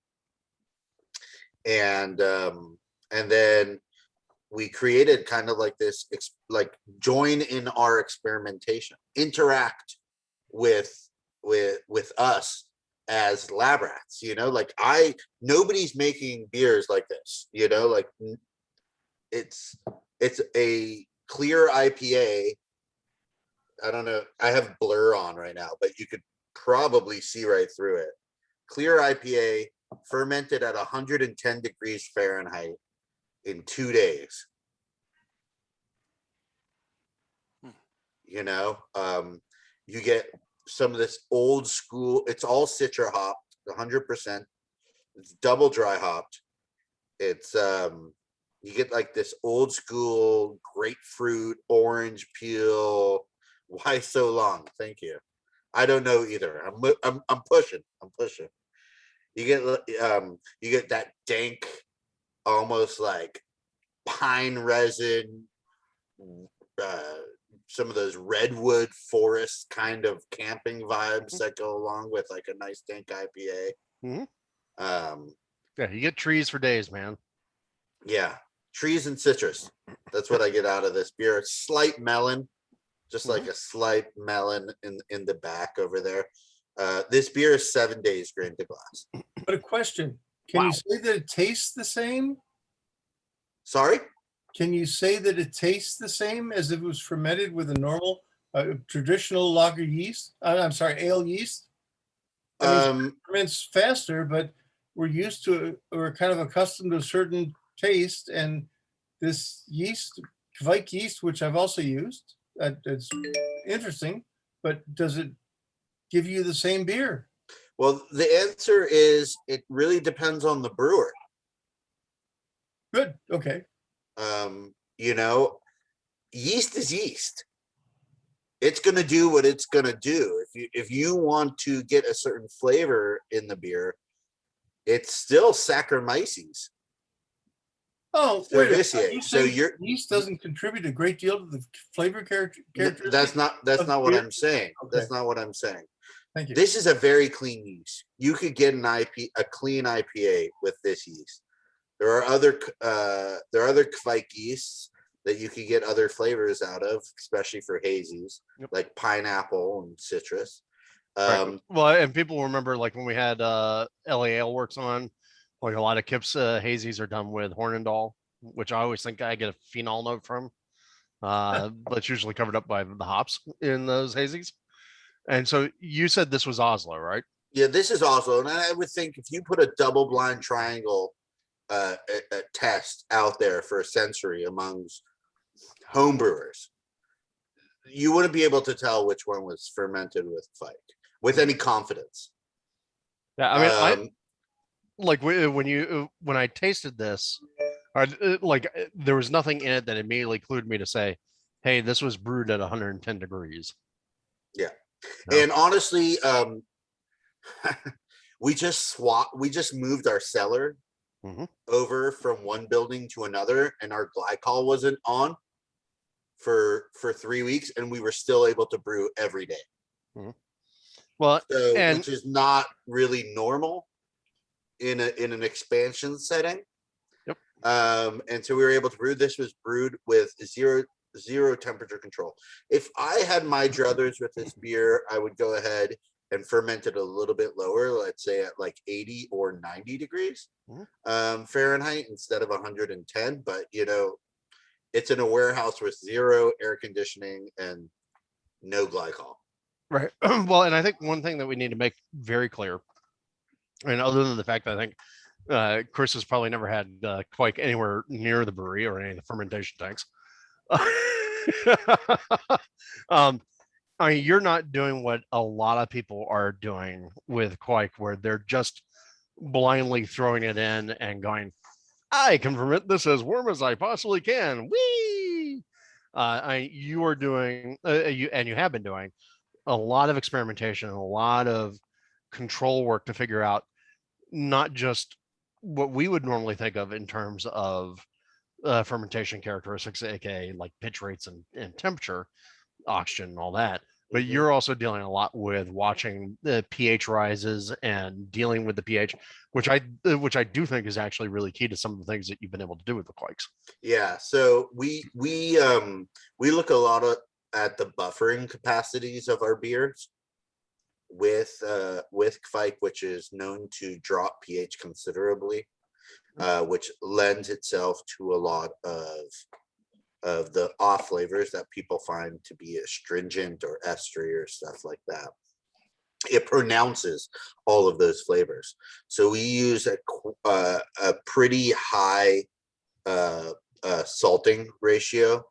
And then we created kind of like this, like, join in our experimentation, interact with us as lab rats, like nobody's making beers like this, like it's a clear IPA. I don't know, I have blur on right now, but you could probably see right through it. Clear IPA, fermented at 110 degrees Fahrenheit in 2 days. You know, you get some of this old school, it's all Citra hopped, 100%. It's double dry hopped. It's, you get like this old school grapefruit, orange peel. Why so long? Thank you. I don't know either. I'm pushing. You get that dank, almost like pine resin, some of those redwood forest kind of camping vibes that go along with like a nice dank IPA. Yeah, you get trees for days, man. Yeah, trees and citrus. That's what I get out of this beer. Slight melon, just like a slight melon in the back over there. This beer is 7 days grain to glass. But a question: Can you say that it tastes the same? Sorry? Can you say that it tastes the same as if it was fermented with a normal, traditional lager yeast? I'm sorry, ale yeast. I mean, it ferments faster, but we're kind of accustomed to a certain taste, and this yeast, Kvike yeast, which I've also used, it's interesting. But does it give you the same beer? Well, the answer is it really depends on the brewer. Good. Okay. You know, yeast is yeast. It's going to do what it's going to do. If you want to get a certain flavor in the beer, it's still Saccharomyces. Oh, wait a minute. So your yeast doesn't contribute a great deal to the flavor characteristics. That's not what beer? I'm saying. Okay. That's not what I'm saying. Thank you. This is a very clean yeast. You could get a clean IPA with this yeast. There are other Kvike yeasts that you could get other flavors out of, especially for hazies, like pineapple and citrus. Right. Well, and people remember like when we had LA Ale Works on, like a lot of Kip's hazies are done with Hornindal, which I always think I get a phenol note from, but it's usually covered up by the hops in those hazies. And so you said this was Oslo, right? Yeah, this is Oslo, and I would think if you put a double-blind triangle a test out there for a sensory amongst homebrewers, you wouldn't be able to tell which one was fermented with Kvike with any confidence. Yeah, I mean, when I tasted this, there was nothing in it that immediately clued me to say, "Hey, this was brewed at 110 degrees." Yeah, and honestly, we just moved our cellar over from one building to another, and our glycol wasn't on for 3 weeks, and we were still able to brew every day. Well, which is not really normal in an expansion setting. And so we were able to brew. This was brewed with zero temperature control. If I had my druthers with this beer, I would go ahead and ferment it a little bit lower, let's say at like 80 or 90 degrees Fahrenheit instead of 110. But you know, it's in a warehouse with zero air conditioning and no glycol. Right. Well, and I think one thing that we need to make very clear, and other than the fact that I think Chris has probably never had Kvike anywhere near the brewery or any of the fermentation tanks. I mean, you're not doing what a lot of people are doing with Kvike, where they're just blindly throwing it in and going, I can ferment this as warm as I possibly can. Whee! You are doing, you have been doing a lot of experimentation and a lot of control work to figure out not just what we would normally think of in terms of fermentation characteristics, aka like pitch rates and temperature, oxygen, and all that. But you're also dealing a lot with watching the pH rises and dealing with the pH, which I do think is actually really key to some of the things that you've been able to do with the Kvikes. Yeah, so we look a lot at the buffering capacities of our beers with Kvike, which is known to drop pH considerably, which lends itself to a lot of the off flavors that people find to be astringent or estery or stuff like that. It pronounces all of those flavors. So we use a pretty high salting ratio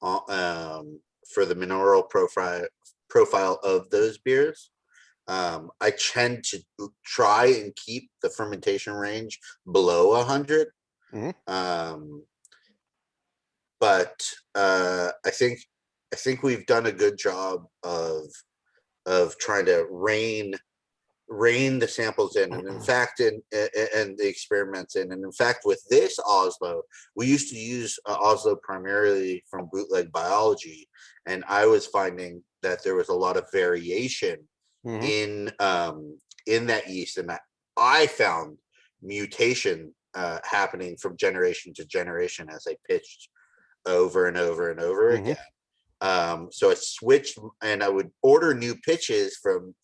for the mineral profile of those beers. I tend to try and keep the fermentation range below 100. But I think we've done a good job of trying to rein the samples in, and in fact, and the experiments in, and in fact, with this Oslo, we used to use Oslo primarily from bootleg biology, and I was finding that there was a lot of variation in that yeast, and that I found mutation happening from generation to generation as I pitched over and over and over again. So I switched, and I would order new pitches from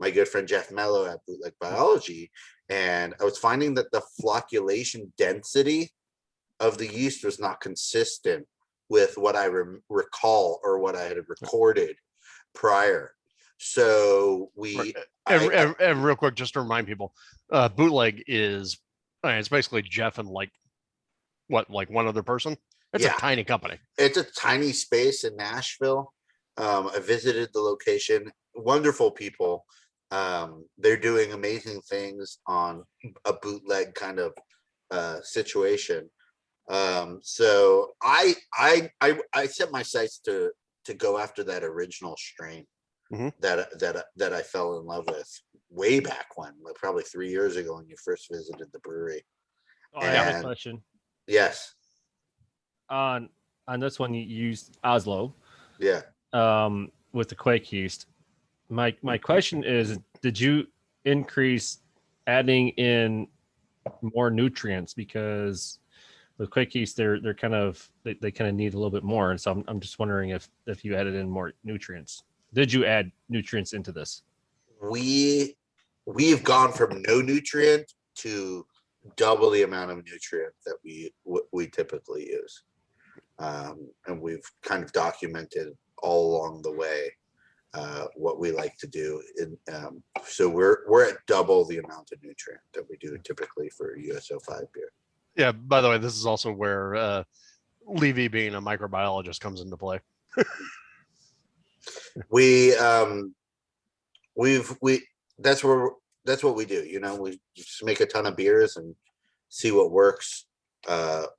my good friend Jeff Mello at Bootleg Biology, and I was finding that the flocculation density of the yeast was not consistent with what I recall or what I had recorded prior. So and real quick, just to remind people, Bootleg is it's basically Jeff and like one other person. It's a tiny company. It's a tiny space in Nashville. I visited the location. Wonderful people. They're doing amazing things on a bootleg kind of situation. So I set my sights to go after that original strain that I fell in love with way back when, like probably 3 years ago when you first visited the brewery. I have a question. Yes. On this one, you used Oslo. Yeah. With the Quake yeast. My question is, did you increase adding in more nutrients? Because with Quake yeast, they kind of need a little bit more, and so I'm just wondering if you added in more nutrients. Did you add nutrients into this? We've gone from no nutrient to double the amount of nutrient that we typically use, and we've kind of documented all along the way what we like to do. So we're at double the amount of nutrient that we do typically for USO5 beer. Yeah. By the way, this is also where Levy, being a microbiologist, comes into play. That's what we do. You know, we just make a ton of beers and see what works.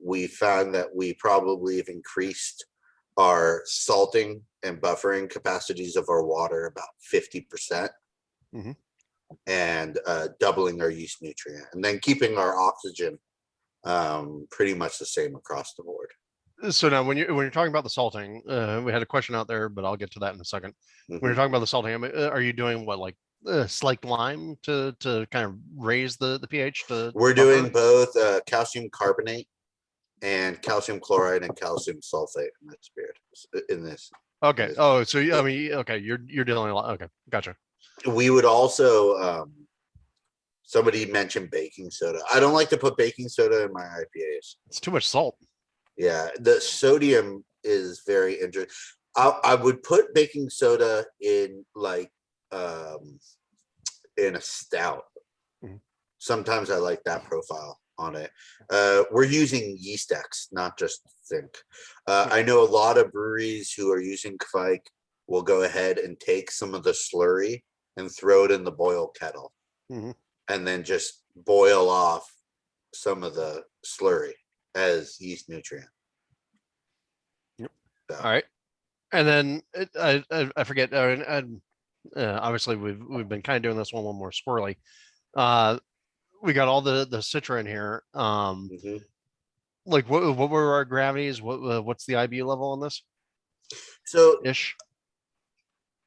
We found that we probably have increased our salting and buffering capacities of our water about 50%, and doubling our yeast nutrient, and then keeping our oxygen pretty much the same across the board. So now, when you're talking about the salting, we had a question out there, but I'll get to that in a second. When you're talking about the salting, I mean, are you doing what, like slaked lime to kind of raise the pH? We're doing both calcium carbonate and calcium chloride and calcium sulfate in this beer. In this. Okay. Oh, so I mean, okay, you're dealing a lot. Okay, gotcha. We would also somebody mentioned baking soda. I don't like to put baking soda in my IPAs. It's too much salt. Yeah, the sodium is very interesting. I would put baking soda in like in a stout. Sometimes I like that profile on it. We're using yeast X, not just zinc. I know a lot of breweries who are using Kvike will go ahead and take some of the slurry and throw it in the boil kettle, and then just boil off some of the slurry as yeast nutrient. Yep. So. All right, and then I forget. Obviously, we've been kind of doing this one a little more squirrely. We got all the Citra in here. Like what were our gravities? What's the IBU level on this? So ish.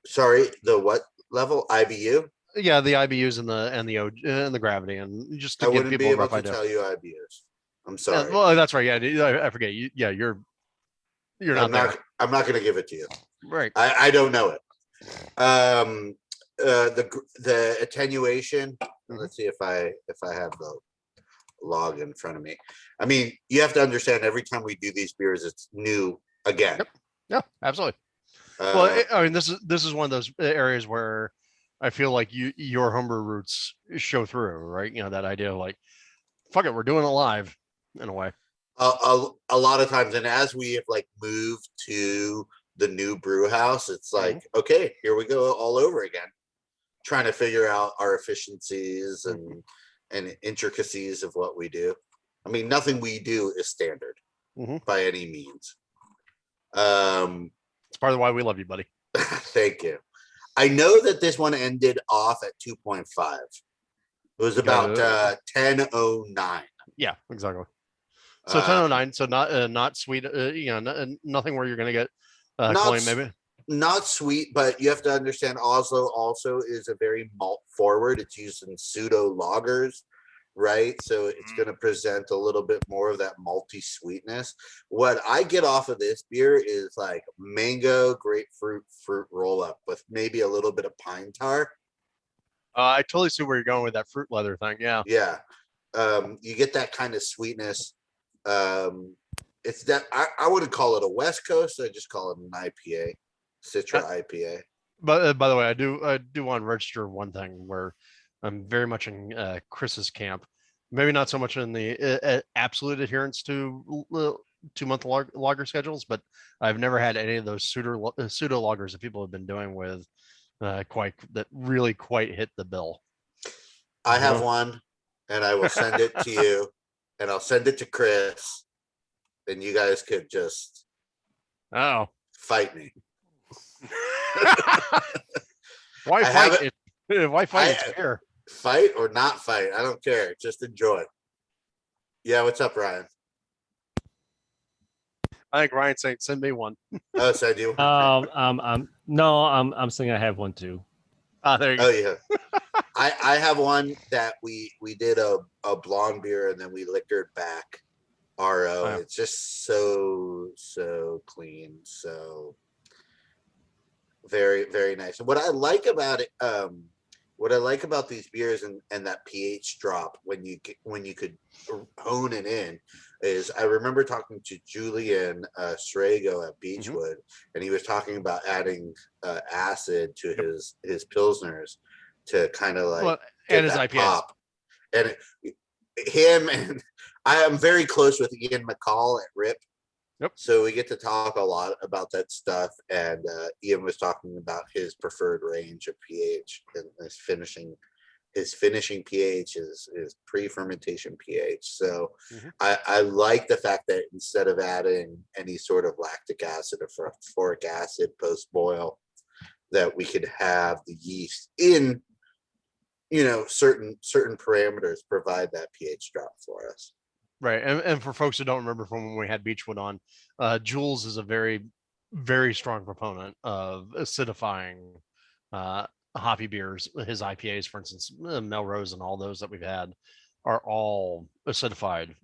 Sorry, the what level? IBU? Yeah, the IBUs and the gravity, and just to I give wouldn't people be a able rough to idea. tell you IBUs. I'm sorry. Well, that's right. Yeah, I forget. You're not there. I'm not going to give it to you. Right. I don't know it. The attenuation. Let's see if I have the log in front of me. I mean, you have to understand, every time we do these beers, it's new again. Yep. Yeah, absolutely. Well, I mean, this is one of those areas where I feel like your homebrew roots show through, right? You know, that idea of like, fuck it, we're doing it live in a way. A lot of times, and as we have like moved to the new brew house, it's like, okay, here we go all over again, trying to figure out our efficiencies and intricacies of what we do. I mean, nothing we do is standard by any means. It's part of why we love you, buddy. Thank you. I know that this one ended off at 2.5. It was about 10:09. Yeah, exactly. So 10:09. So not sweet. Nothing where you're gonna get claim maybe. Not sweet, but you have to understand Oslo also is a very malt forward. It's used in pseudo lagers, right? So it's going to present a little bit more of that malty sweetness. What I get off of this beer is like mango, grapefruit, fruit roll up with maybe a little bit of pine tar. I totally see where you're going with that fruit leather thing. Yeah. Yeah. You get that kind of sweetness. It's that I wouldn't call it a West Coast. I just call it an IPA, Citra IPA. But by the way, I do want to register one thing where I'm very much in Chris's camp. Maybe not so much in the absolute adherence to 2-month lager schedules, but I've never had any of those pseudo lagers that people have been doing with that really quite hit the bill. I have one, and I will send it to you, and I'll send it to Chris, and you guys could just fight me. Why fight it? Why fight it? Fair. Fight or not fight, I don't care. Just enjoy. Yeah, what's up, Ryan? I think Ryan's saying send me one. Oh, so I do. I'm saying I have one too. There you go. go. Yeah. I have one that we did a blonde beer and then we liquored back RO. Wow. It's just so clean, so very, very nice. And what I like about it, what I like about these beers and that pH drop when you could hone it in is I remember talking to Julian Srago at Beechwood, and he was talking about adding acid to his pilsners to kind of like and his IPAs. Pop. And him and I am very close with Ian McCall at RIP. Yep. So we get to talk a lot about that stuff, and Ian was talking about his preferred range of pH and his finishing pH is pre-fermentation pH. So I like the fact that instead of adding any sort of lactic acid or phosphoric acid post boil, that we could have the yeast in certain parameters provide that pH drop for us. Right. And for folks who don't remember from when we had Beechwood on, Jules is a very, very strong proponent of acidifying hoppy beers. His IPAs, for instance, Melrose and all those that we've had are all acidified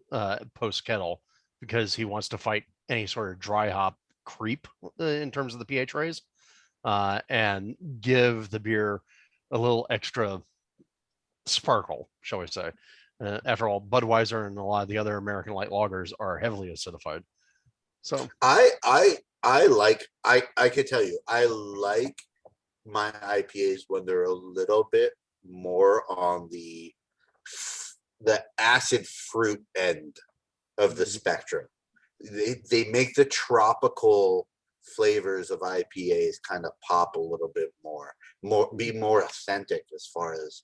post kettle because he wants to fight any sort of dry hop creep in terms of the pH raise and give the beer a little extra sparkle, shall we say. After all, Budweiser and a lot of the other American light lagers are heavily acidified. So I can tell you, I like my IPAs when they're a little bit more on the acid fruit end of the spectrum. They make the tropical flavors of IPAs kind of pop a little bit more be more authentic as far as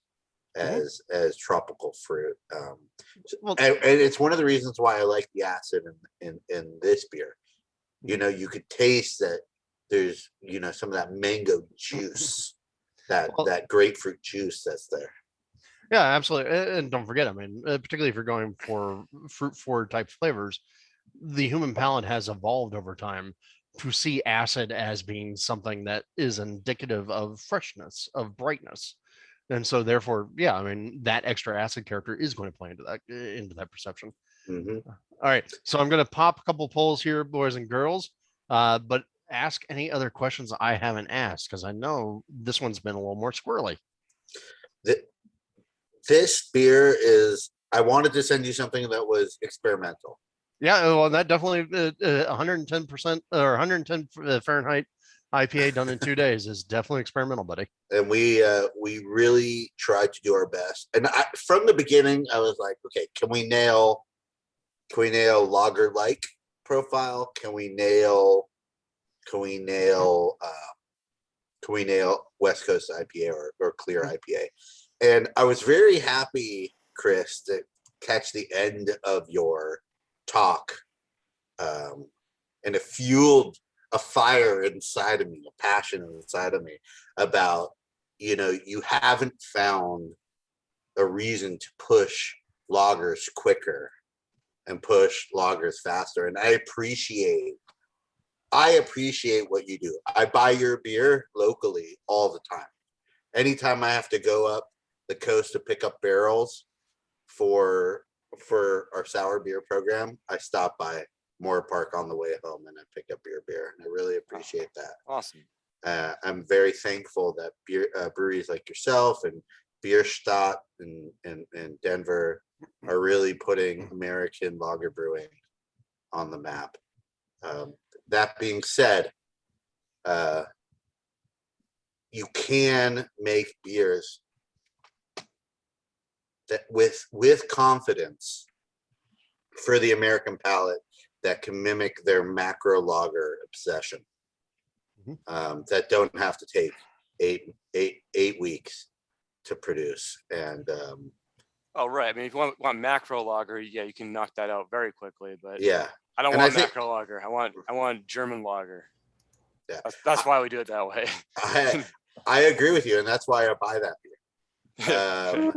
tropical fruit. And it's one of the reasons why I like the acid in this beer. You could taste that there's some of that mango juice, that grapefruit juice that's there. Yeah, absolutely. And don't forget, I mean, particularly if you're going for fruit forward type flavors, the human palate has evolved over time to see acid as being something that is indicative of freshness, of brightness. And so therefore, yeah, I mean, that extra acid character is going to play into that perception. All right. So I'm going to pop a couple polls here, boys and girls, but ask any other questions I haven't asked, because I know this one's been a little more squirrely. This beer is, I wanted to send you something that was experimental. Yeah, well, that definitely 110% or 110 Fahrenheit IPA done in 2 days is definitely experimental, buddy. And we really tried to do our best. And from the beginning, I was like, okay, can we nail Can we nail lager-like profile? Can we nail West Coast IPA or clear IPA? And I was very happy, Chris, to catch the end of your talk. And it fueled a fire inside of me, a passion inside of me about, you haven't found a reason to push lagers quicker and push lagers faster. And I appreciate what you do. I buy your beer locally all the time. Anytime I have to go up the coast to pick up barrels for our sour beer program, I stop by Moore Park on the way home and I pick up your beer. And I really appreciate that. Awesome. I'm very thankful that breweries like yourself and Bierstadt and Denver are really putting American lager brewing on the map. That being said, you can make beers that with confidence for the American palate that can mimic their macro lager obsession. That don't have to take eight weeks to produce. And oh, right. I mean, if you want macro lager, yeah, you can knock that out very quickly. But yeah, I don't want macro lager. I want German lager. Yeah, that's why we do it that way. I agree with you, and that's why I buy that beer.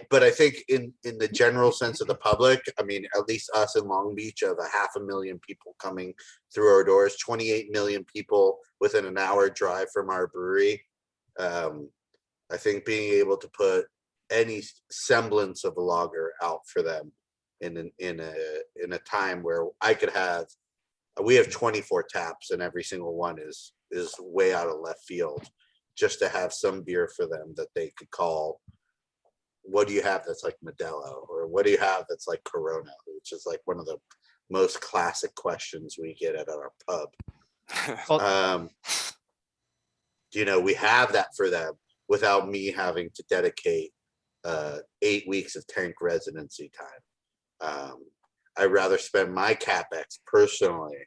But I think in the general sense of the public, I mean, at least us in Long Beach, of 500,000 people coming through our doors, 28 million people within an hour drive from our brewery. I think being able to put any semblance of a lager out for them in a time where we have 24 taps and every single one is way out of left field, just to have some beer for them that they could call, what do you have that's like Modelo, or what do you have that's like Corona, which is like one of the most classic questions we get at our pub. We have that for them without me having to dedicate 8 weeks of tank residency time. I'd rather spend my CapEx personally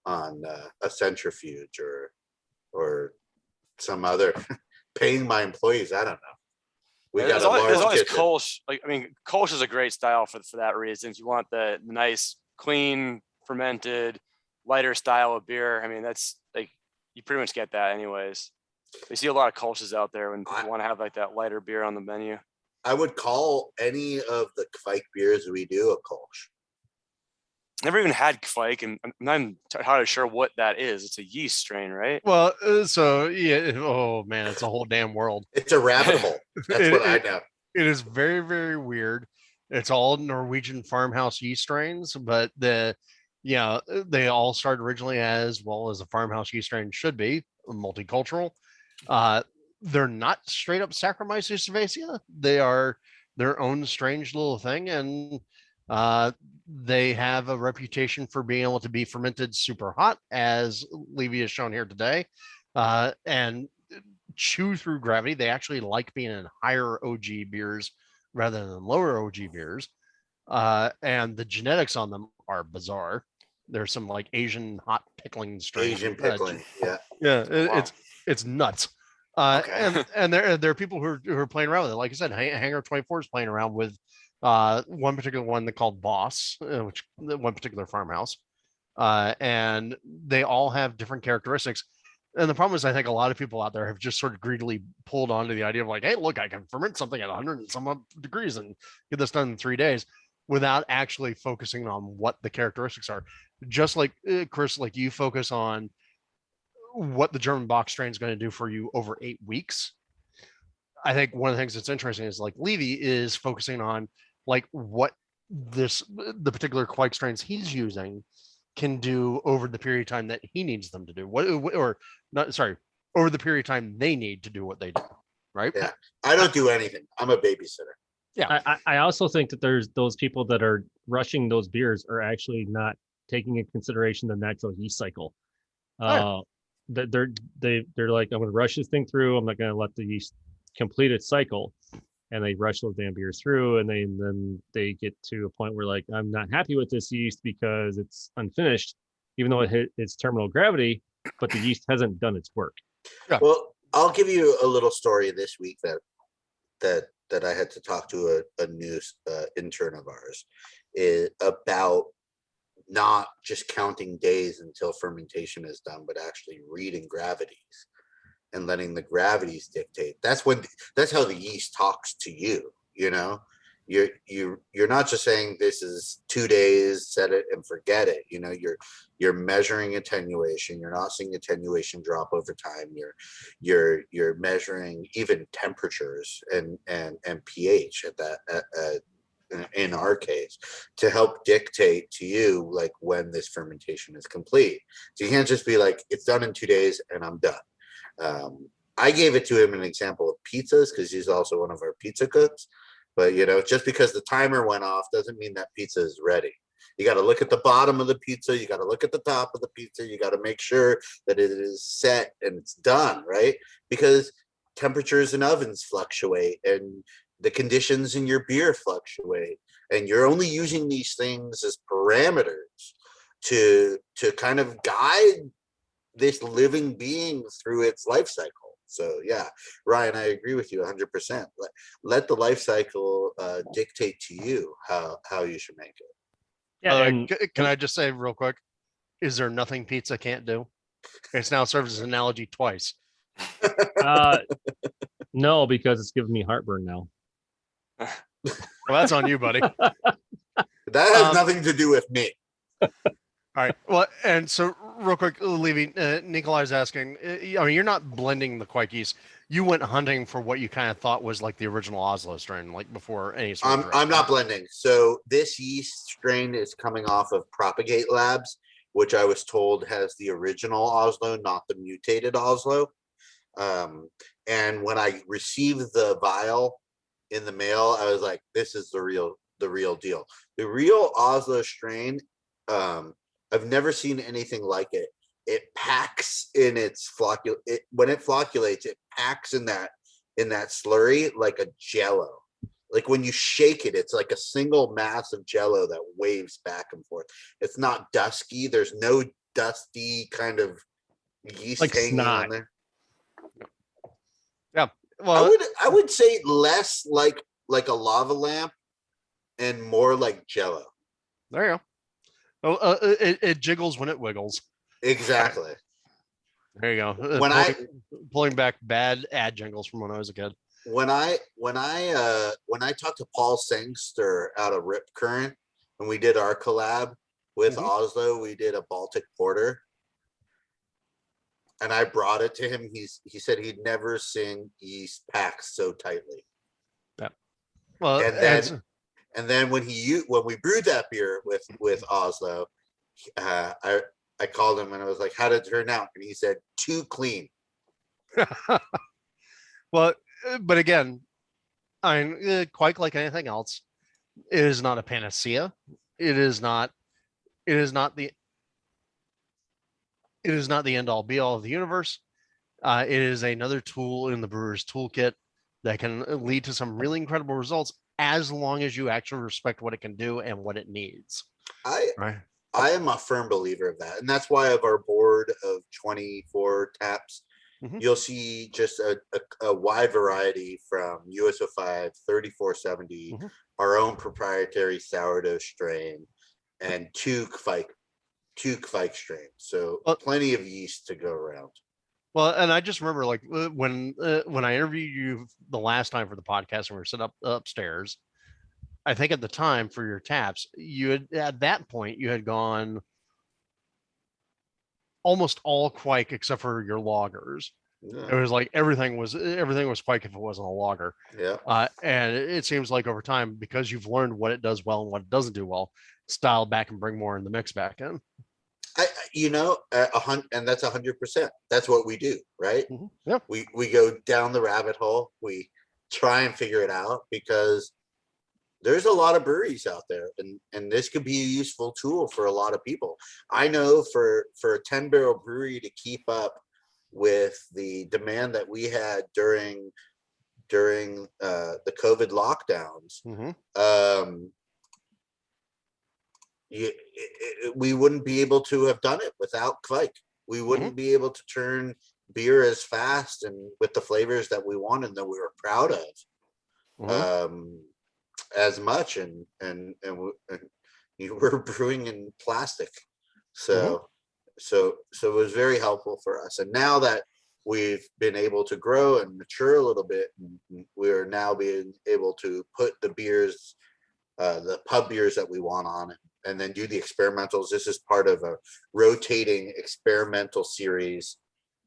on a centrifuge or some other paying my employees. I don't know. There's always Kolsch. Kolsch is a great style for that reason. You want the nice, clean, fermented, lighter style of beer. I mean, that's like, you pretty much get that anyways. You see a lot of Kolsch's out there when people want to have like that lighter beer on the menu. I would call any of the Kvike beers we do a Kolsch. Never even had Kvike, and I'm not entirely sure what that is. It's a yeast strain, right? Well, so yeah. Oh man, it's a whole damn world. It's a rabbit hole. That's what I know. It is very, very weird. It's all Norwegian farmhouse yeast strains, but they all started originally as a farmhouse yeast strain should be, multicultural. They're not straight up Saccharomyces cerevisiae. They are their own strange little thing, and they have a reputation for being able to be fermented super hot, as Levy has shown here today, and chew through gravity. They actually like being in higher OG beers rather than lower OG beers, and the genetics on them are bizarre. There's some like Asian hot pickling strain. Asian pickling, yeah, Wow. it's nuts. Okay. And there are people who are playing around with it. Like I said, Hangar 24 is playing around with one particular one they called Boss, which one particular farmhouse, and they all have different characteristics. And the problem is, I think a lot of people out there have just sort of greedily pulled onto the idea of like, hey, look, I can ferment something at 100 and some odd degrees and get this done in 3 days, without actually focusing on what the characteristics are. Just like Chris, like you focus on what the German box strain is going to do for you over 8 weeks. I think one of the things that's interesting is like Levy is focusing on like what the particular Kvike strains he's using can do over the period of time that he needs them to do, over the period of time they need to do what they do. Right. Yeah. I don't do anything. I'm a babysitter. Yeah. I also think that there's those people that are rushing those beers are actually not taking into consideration the natural yeast cycle. They're like, I'm going to rush this thing through. I'm not going to let the yeast complete its cycle. and they rush those damn beers through, and then they get to a point where like, I'm not happy with this yeast because it's unfinished, even though it hit its terminal gravity, but the yeast hasn't done its work. Yeah. Well, I'll give you a little story this week that I had to talk to a new intern of ours about not just counting days until fermentation is done, but actually reading gravities and letting the gravities dictate. That's how the yeast talks to you. You know, you're not just saying this is 2 days, set it and forget it. You know, you're measuring attenuation. You're not seeing attenuation drop over time. You're measuring even temperatures and pH at that in our case, to help dictate to you like when this fermentation is complete. So you can't just be like, it's done in 2 days and I'm done. I gave it to him an example of pizzas because he's also one of our pizza cooks. But you know, just because the timer went off doesn't mean that pizza is ready. You got to look at the bottom of the pizza. You got to look at the top of the pizza. You got to make sure that it is set and it's done, right? Because temperatures in ovens fluctuate and the conditions in your beer fluctuate, and you're only using these things as parameters to kind of guide this living being through its life cycle. So yeah, Ryan, I agree with you 100%. Let the life cycle dictate to you how you should make it. Yeah, can I just say real quick, is there nothing pizza can't do? It's now served as an analogy twice. No, because it's giving me heartburn now. Well, that's on you, buddy. That has nothing to do with me. All right. Well, and so real quick, leaving, Nikolai's asking, I mean, you're not blending the Quake yeast. You went hunting for what you kind of thought was like the original Oslo strain, like before any sort of I'm not blending. So this yeast strain is coming off of Propagate Labs, which I was told has the original Oslo, not the mutated Oslo. And when I received the vial in the mail, I was like, this is the real deal. The real Oslo strain, I've never seen anything like it. It packs in its when it flocculates, it packs in that slurry like a jello. Like when you shake it, it's like a single mass of jello that waves back and forth. It's not dusky. There's no dusty kind of yeast like hanging snot on there. Yeah. Well, I would say less like a lava lamp and more like jello. There you go. Oh, it jiggles when it wiggles. Exactly. There you go. When pulling back bad ad jingles from when I was a kid. When I talked to Paul Sangster out of Rip Current and we did our collab with Oslo, we did a Baltic Porter. And I brought it to him. He said he'd never seen yeast packed so tightly. Yeah. Well, and then when we brewed that beer with Oslo, I called him and I was like, "How did it turn out?" And he said, "Too clean." Well, but again, I mean, quite like anything else, it is not a panacea. It is not the end all be all of the universe. It is another tool in the brewer's toolkit that can lead to some really incredible results as long as you actually respect what it can do and what it needs. I am a firm believer of that. And that's why of our board of 24 taps, you'll see just a wide variety from USO5, 3470, our own proprietary sourdough strain, and two Kvike strains. So plenty of yeast to go around. Well, and I just remember like when I interviewed you the last time for the podcast and we were set up upstairs, I think at the time for your taps, you had at that point you had gone almost all Quake except for your loggers. Yeah. It was like everything was Quake if it wasn't a logger. Yeah. And it seems like over time, because you've learned what it does well and what it doesn't do well, style back and bring more in the mix back in. And that's 100%. That's what we do, right? Yeah. We go down the rabbit hole. We try and figure it out because there's a lot of breweries out there, and this could be a useful tool for a lot of people. I know for a 10-barrel brewery to keep up with the demand that we had during during the COVID lockdowns, we wouldn't be able to have done it without Kvike. We wouldn't be able to turn beer as fast and with the flavors that we wanted, that we were proud of, as much. And you were brewing in plastic, so it was very helpful for us. And now that we've been able to grow and mature a little bit, we're now being able to put the beers, the pub beers that we want on it, and then do the experimentals. This is part of a rotating experimental series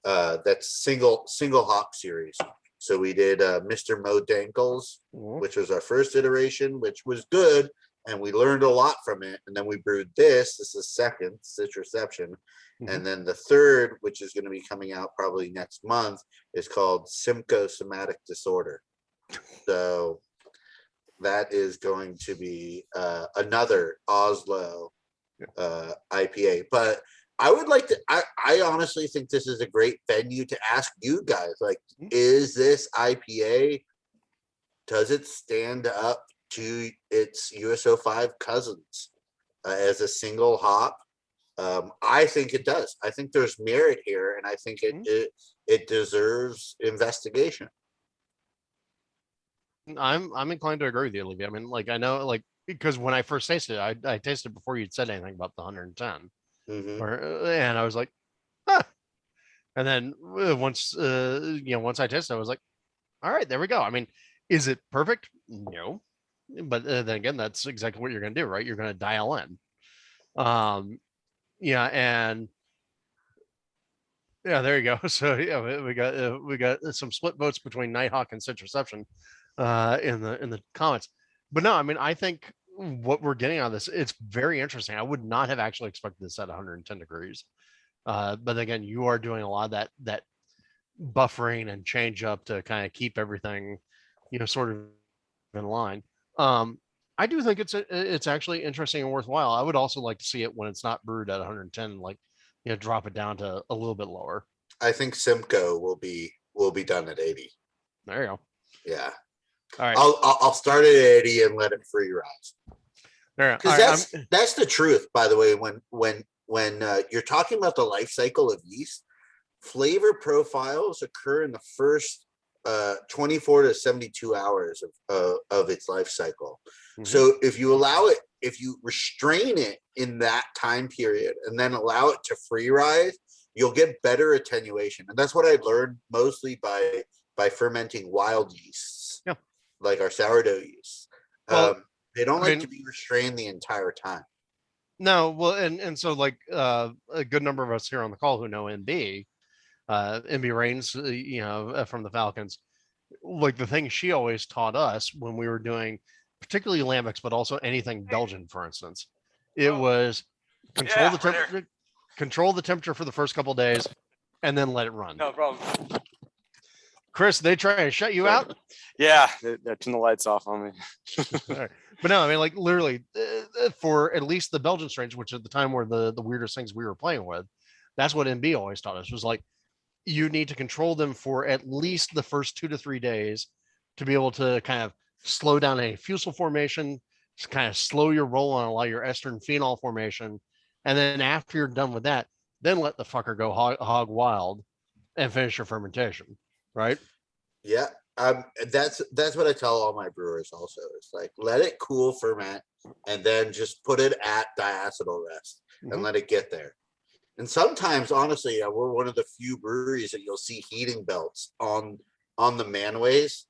that's single hop series. So we did Mr. Mo Dankles, which was our first iteration, which was good, and we learned a lot from it. And then we brewed this. This is second, Citroception. And then the third, which is going to be coming out probably next month, is called Symptomatic Disorder. So that is going to be another Oslo IPA. But I would like to, I honestly think this is a great venue to ask you guys, like, is this IPA, does it stand up to its USO5 cousins as a single hop? I think it does. I think there's merit here, and I think it deserves investigation. I'm inclined to agree with you, Olivia. I mean, like, I know, like, because when I first tasted it, I tasted it before you'd said anything about the 110, and I was like, huh. And then once once I tasted it, I was like, all right, there we go. I mean, is it perfect? No, but then again, that's exactly what you're going to do, right? You're going to dial in. Yeah, and yeah, there you go. So yeah, we got some split votes between Nighthawk and Citroception in the comments. But no, I mean, I think what we're getting out of this, it's very interesting. I would not have actually expected this at 110 degrees. But again, you are doing a lot of that buffering and change up to kind of keep everything, sort of in line. I do think it's actually interesting and worthwhile. I would also like to see it when it's not brewed at 110, like, drop it down to a little bit lower. I think Simcoe will be done at 80. There you go. Yeah. All right. I'll start at 80 and let it free rise. Because that's the truth, by the way. When you're talking about the life cycle of yeast, flavor profiles occur in the first 24 to 72 hours of its life cycle. So if you allow it, if you restrain it in that time period and then allow it to free rise, you'll get better attenuation. And that's what I learned mostly by fermenting wild yeasts, like our sourdough yeast. They don't like to be restrained the entire time. No, well, and so, like, a good number of us here on the call who know MB Rains, from the Falcons, like, the thing she always taught us when we were doing particularly lambics, but also anything Belgian, for instance, it was control the temperature for the first couple of days and then let it run. No problem. Chris, they try to shut you out? Yeah, they turn the lights off on me. Right. But no, I mean, like, literally, for at least the Belgian strains, which at the time were the weirdest things we were playing with, that's what MB always taught us, was like, you need to control them for at least the first 2 to 3 days to be able to kind of slow down a fusel formation, just kind of slow your roll on, allow your ester and phenol formation. And then after you're done with that, then let the fucker go hog wild and finish your fermentation. Right? Yeah. That's what I tell all my brewers also. It's like, let it cool, ferment, and then just put it at diacetyl rest and let it get there. And sometimes, honestly, we're one of the few breweries that you'll see heating belts on the manways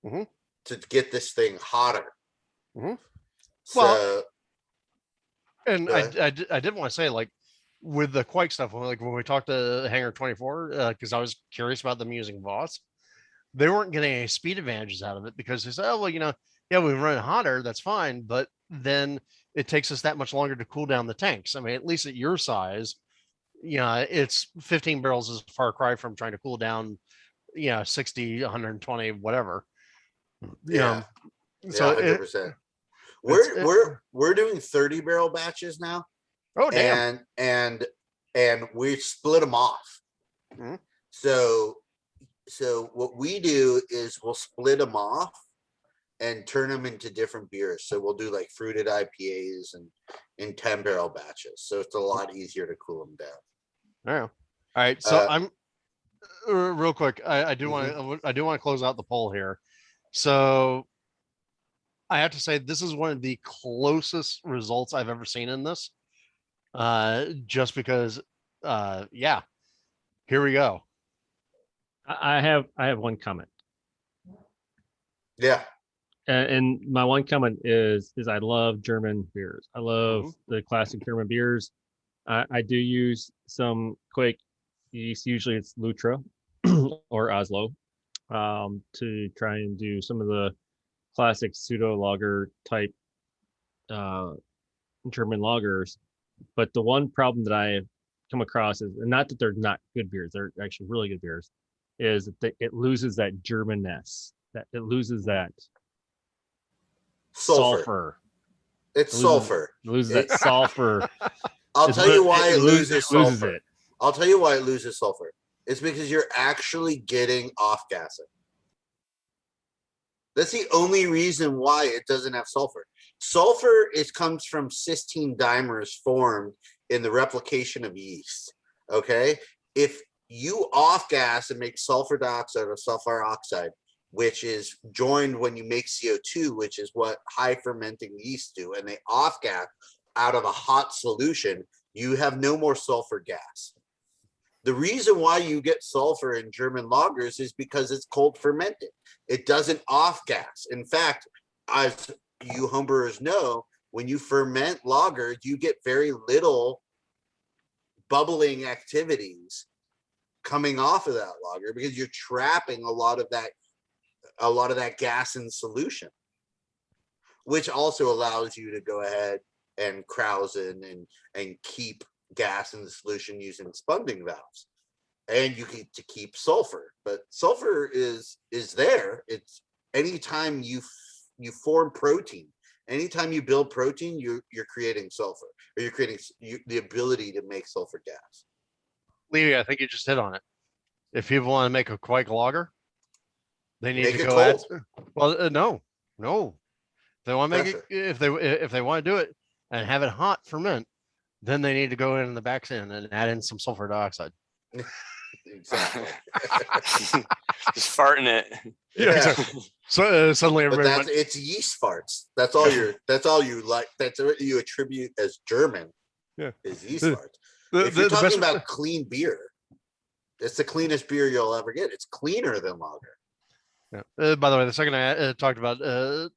to get this thing hotter. Well, and I did want to say, like, with the Quake stuff, like when we talked to Hangar 24, because I was curious about them using Voss, they weren't getting any speed advantages out of it because they said, oh, well, yeah, we run hotter, that's fine, but then it takes us that much longer to cool down the tanks. I mean, at least at your size, it's 15 barrels is a far cry from trying to cool down, 60, 120, whatever. Yeah. So 100%. We're doing 30 barrel batches now. Oh, damn. And we split them off. So So what we do is we'll split them off and turn them into different beers. So we'll do like fruited IPAs and in 10 barrel batches. So it's a lot easier to cool them down. All right. So I'm real quick. I do want to close out the poll here. So I have to say this is one of the closest results I've ever seen in this. Just because, yeah, here we go. I have one comment. Yeah. And my one comment is I love German beers. I love the classic German beers. I do use some Quake yeast. Usually it's Lutra or Oslo, to try and do some of the classic pseudo lager type German lagers. But the one problem that I have come across is, and not that they're not good beers, they're actually really good beers, is that it loses that Germanness. That it loses that sulfur. It's sulfur. It loses that sulfur. I'll tell you why it loses sulfur. Loses it. I'll tell you why it loses sulfur. It's because you're actually getting off gassing. That's the only reason why it doesn't have sulfur. Sulfur comes from cysteine dimers formed in the replication of yeast. Okay, if you off gas and make sulfur dioxide or sulfur oxide, which is joined when you make CO2, which is what high fermenting yeast do, and they off gas out of a hot solution, you have no more sulfur gas. The reason why you get sulfur in German lagers is because it's cold fermented. It doesn't off gas. In fact, as you homebrewers know, when you ferment lagers, you get very little bubbling activities coming off of that lager because you're trapping a lot of that gas in solution, which also allows you to go ahead and krausen and keep gas in the solution using spunding valves, and you get to keep sulfur. But sulfur is there. It's anytime you form protein, anytime you build protein, you're creating sulfur, or you're creating the ability to make sulfur gas. Levy, I think you just hit on it. If people want to make a Quake lager, they need Make to it go add. cold. Well, no. If they want to make it, if they want to do it and have it hot ferment, then they need to go in the back end and add in some sulfur dioxide. Exactly. Just farting it. Yeah. Exactly. So suddenly But everybody it's yeast farts. That's all you like. That's what you attribute as German. Yeah. Is yeast farts. If you're talking about clean beer, it's the cleanest beer you'll ever get. It's cleaner than lager. Yeah. By the way, the second I talked about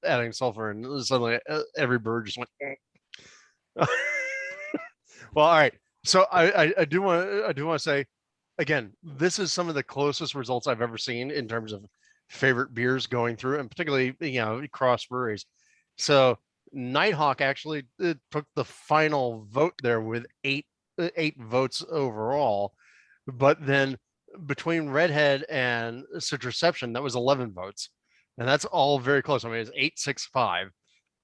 adding sulfur, and suddenly every bird just went. Well, all right. So I do want to say, again, this is some of the closest results I've ever seen in terms of favorite beers going through, and particularly cross breweries. So Nighthawk actually took the final vote there with eight votes overall, but then between Redhead and Citrusception, that was 11 votes, and that's all very close. I mean, it's 8-6-5,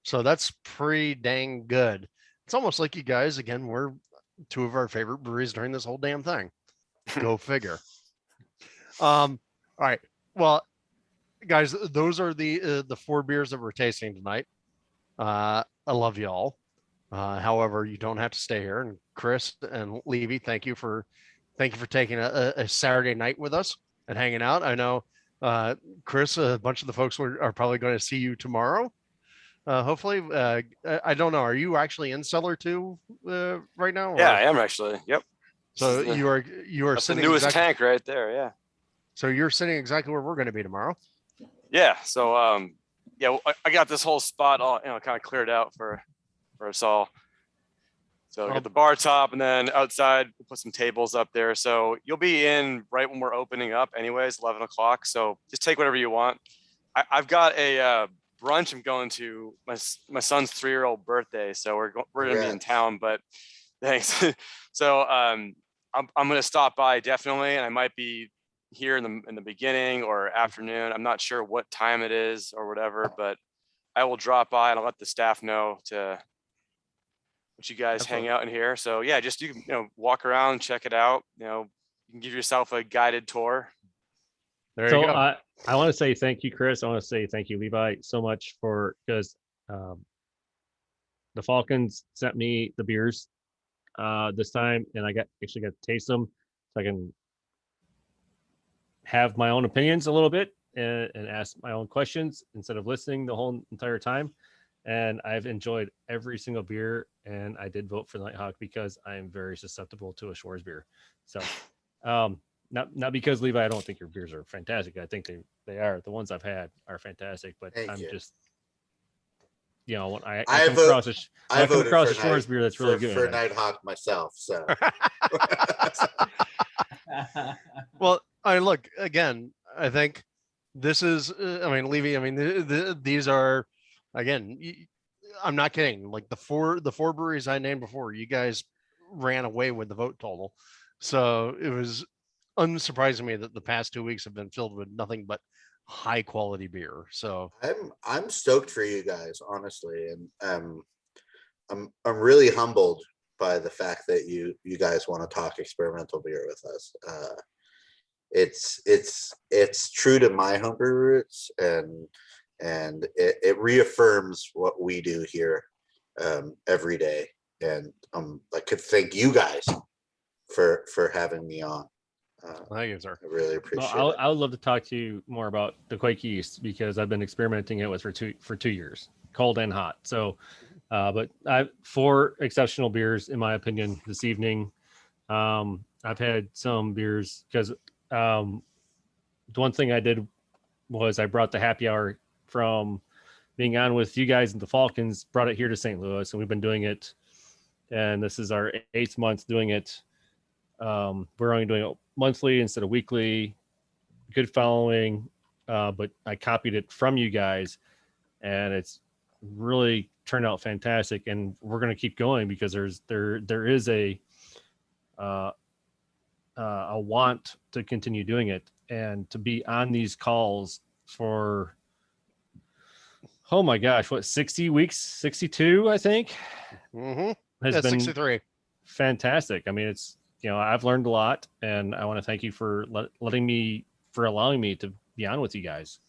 so that's pretty dang good. It's almost like you guys again were two of our favorite breweries during this whole damn thing. Go figure. All right. Well, guys, those are the 4 beers that we're tasting tonight. I love y'all. However, you don't have to stay here. And Chris and Levy, thank you for taking a Saturday night with us and hanging out. I know, Chris, a bunch of the folks are probably going to see you tomorrow. Hopefully, I don't know. Are you actually in Cellar 2 right now? Or? Yeah, I am actually. Yep. So you are That's the sitting newest tank right there. Yeah. So you're sitting exactly where we're going to be tomorrow. Yeah. So I got this whole spot all kind of cleared out for us all. So we got the bar top, and then outside we'll put some tables up there. So you'll be in right when we're opening up, anyways, 11 o'clock. So just take whatever you want. I've got a brunch I'm going to my son's 3-year-old birthday, so we're gonna be in town. But thanks. So I'm gonna stop by definitely, and I might be here in the beginning or afternoon. I'm not sure what time it is or whatever, but I will drop by and I'll let the staff know to let you guys hang out in here. So yeah, just you can walk around, check it out. You can give yourself a guided tour. There So you go. I want to say thank you, Chris. I want to say thank you, Levi, so much because the Falcons sent me the beers this time, and I actually got to taste them, so I can have my own opinions a little bit and ask my own questions instead of listening the whole entire time. And I've enjoyed every single beer, and I did vote for Nighthawk because I am very susceptible to a Shores beer. So, not because Levi, I don't think your beers are fantastic. I think they are. The ones I've had are fantastic, but Thank I'm you. just, when I I come vote- across I I come voted across for a Shores beer that's really good. for Nighthawk myself. So Well, I look again. I think this is. I mean, Levy. I mean, these are again. I'm not kidding. Like the four breweries I named before, you guys ran away with the vote total. So it was unsurprising me that the past 2 weeks have been filled with nothing but high quality beer. So I'm stoked for you guys, honestly, and I'm really humbled by the fact that you guys want to talk experimental beer with us. It's true to my homebrew roots, and it reaffirms what we do here every day. And I could thank you guys for having me on. Thank you, sir. I really appreciate it. I would love to talk to you more about the Quake yeast because I've been experimenting it with for 2 years, cold and hot. So, but I 4 exceptional beers in my opinion this evening. I've had some beers because the one thing I did was I brought the happy hour from being on with you guys and the Falcons, brought it here to St. Louis, and we've been doing it. And this is our 8th month doing it. We're only doing it monthly instead of weekly. Good following, but I copied it from you guys, and it's really turned out fantastic. And we're going to keep going because there is a want to continue doing it and to be on these calls for, oh my gosh, what, 60 weeks, 62, I think. Has been 63. Fantastic. I mean, it's, I've learned a lot, and I want to thank you for allowing me to be on with you guys.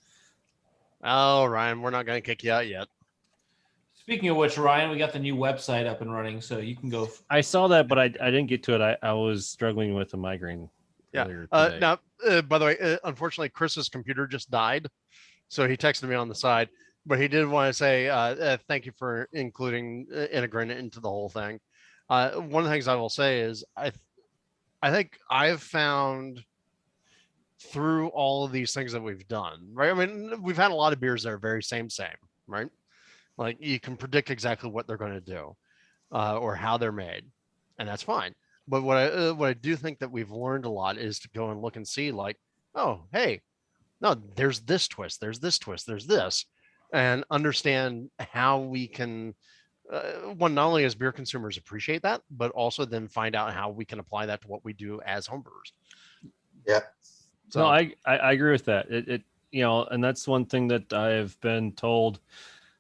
Oh, Ryan, we're not going to kick you out yet. Speaking of which, Ryan, we got the new website up and running, so you can go. I saw that, but I didn't get to it. I was struggling with a migraine. Yeah. Now, by the way, unfortunately, Chris's computer just died, so he texted me on the side. But he did want to say thank you for including Enegren into the whole thing. One of the things I will say is I think I've found through all of these things that we've done, right? I mean, we've had a lot of beers that are very same, right? Like you can predict exactly what they're going to do or how they're made, and that's fine. But what I do think that we've learned a lot is to go and look and see, like, oh, hey, no, there's this twist, there's this twist, there's this, and understand how we can. One, not only as beer consumers appreciate that, but also then find out how we can apply that to what we do as homebrewers. Yeah. So no, I agree with that. It and that's one thing that I've been told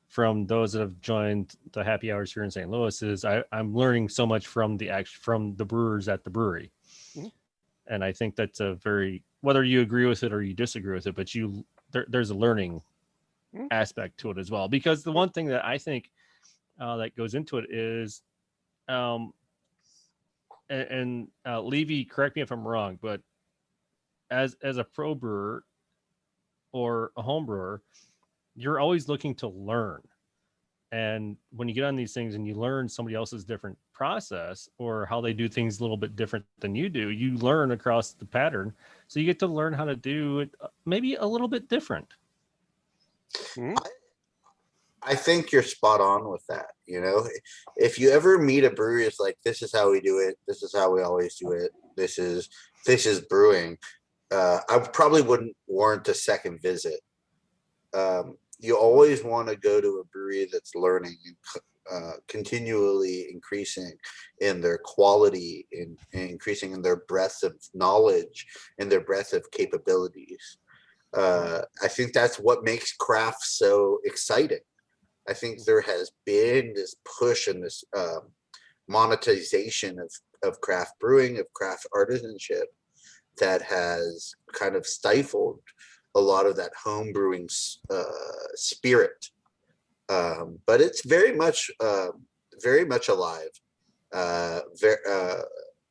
from those that have joined the happy hours here in St. Louis is I'm learning so much from the brewers at the brewery. Mm-hmm. And I think that's a very, whether you agree with it or you disagree with it, but there's a learning aspect to it as well. Because the one thing that I think that goes into it is, Levy, correct me if I'm wrong, but as a pro brewer or a home brewer, you're always looking to learn. And when you get on these things and you learn somebody else's different process or how they do things a little bit different than you do, you learn across the pattern. So you get to learn how to do it maybe a little bit different. I think you're spot on with that. If you ever meet a brewery, it's like, this is how we do it. This is how we always do it. This is brewing. I probably wouldn't warrant a second visit. You always want to go to a brewery that's learning and continually increasing in their quality, and increasing in their breadth of knowledge and their breadth of capabilities. I think that's what makes craft so exciting. I think there has been this push and this monetization of craft brewing, of craft artisanship, that has kind of stifled a lot of that home brewing spirit. But it's very much alive,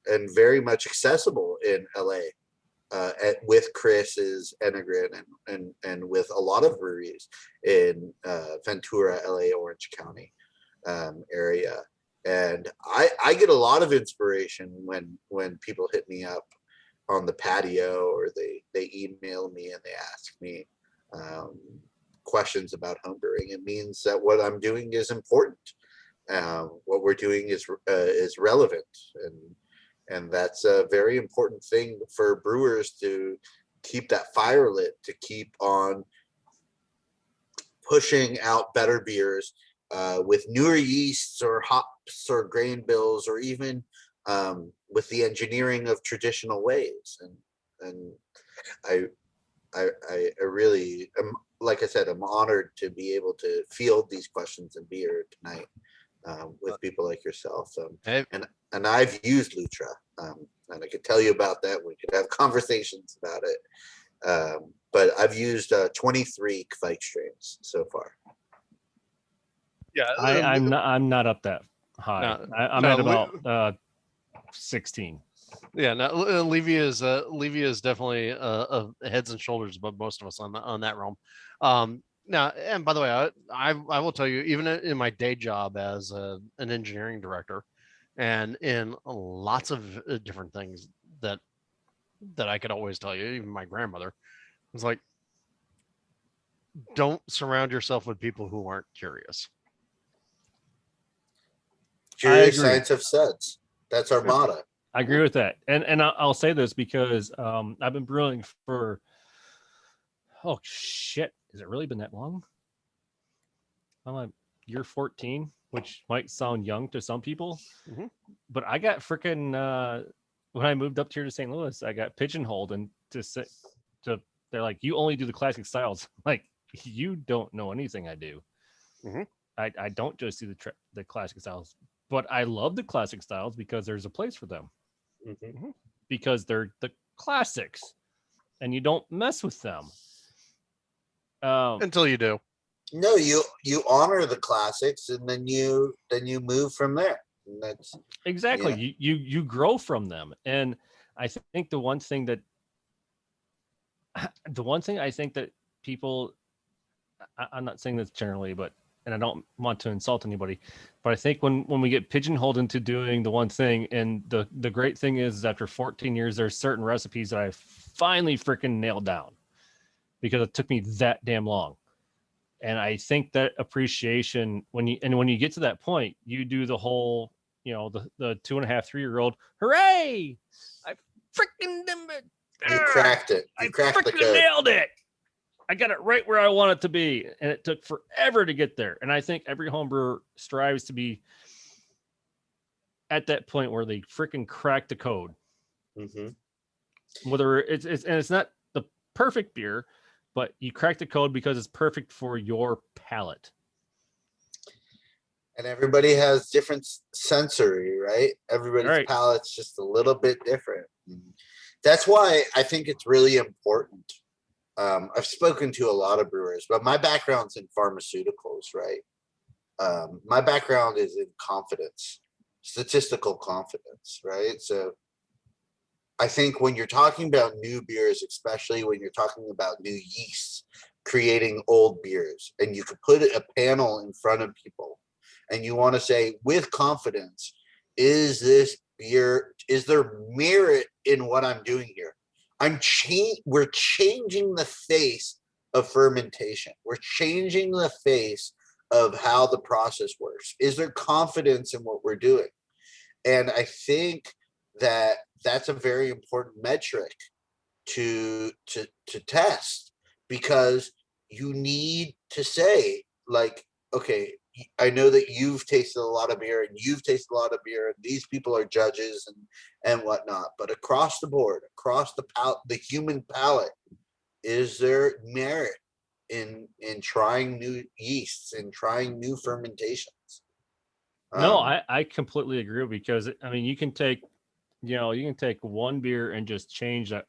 and very much accessible in LA, with Chris's Enegren and with a lot of breweries in Ventura, LA, Orange County area. And I get a lot of inspiration when people hit me up on the patio, or they email me and they ask me questions about homebrewing. It means that what I'm doing is important. What we're doing is relevant, and that's a very important thing for brewers, to keep that fire lit, to keep on pushing out better beers with newer yeasts or hops or grain bills, or even with the engineering of traditional ways. And I really am, like I said, I'm honored to be able to field these questions and be here tonight with people like yourself. And I've used Lutra, and I could tell you about that. We could have conversations about it. But I've used 23 Kvike strains so far. Yeah, I'm not up that high. No, I'm no, at about 16. Yeah, no, Levy is definitely heads and shoulders above most of us on that realm. Now, and by the way, I will tell you, even in my day job as an engineering director, and in lots of different things that I could always tell you, even my grandmother was like, don't surround yourself with people who aren't curious. Curious Science of Suds. That's our motto. I agree with that. And I'll say this because I've been brewing for, oh shit, has it really been that long? I'm on year 14, which might sound young to some people, but I got freaking when I moved up here to St. Louis, I got pigeonholed and they're like, you only do the classic styles. Like, you don't know anything I do. I don't just do the classic styles, but I love the classic styles because there's a place for them. Because they're the classics and you don't mess with them until you do. No, you honor the classics, and then you move from there. And that's exactly, you grow from them. And I think the one thing I think that people, I'm not saying this generally, but, and I don't want to insult anybody, but I think when we get pigeonholed into doing the one thing, and the great thing is after 14 years, there's certain recipes that I finally freaking nailed down because it took me that damn long. And I think that appreciation, when you get to that point, you do the whole, the 2.5, 3-year-old, hooray! I freaking you cracked it. You cracked the code. Nailed it. I got it right where I want it to be, and it took forever to get there. And I think every homebrewer strives to be at that point where they freaking crack the code. Whether it's not the perfect beer, but you crack the code because it's perfect for your palate. And everybody has different sensory, right? Everybody's palate's just a little bit different. That's why I think it's really important. I've spoken to a lot of brewers, but my background's in pharmaceuticals, right? My background is in confidence, statistical confidence, right? So I think when you're talking about new beers, especially when you're talking about new yeasts creating old beers, and you could put a panel in front of people and you want to say with confidence, is this beer, is there merit in what I'm doing here? We're changing the face of fermentation. We're changing the face of how the process works. Is there confidence in what we're doing? And I think that that's a very important metric to test, because you need to say, like, okay, I know that you've tasted a lot of beer and you've tasted a lot of beer, and these people are judges and whatnot, but across the board, across the human palate, is there merit in trying new yeasts and trying new fermentations? No, I completely agree, because I mean, you can take one beer and just change that.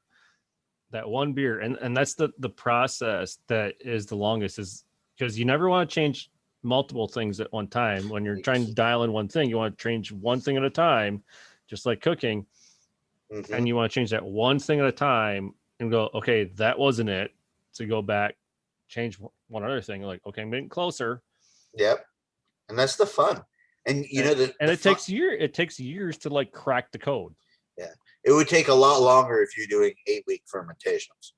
that one beer, and that's the process that is the longest, is because you never want to change multiple things at one time. When you're trying to dial in one thing, you want to change one thing at a time, just like cooking. And you want to change that one thing at a time and go, okay, that wasn't it. So go back, change one other thing. Like, okay, I'm getting closer. Yep. And that's the fun. And you know, it takes years to like crack the code. Yeah. It would take a lot longer if you're doing 8-week fermentations.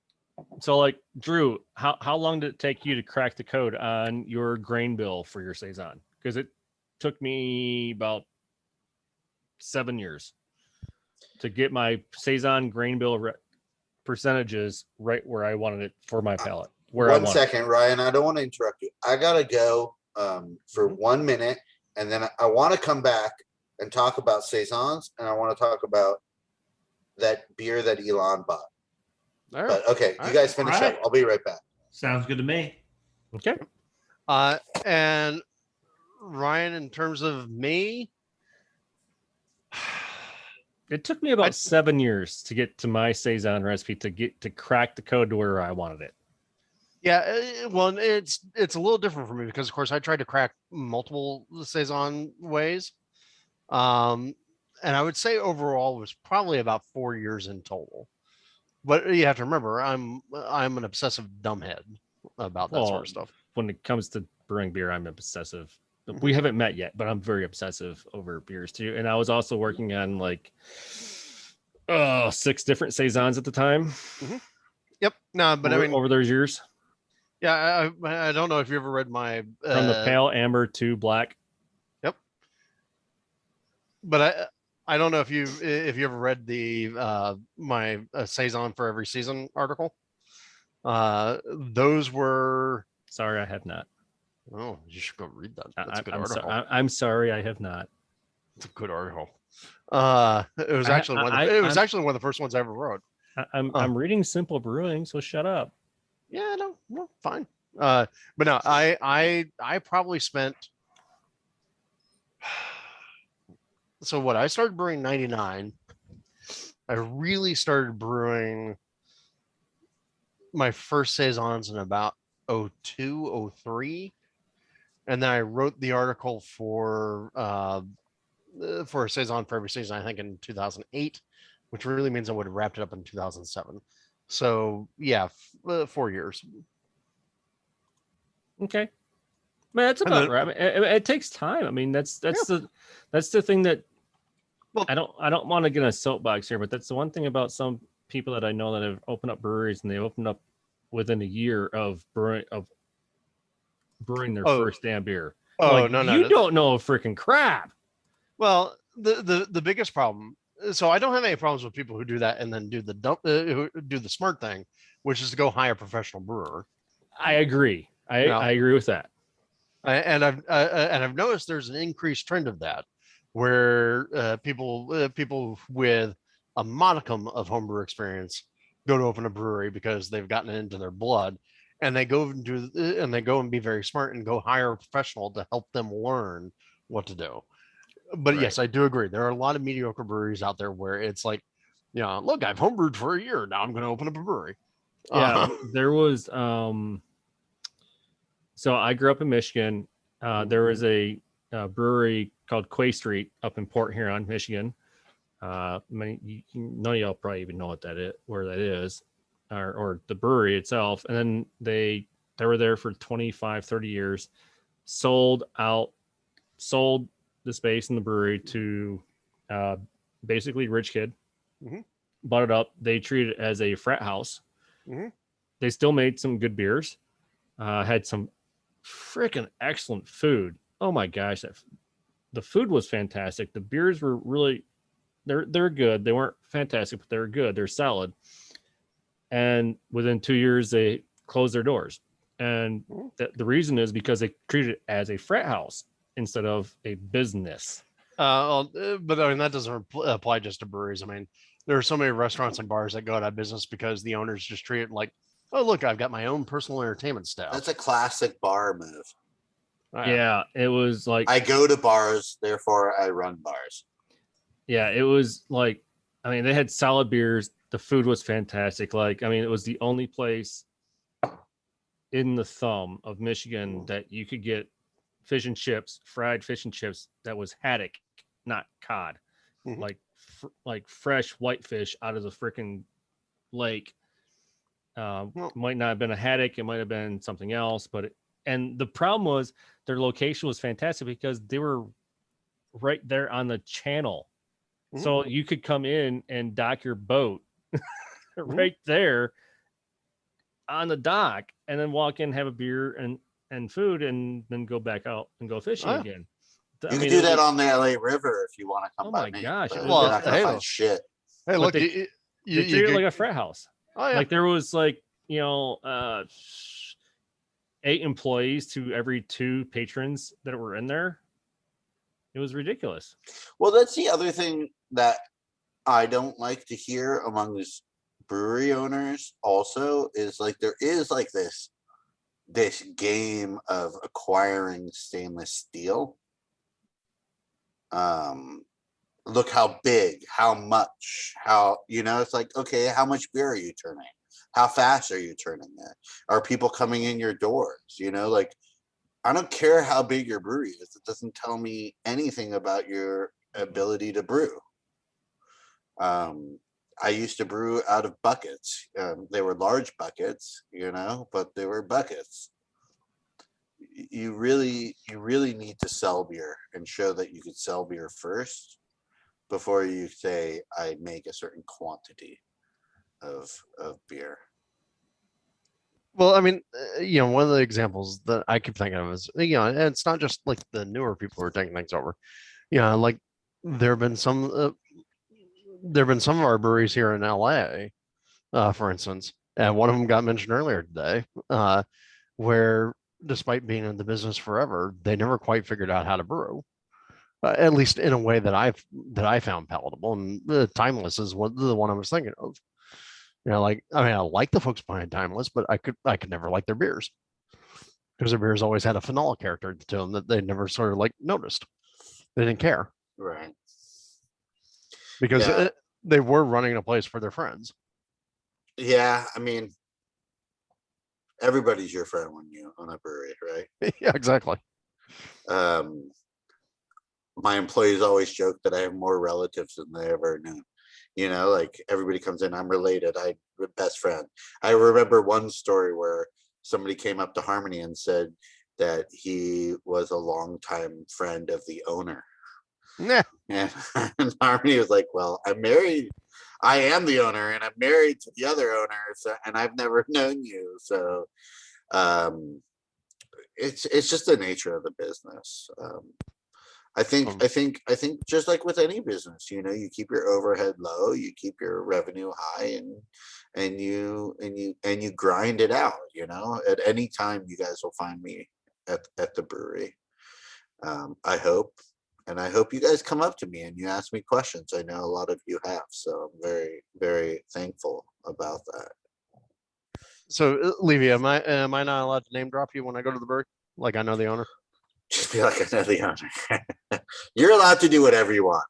So like Drew, how long did it take you to crack the code on your grain bill for your Saison? Because it took me about 7 years to get my Saison grain bill percentages right where I wanted it for my palate. One second, Ryan, I don't want to interrupt you. I gotta go for 1 minute, and then I want to come back and talk about Saisons, and I want to talk about that beer that Elon bought. All right. But okay, you guys finish up. I'll be right back. Sounds good to me. Okay. And Ryan, in terms of me, it took me about 7 years to get to my Saison recipe to crack the code to where I wanted it. Yeah, well, it's a little different for me because, of course, I tried to crack multiple Saison ways. And I would say overall it was probably about 4 years in total. But you have to remember, I'm an obsessive dumbhead about that sort of stuff. When it comes to brewing beer, I'm obsessive. We haven't met yet, but I'm very obsessive over beers too. And I was also working on like 6 different Saisons at the time. Yep. No, but I mean, over those years. Yeah, I don't know if you ever read my from the pale amber to black. Yep. But I don't know if you ever read the my Saison for every season article. Those were. Sorry, I have not. Oh, you should go read that. That's a good article. I'm sorry, I have not. It's a good article. It was actually actually one of the first ones I ever wrote. I'm reading Simple Brewing, so shut up. Yeah, no, fine. But no, I probably spent. So what I started brewing 99. I really started brewing my first Saisons in about 02, 03. And then I wrote the article for a Saison for every season, I think in 2008, which really means I would have wrapped it up in 2007. So yeah, 4 years. Okay. Man, that's about right. I mean, it takes time. I mean, that's the thing that I don't want to get a soapbox here, but that's the one thing about some people that I know that have opened up breweries, and they opened up within a year of brewing their first damn beer. You don't know a freaking crap. Well, the biggest problem. So I don't have any problems with people who do that and then do who do the smart thing, which is to go hire a professional brewer. I agree. I agree with that. And I've noticed there's an increased trend of that, where people with a modicum of homebrew experience go to open a brewery because they've gotten it into their blood, and they go and be very smart and go hire a professional to help them learn what to do. But right. Yes, I do agree. There are a lot of mediocre breweries out there where it's like, look, I've homebrewed for a year. Now I'm going to open up a brewery. Yeah, there was. So I grew up in Michigan. There was a brewery called Quay Street up in Port Huron, Michigan. None of y'all probably even know what that is, where that is, or the brewery itself. And then they were there for 25, 30 years, sold the space in the brewery to basically rich kid. Bought it up. They treated it as a frat house. They still made some good beers, had some freaking excellent food. Oh my gosh, the food was fantastic. The beers were really they're good. They weren't fantastic, but they were good. They're solid. And within 2 years they closed their doors. And the reason is because they treated it as a frat house instead of a business. But I mean, that doesn't apply just to breweries. I mean, there are so many restaurants and bars that go out of business because the owners just treat it like, oh, look, I've got my own personal entertainment staff. That's a classic bar move. Yeah, it was like, I go to bars, therefore I run bars. Yeah, it was like, I mean, they had solid beers. The food was fantastic. Like, I mean, it was the only place in the thumb of Michigan that you could get fish and chips, fried fish and chips that was haddock, not cod. Like fresh whitefish out of the freaking lake. Might not have been a haddock, it might have been something else, but and the problem was their location was fantastic because they were right there on the channel. So you could come in and dock your boat right there on the dock and then walk in, have a beer and food, and then go back out and go fishing again. You can do that on the LA River if you want to come by me. Gosh, but you're not gonna find shit. Hey, look, they treat it like a frat house. Oh, yeah. Like there was like, 8 employees to every 2 patrons that were in there. It was ridiculous. Well, that's the other thing that I don't like to hear among these brewery owners also is like there is like this game of acquiring stainless steel. Look how big, how much, how, it's like, okay, how much beer are you turning? How fast are you turning it? Are people coming in your doors? Like, I don't care how big your brewery is. It doesn't tell me anything about your ability to brew. I used to brew out of buckets. They were large buckets, but they were buckets. You really need to sell beer and show that you could sell beer first before you say I make a certain quantity of beer. Well, I mean, one of the examples that I keep thinking of is, and it's not just like the newer people who are taking things over. Like there have been some of our breweries here in LA, for instance, and one of them got mentioned earlier today, where despite being in the business forever, they never quite figured out how to brew, at least in a way that I found palatable. And Timeless is the one I was thinking of. I like the folks behind Timeless, but I could never like their beers because their beers always had a phenolic character to them that they never sort of like noticed. They didn't care, right? Because they were running a place for their friends. Yeah, I mean, everybody's your friend when you own a brewery, right? Yeah, exactly. My employees always joke that I have more relatives than they ever knew. Like everybody comes in, I'm related, I'm a best friend. I remember one story where somebody came up to Harmony and said that he was a longtime friend of the owner. Yeah. And Harmony was like, well, I'm married. I am the owner and I'm married to the other owner. So, and I've never known you. So it's just the nature of the business. I think just like with any business, you keep your overhead low, you keep your revenue high, and you grind it out. At any time, you guys will find me at the brewery. I hope you guys come up to me and you ask me questions. I know a lot of you have, so I'm very, very thankful about that. So, Levy, am I not allowed to name drop you when I go to the brewery? Like I know the owner. Just be like, I know the owner. You're allowed to do whatever you want.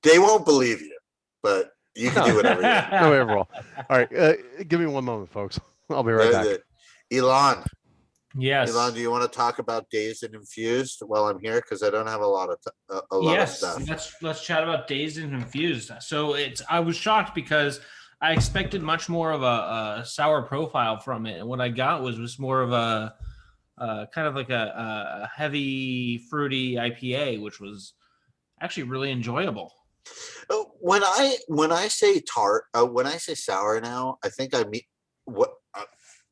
They won't believe you, but you can do whatever you want. No, ever will. All right, give me one moment, folks. I'll be right back. Elon. Yes. Elon, do you want to talk about Dazed and Infused while I'm here? Because I don't have a lot of stuff. Let's chat about Dazed and Infused. So I was shocked because I expected much more of a sour profile from it, and what I got was more of a kind of like a heavy fruity IPA, which was actually really enjoyable. When I say tart, when I say sour now, I think I mean what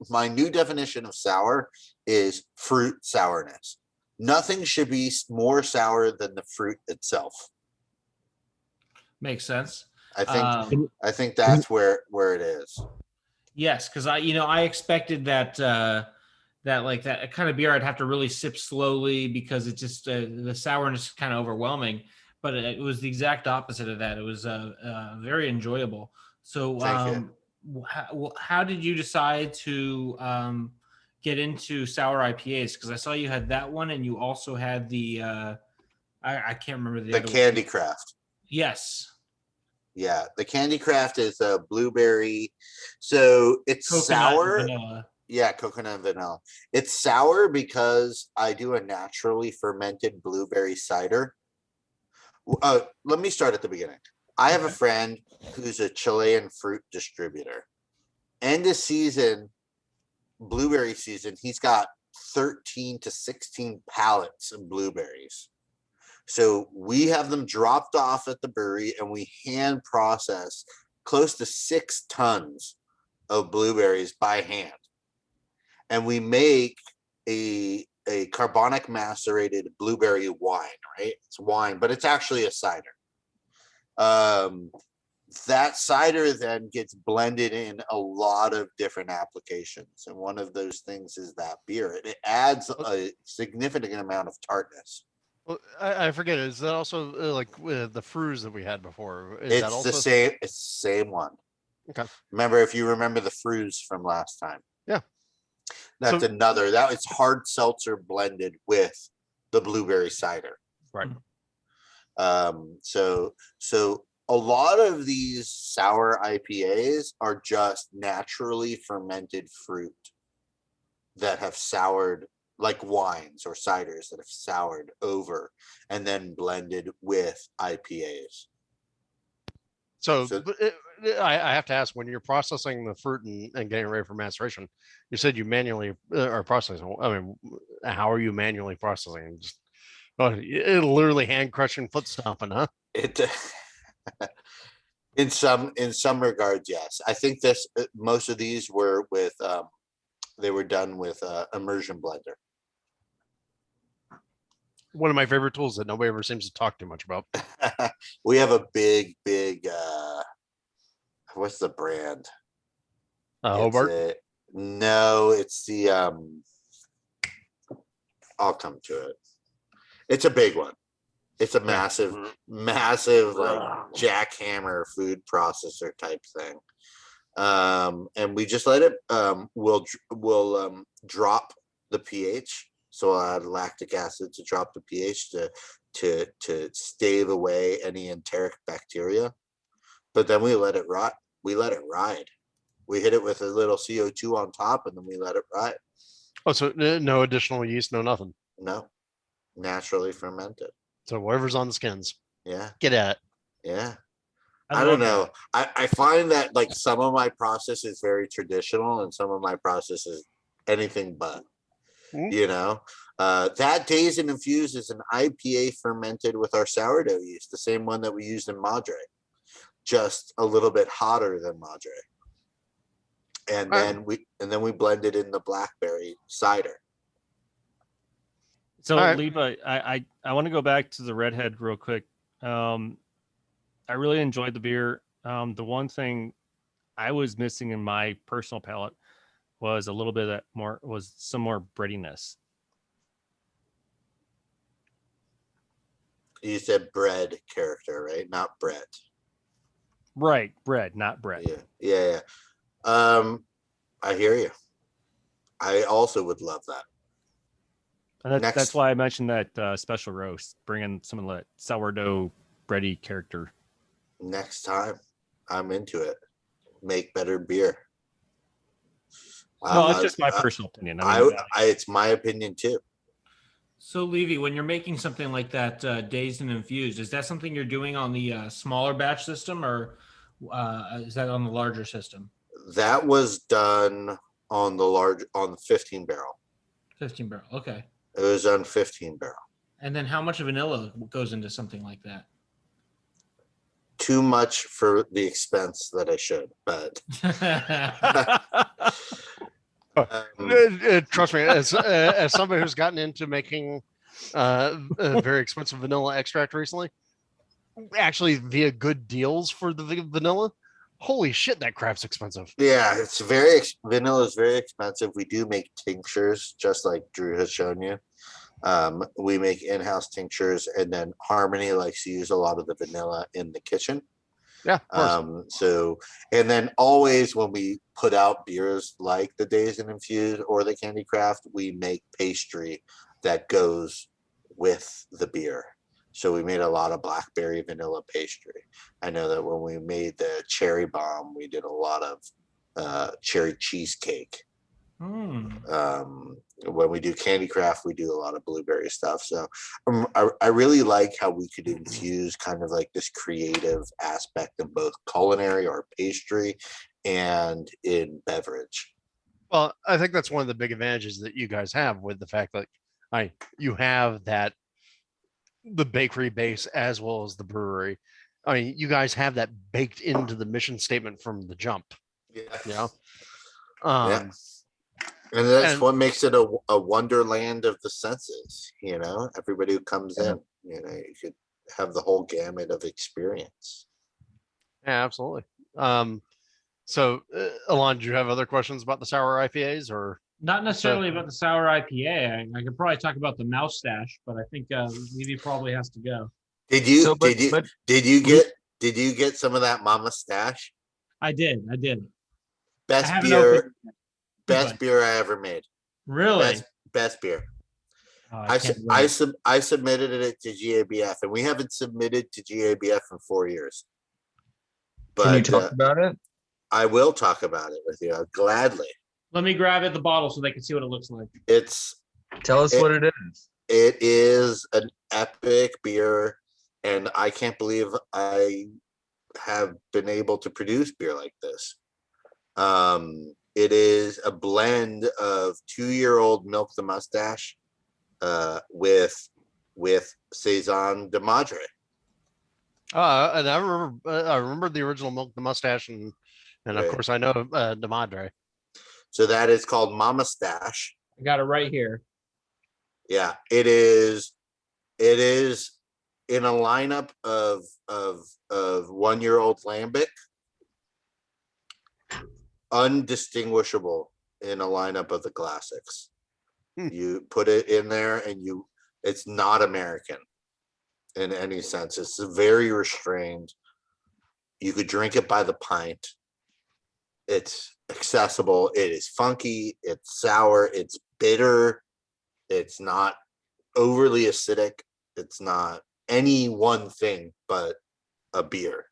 my new definition of sour is fruit sourness. Nothing should be more sour than the fruit itself. Makes sense. I think that's where it is. Yes, because I expected that kind of beer I'd have to really sip slowly because it just the sourness is kind of overwhelming. But it was the exact opposite of that. It was very enjoyable. So how did you decide to get into sour IPAs? Because I saw you had that one, and you also had the I can't remember the other Candy one. Craft. Yes. Yeah, the Candy Craft is a blueberry, so it's Coconut and sour. vanilla. Yeah, coconut and vanilla. It's sour because I do a naturally fermented blueberry cider. Let me start at the beginning. I have a friend who's a Chilean fruit distributor. End of season, blueberry season, he's got 13 to 16 pallets of blueberries. So we have them dropped off at the brewery and we hand process close to 6 tons of blueberries by hand. And we make a carbonic macerated blueberry wine, right? It's wine, but it's actually a cider. That cider then gets blended in a lot of different applications. And one of those things is that beer. It adds a significant amount of tartness. Well, I forget. Is that also like with the fruits that we had before? Is that It's also the same. It's the same one. Okay. Remember, if you remember the fruits from last time. Yeah. That's So- another. That it's hard seltzer blended with the blueberry cider. Right. So a lot of these sour IPAs are just naturally fermented fruit that have soured, like wines or ciders that have soured over and then blended with IPAs. So I have to ask, when you're processing the fruit and getting ready for maceration, you said you manually are processing. I mean, how are you manually processing? Just literally hand crushing, foot stomping, huh? It in some regards, yes. I think most of these were with they were done with immersion blender. One of my favorite tools that nobody ever seems to talk too much about. We have a big what's the brand? Hobart? No, it's the I'll come to it. It's a big one. It's a massive like jackhammer food processor type thing. And we just let it we'll drop the pH. So I'll add lactic acid to drop the pH to stave away any enteric bacteria. But then we let it rot. We let it ride. We hit it with a little CO2 on top and then we let it ride. Oh, so no additional yeast, no nothing. No, naturally fermented. So whatever's on the skins. Yeah. Get at it. Yeah. I don't know. I find that like some of my process is very traditional and some of my process is anything but. You know, that Dazed and Infused is an IPA fermented with our sourdough yeast, the same one that we used in Madre, just a little bit hotter than Madre. And then we blended in the blackberry cider. So Levi, I want to go back to the Redhead real quick. I really enjoyed the beer. The one thing I was missing in my personal palate was a little bit some more breadiness. You said bread character, right? Not bread. Right, bread, not bread. Yeah. I hear you. I also would love that. And that's why I mentioned that special roast, bringing some of that sourdough bready character. Next time, I'm into it. Make better beer. No, it's just my personal opinion. I mean, it's my opinion too. So, Levy, when you're making something like that, Dazed and Infused, is that something you're doing on the smaller batch system, or is that on the larger system? That was done on the 15 barrel. 15 barrel, okay. It was on 15 barrel. And then how much vanilla goes into something like that? Too much for the expense that I should, but trust me, as somebody who's gotten into making a very expensive vanilla extract recently, actually via good deals for the vanilla, holy shit, that crap's expensive. Yeah, it's vanilla is very expensive. We do make tinctures, just like Drew has shown you. We make in-house tinctures, and then Harmony likes to use a lot of the vanilla in the kitchen. Yeah, of course. And then always when we put out beers like the Dazed and Infused or the Candy Craft, we make pastry that goes with the beer. So we made a lot of blackberry vanilla pastry. I know that when we made the cherry bomb, we did a lot of cherry cheesecake. When we do candy craft, we do a lot of blueberry stuff. So I really like how we could infuse kind of like this creative aspect of both culinary or pastry and in beverage. Well, I think that's one of the big advantages that you guys have with the fact that you have the bakery base as well as the brewery. I mean, you guys have that baked into the mission statement from the jump. Yeah. You know? Yeah. And that's what makes it a wonderland of the senses, you know, everybody who comes in, you know, you could have the whole gamut of experience. Yeah, absolutely. So Alon, do you have other questions about the sour IPAs or not necessarily about the sour IPA? I could probably talk about the mouse stash, but I think Levy probably has to go. Did you get some of that mama stash? I did. Best beer I ever made. Really? Best beer. Oh, I submitted it to GABF, and we haven't submitted to GABF in 4 years. But, can you talk about it? I will talk about it with you gladly. Let me grab it the bottle so they can see what it looks like. Tell us what it is. It is an epic beer, and I can't believe I have been able to produce beer like this. It is a blend of 2-year-old Milk the Mustache with Saison de Madre. And I remember the original Milk the Mustache, and of course I know de Madre. So that is called Mama Stash. I got it right here. Yeah, it is in a lineup of 1-year-old lambic. Undistinguishable in a lineup of the classics. You put it in there and it's not American in any sense. It's very restrained. You could drink it by the pint. It's accessible. It is funky. It's sour. It's bitter. It's not overly acidic. It's not any one thing but a beer.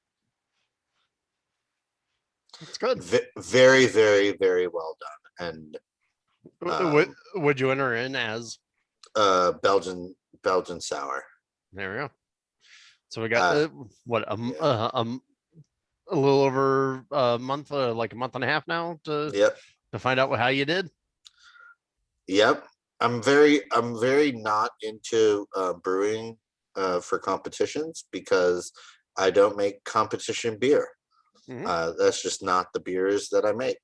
It's good. Very, very, very well done. And would you enter in as Belgian sour? There we go. So we got a little over a month, like a month and a half now to find out how you did. Yep. I'm very not into brewing for competitions because I don't make competition beer. That's just not the beers that I make.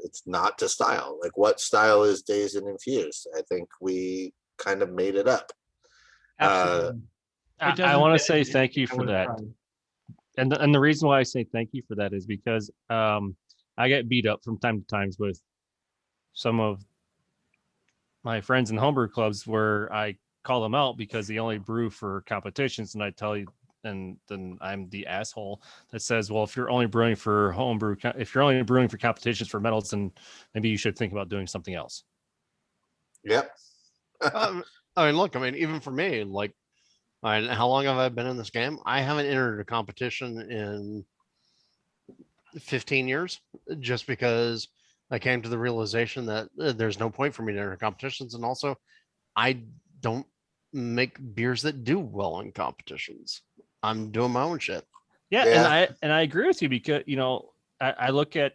It's not to style. Like, what style is Dazed and Infused? I think we kind of made it up. Absolutely. I want to say thank you for that. And the reason why I say thank you for that is because I get beat up from time to time with some of my friends in homebrew clubs where I call them out because they only brew for competitions, and I tell you, and then I'm the asshole that says, well, if you're only brewing for homebrew, if you're only brewing for competitions for medals, then maybe you should think about doing something else. Yep. I mean, look, even for me, like, how long have I been in this game? I haven't entered a competition in 15 years just because I came to the realization that there's no point for me to enter competitions. And also, I don't make beers that do well in competitions. I'm doing my own shit. Yeah. And I agree with you because, I look at,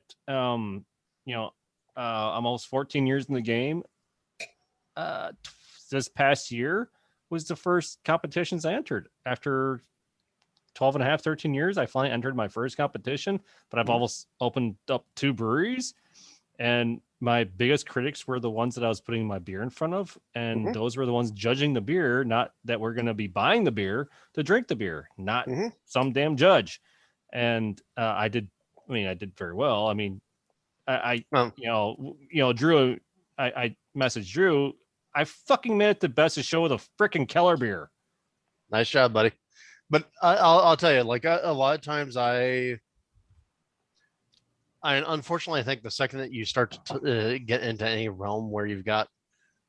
almost 14 years in the game. This past year was the first competitions I entered. After 12 and a half, 13 years, I finally entered my first competition, but I've almost opened up 2 breweries, and my biggest critics were the ones that I was putting my beer in front of. And those were the ones judging the beer, not that we're going to be buying the beer to drink the beer, not some damn judge. And I did very well. I mean, Drew, I messaged Drew. I fucking made it the best of show with a freaking Keller beer. Nice job, buddy. But I'll tell you, like, a lot of times I unfortunately, I think the second that you start to get into any realm where you've got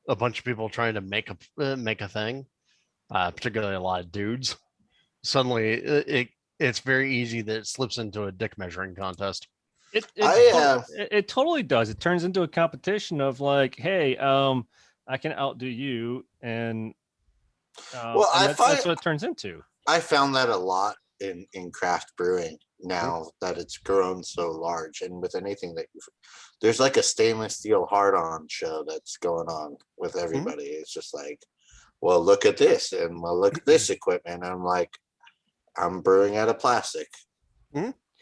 a bunch of people trying to make a thing, particularly a lot of dudes, suddenly it's very easy that it slips into a dick measuring contest. It totally does. It turns into a competition of like, hey, I can outdo you, and Well, and that's what it turns into. I found that a lot in craft brewing now that it's grown so large, and with anything that there's like a stainless steel hard-on show that's going on with everybody. It's just like, well, look at this, and well, look at this equipment. I'm like, I'm brewing out of plastic.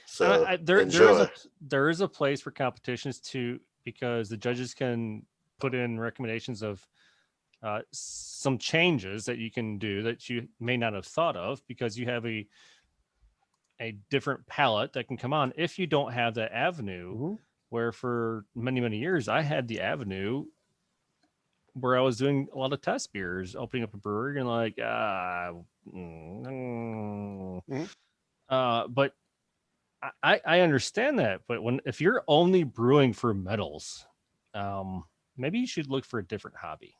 So there is a place for competitions too, because the judges can put in recommendations of some changes that you can do that you may not have thought of, because you have a different palette that can come on if you don't have that avenue. Where for many years I had the avenue where I was doing a lot of test beers, opening up a brewery, and like but I understand that. But if you're only brewing for metals, maybe you should look for a different hobby.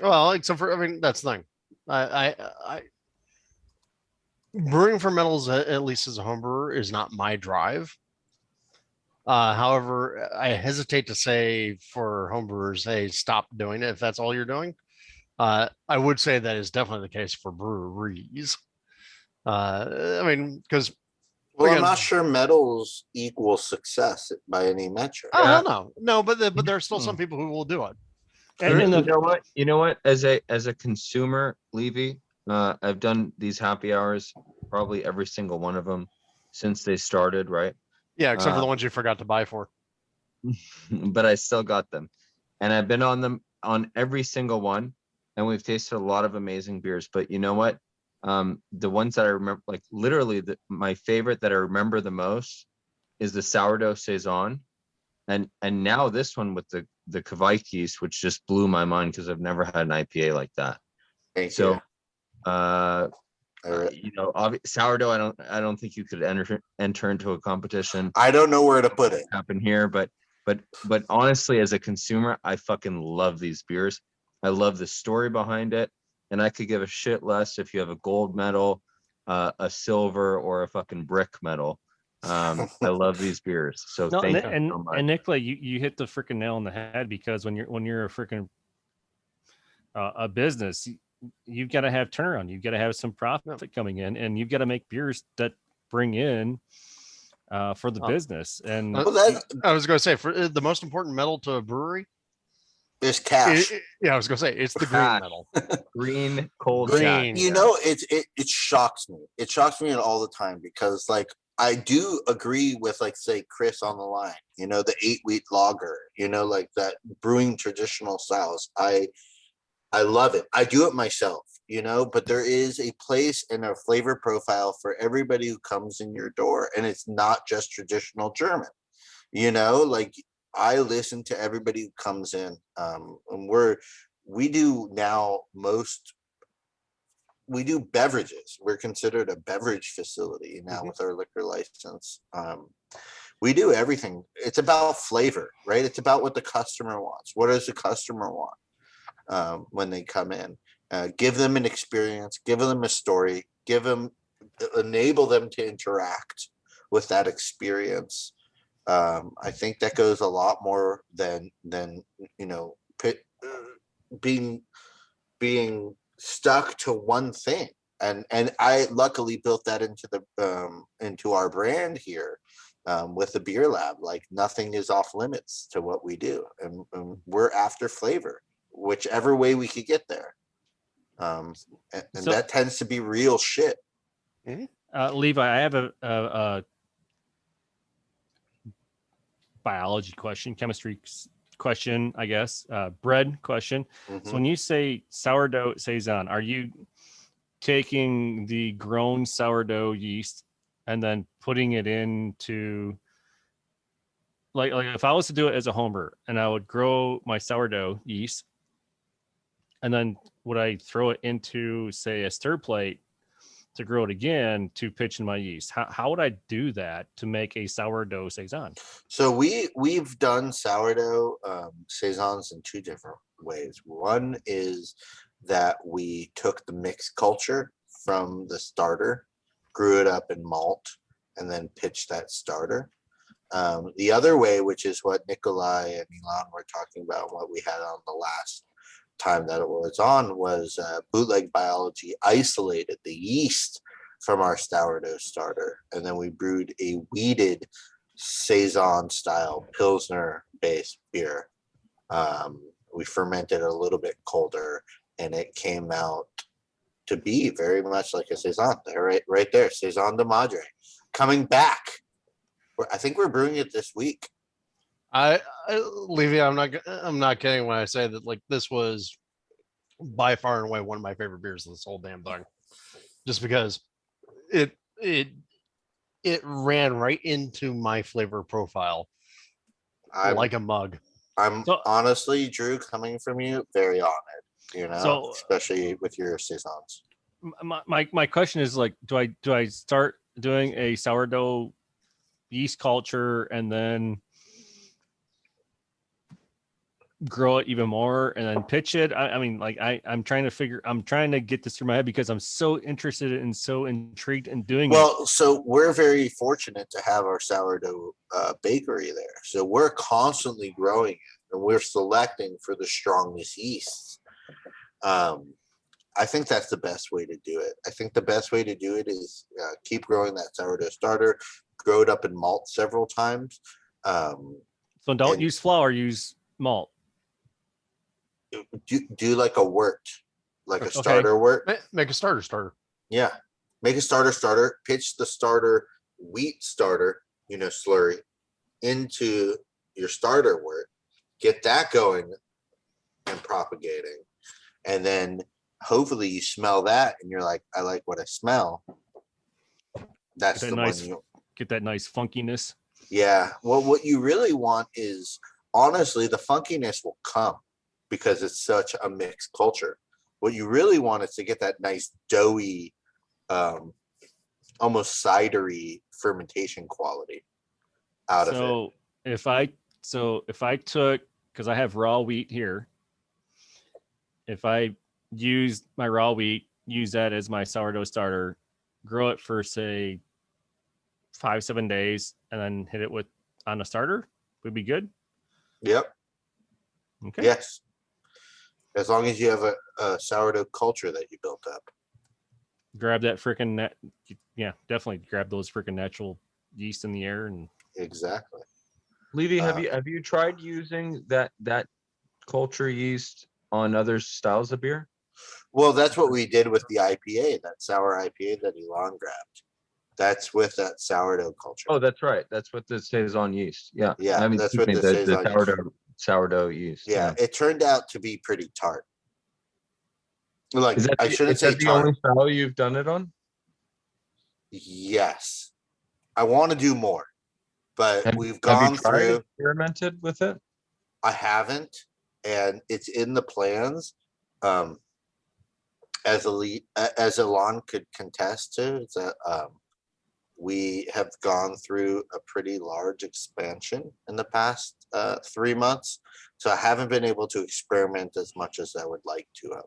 Well, except for, I mean, that's the thing. I brewing for metals, at least as a home brewer, is not my drive. However, I hesitate to say for homebrewers, hey, stop doing it if that's all you're doing. I would say that is definitely the case for breweries. I mean, because I'm not sure metals equal success by any metric. Oh, hell no, but there are still some people who will do it. You know what? As a consumer, Levy, I've done these happy hours, probably every single one of them since they started, right? Yeah, except for the ones you forgot to buy for. But I still got them, and I've been on them on every single one, and we've tasted a lot of amazing beers. But you know what? The ones that I remember, like literally, my favorite that I remember the most is the sourdough saison, and now this one with the Kvike yeast, which just blew my mind because I've never had an IPA like that. So, sourdough, I don't think you could enter into a competition. I don't know where to put it. Happen here, but honestly, as a consumer, I fucking love these beers. I love the story behind it, and I could give a shit less if you have a gold medal, a silver, or a fucking brick medal. I love these beers. So thank you so much. And Nicola, you hit the freaking nail on the head, because when you're a freaking a business, you've got to have turnaround. You've got to have some profit coming in, and you've got to make beers that bring in for the business. And I was going to say, for the most important metal to a brewery is cash. I was going to say it's the green metal. Green, cold, green. You know, it shocks me. It shocks me all the time, because like I do agree with, like, say, Chris on the line. You know, the 8-wheat lager. You know, like that brewing traditional styles. I love it. I do it myself, you know, but there is a place and a flavor profile for everybody who comes in your door. And it's not just traditional German, you know, like I listen to everybody who comes in. And we do beverages. We're considered a beverage facility now with our liquor license. We do everything. It's about flavor, right? It's about what the customer wants. What does the customer want? When they come in, give them an experience, give them a story, enable them to interact with that experience. I think that goes a lot more than you know, being stuck to one thing. And I luckily built that into our brand here with the Beer Lab. Like nothing is off limits to what we do, and we're after flavor, whichever way we could get there. And so, that tends to be real shit. Levi, I have a biology question, chemistry question, I guess, bread question. So when you say sourdough saison, are you taking the grown sourdough yeast and then putting it into, like if I was to do it as a homer and I would grow my sourdough yeast, and then would I throw it into, say, a stir plate to grow it again to pitch in my yeast? How would I do that to make a sourdough saison? So we've done sourdough saisons in two different ways. One is that we took the mixed culture from the starter, grew it up in malt, and then pitched that starter. The other way, which is what Nikolai and Elon were talking about, what we had on the last time that it was on, was bootleg biology isolated the yeast from our sourdough starter, and then we brewed a wheated saison style pilsner based beer. We fermented it a little bit colder, and it came out to be very much like a saison. Right there, Saison de Madre, coming back. I think we're brewing it this week. Levy, I'm not kidding when I say that. Like, this was by far and away one of my favorite beers of this whole damn thing, just because it ran right into my flavor profile like a mug. I'm honestly, Drew, coming from you, very honored. Especially with your saisons. My question is, like, do I start doing a sourdough yeast culture and then grow it even more and then pitch it? I mean, like, I'm trying to get this through my head because I'm so interested and so intrigued in doing it. Well, so we're very fortunate to have our sourdough bakery there. So we're constantly growing it, and we're selecting for the strongest yeasts. I think that's the best way to do it. I think the best way to do it is keep growing that sourdough starter, grow it up in malt several times. So don't use flour, use malt. Do like a wort, like a starter wort. Make a starter. Yeah, make a starter. Pitch the starter, wheat starter, slurry, into your starter wort. Get that going and propagating, and then hopefully you smell that and you're like, I like what I smell. That's the one you get, that nice funkiness. Yeah. Well, what you really want is, honestly, the funkiness will come because it's such a mixed culture. What you really want is to get that nice doughy, almost cidery fermentation quality out of it. If I took, because I have raw wheat here, if I use my raw wheat, use that as my sourdough starter, grow it for say 5-7 days, and then hit it on a starter, would be good. Yep. Okay. Yes. As long as you have a sourdough culture that you built up. Grab that freaking definitely grab those freaking natural yeast in the air and exactly. Levy, have you tried using that culture yeast on other styles of beer? Well, that's what we did with the IPA, that sour IPA that Elon grabbed. That's with that sourdough culture. Oh, that's right. That's what the saison yeast. Yeah. Yeah, I mean, that's what the sourdough yeast. Yeah, it turned out to be pretty tart. Like, I shouldn't say tart. Is that the only style you've done it on? Yes. I want to do more, but we've gone have you tried through. Experimented with it? I haven't, and it's in the plans. As Elon could contest to, it's we have gone through a pretty large expansion in the past 3 months, so I haven't been able to experiment as much as I would like to have.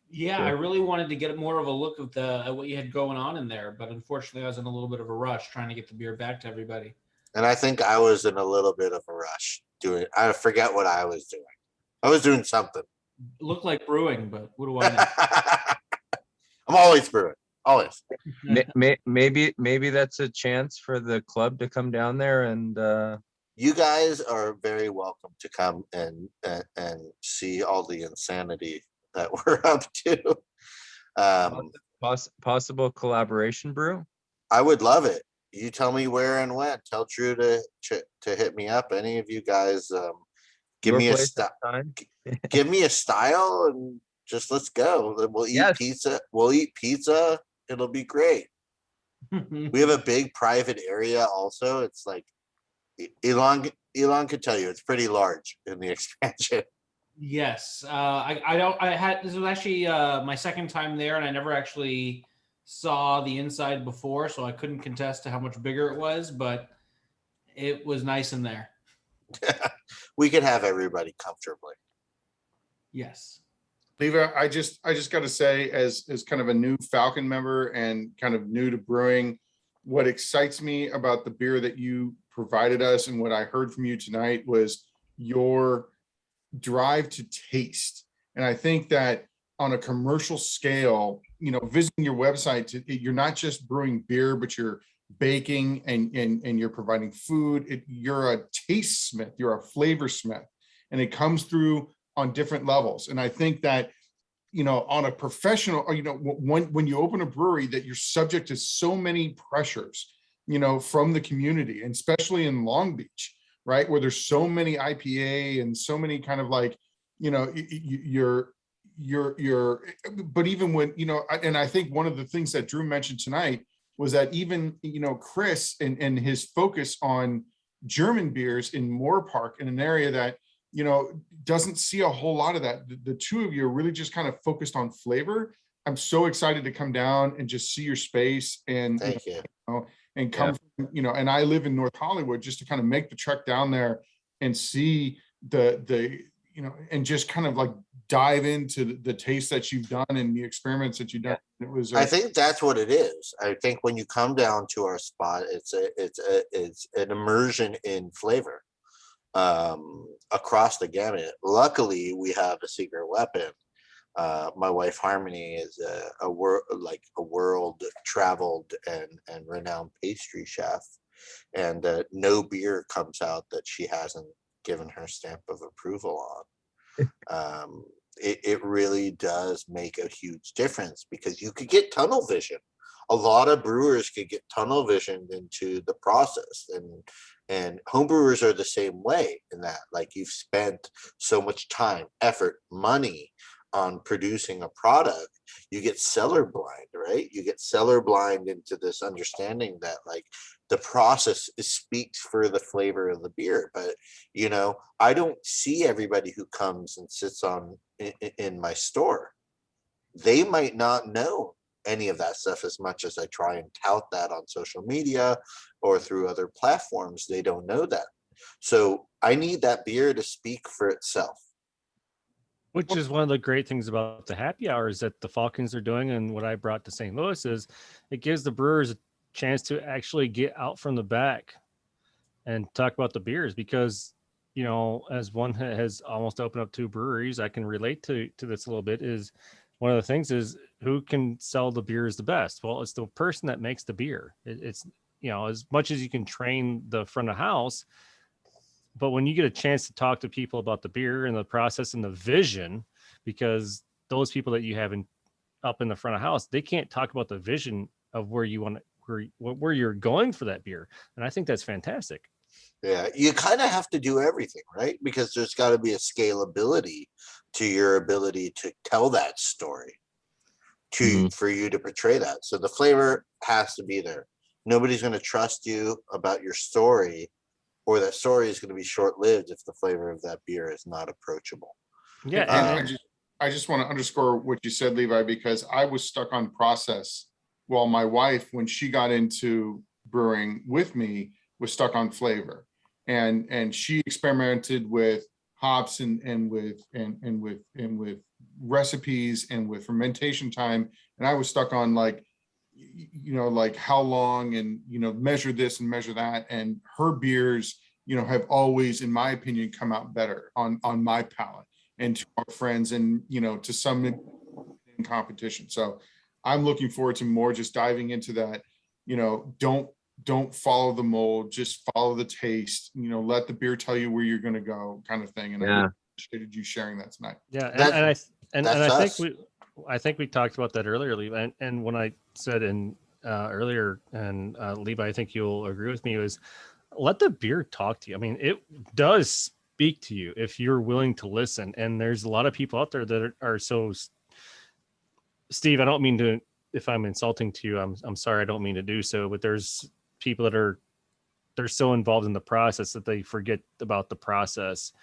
Yeah, I really wanted to get more of a look at what you had going on in there, but unfortunately I was in a little bit of a rush trying to get the beer back to everybody. And I think I was in a little bit of a rush doing. I forget what I was doing. I was doing something. Looked like brewing, but what do I know? I'm always brewing. Always. Maybe that's a chance for the club to come down there and. You guys are very welcome to come and see all the insanity that we're up to. Possible collaboration brew. I would love it. You tell me where and when. Tell Drew to hit me up. Any of you guys, give me a style. Give me a style and just let's go. We'll eat pizza. We'll eat pizza. It'll be great. We have a big private area also. It's like Elon could tell you it's pretty large in the expansion. Yes. This was actually my second time there, and I never actually saw the inside before, so I couldn't contest to how much bigger it was, but it was nice in there. We could have everybody comfortably. Yes. Levi, I just got to say, as kind of a new Falcon member and kind of new to brewing, what excites me about the beer that you provided us and what I heard from you tonight was your drive to taste. And I think that on a commercial scale, visiting your website, you're not just brewing beer, but you're baking and you're providing food. You're a taste smith, you're a flavor smith, and it comes through on different levels. And I think that, on a professional, when you open a brewery, that you're subject to so many pressures, from the community, and especially in Long Beach, right, where there's so many IPA and so many kind of like, but even when, and I think one of the things that Drew mentioned tonight was that even, Chris and his focus on German beers in Moore Park, in an area that, doesn't see a whole lot of that. The two of you are really just kind of focused on flavor. I'm so excited to come down and just see your space and, Thank you. And come, and I live in North Hollywood, just to kind of make the trek down there and see the and just kind of like dive into the taste that you've done and the experiments that you've done. It was, I think that's what it is. I think when you come down to our spot, it's an immersion in flavor across the gamut. Luckily, we have a secret weapon. My wife Harmony is a world traveled and renowned pastry chef, and no beer comes out that she hasn't given her stamp of approval on. It really does make a huge difference, because you could get tunnel vision. A lot of brewers could get tunnel vision into the process, and homebrewers are the same way, in that, like, you've spent so much time, effort, money on producing a product, you get cellar blind, right? You get cellar blind into this understanding that, like, the process speaks for the flavor of the beer. But, I don't see everybody who comes and sits in my store. They might not know any of that stuff as much as I try and tout that on social media or through other platforms. They don't know that. So I need that beer to speak for itself. Which is one of the great things about the happy hours that the Falcons are doing, and what I brought to St. Louis is it gives the brewers a chance to actually get out from the back and talk about the beers, because, as one has almost opened up 2 breweries, I can relate to this a little bit. Is one of the things is who can sell the beers the best? Well, it's the person that makes the beer. It's, as much as you can train the front of house, but when you get a chance to talk to people about the beer and the process and the vision, because those people that you have up in the front of house, they can't talk about the vision of where you want to, where you're going for that beer. And I think that's fantastic. Yeah, you kind of have to do everything, right? Because there's got to be a scalability to your ability to tell that story, for you to portray that. So the flavor has to be there. Nobody's going to trust you about your story, or that story is going to be short-lived if the flavor of that beer is not approachable. Yeah, I just want to underscore what you said, Levi, because I was stuck on process, while my wife, when she got into brewing with me, was stuck on flavor, and she experimented with hops and with recipes and with fermentation time, and I was stuck on like how long, and measure this and measure that. And her beers have always, in my opinion, come out better on my palate and to our friends, and to some in competition. So I'm looking forward to more just diving into that. Don't follow the mold, just follow the taste, let the beer tell you where you're going to go, kind of thing. And I appreciated you sharing that tonight. Yeah, I think we talked about that earlier, Levi. And when I said earlier, and Levi, I think you'll agree with me, was let the beer talk to you. I mean, it does speak to you if you're willing to listen. And there's a lot of people out there that are so. Steve, I don't mean to. If I'm insulting to you, I'm sorry. I don't mean to do so. But there's people that they're so involved in the process that they forget about the process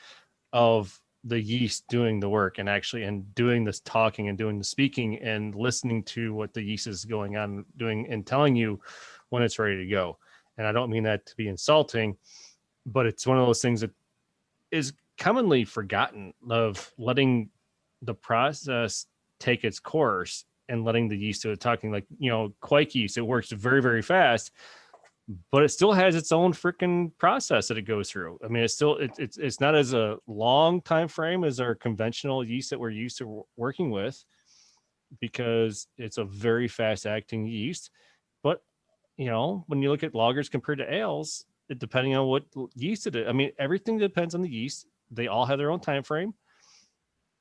of the yeast doing the work, and doing this talking and doing the speaking and listening to what the yeast is going on doing and telling you when it's ready to go. And I don't mean that to be insulting, but it's one of those things that is commonly forgotten, of letting the process take its course and letting the yeast do it talking, like, quake yeast, it works very, very fast, but it still has its own freaking process that it goes through. I mean, it's not as a long time frame as our conventional yeast that we're used to working with, because it's a very fast acting yeast. But when you look at lagers compared to ales, depending on what yeast it is, I mean, everything depends on the yeast. They all have their own time frame.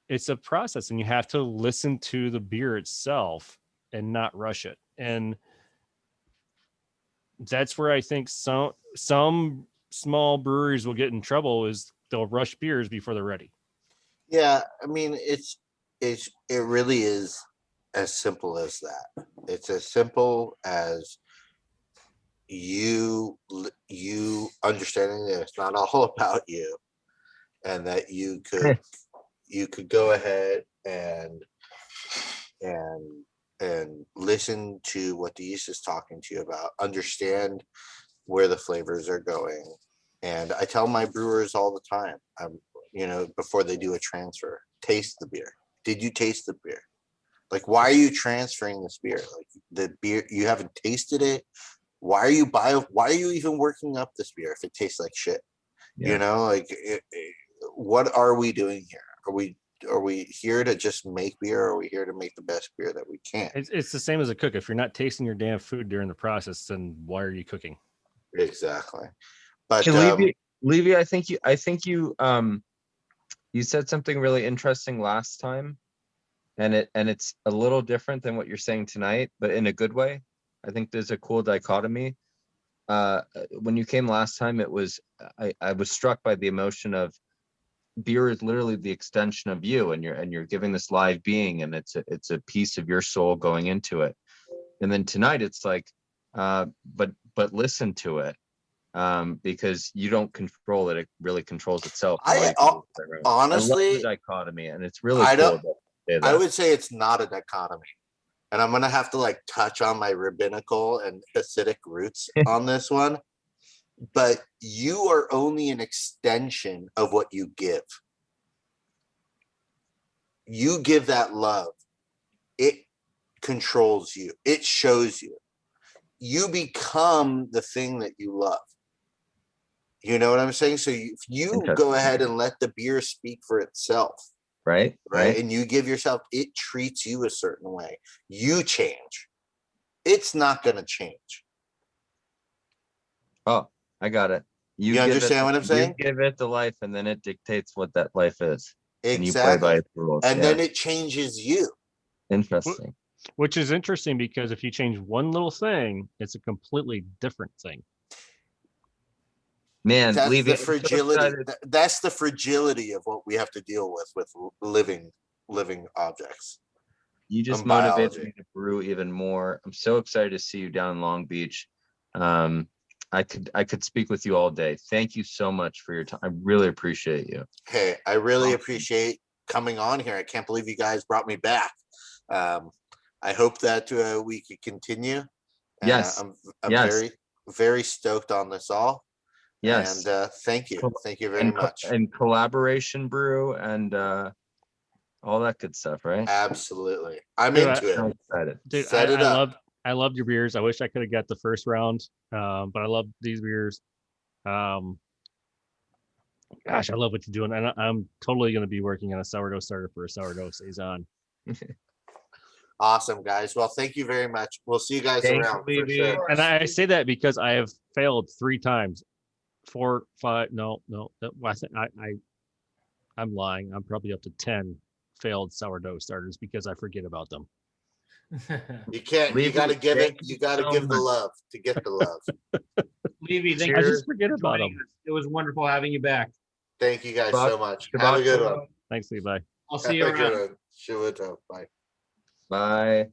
It's a process, and you have to listen to the beer itself and not rush it. And that's where I think some small breweries will get in trouble, is they'll rush beers before they're ready. Yeah, I mean, it really is as simple as that. It's as simple as you understanding that it's not all about you, and that you could go ahead and listen to what the yeast is talking to you about, understand where the flavors are going. And I tell my brewers all the time, before they do a transfer, taste the beer. Did you taste the beer? Like, why are you transferring this beer? Like, the beer, you haven't tasted it. Why are you even working up this beer if it tastes like shit? Yeah. What are we doing here? Are we here to just make beer, or are we here to make the best beer that we can? It's the same as a cook. If you're not tasting your damn food during the process, then why are you cooking? Exactly. But Hey, Levy, I think you said something really interesting last time, and it's a little different than what you're saying tonight, but in a good way. I think there's a cool dichotomy. When you came last time, I was struck by the emotion of beer is literally the extension of you, and you're giving this live being, and it's a piece of your soul going into it. And then tonight it's like, but listen to it, because you don't control it; it really controls itself. Honestly, I love the dichotomy, and it's really cool. I would say it's not a dichotomy, and I'm gonna have to touch on my rabbinical and Hasidic roots on this one. But you are only an extension of what you give. You give that love. It controls you. It shows you. You become the thing that you love. You know what I'm saying? So if you go ahead and let the beer speak for itself, right, and you give yourself, it treats you a certain way. You change. It's not going to change. Oh, I got it. You understand what I'm saying? You give it the life, and then it dictates what that life is. Exactly. And you play by its rules. And then it changes you. Interesting. Which is interesting, because if you change one little thing, it's a completely different thing. Man, that's the fragility. That's the fragility of what we have to deal with living objects. You just motivated me to brew even more. I'm so excited to see you down in Long Beach. I could speak with you all day. Thank you so much for your time. I really appreciate you. Hey, I really appreciate coming on here. I can't believe you guys brought me back. I hope that we could continue. Yes. I'm very, very stoked on this all. Yes. And thank you. Thank you very much. And collaboration brew and all that good stuff, right? Absolutely. I'm into it. I'm excited. Dude, Set it up. I loved your beers. I wish I could have got the first round, but I love these beers. Gosh, I love what you're doing. And I'm totally going to be working on a sourdough starter for a sourdough saison. Awesome, guys. Well, thank you very much. We'll see you guys around. For sure. And I say that because I have failed 3 times. 4, 5. No. I'm lying. I'm probably up to 10 failed sourdough starters because I forget about them. You can't. You got to give it. You got to give the love to get the love. Levy, thank I you. just forget about them. It was wonderful having you back. Thank you guys so much. Have a good one. Thanks, Levi. I'll see you around. Sure. Bye. Bye.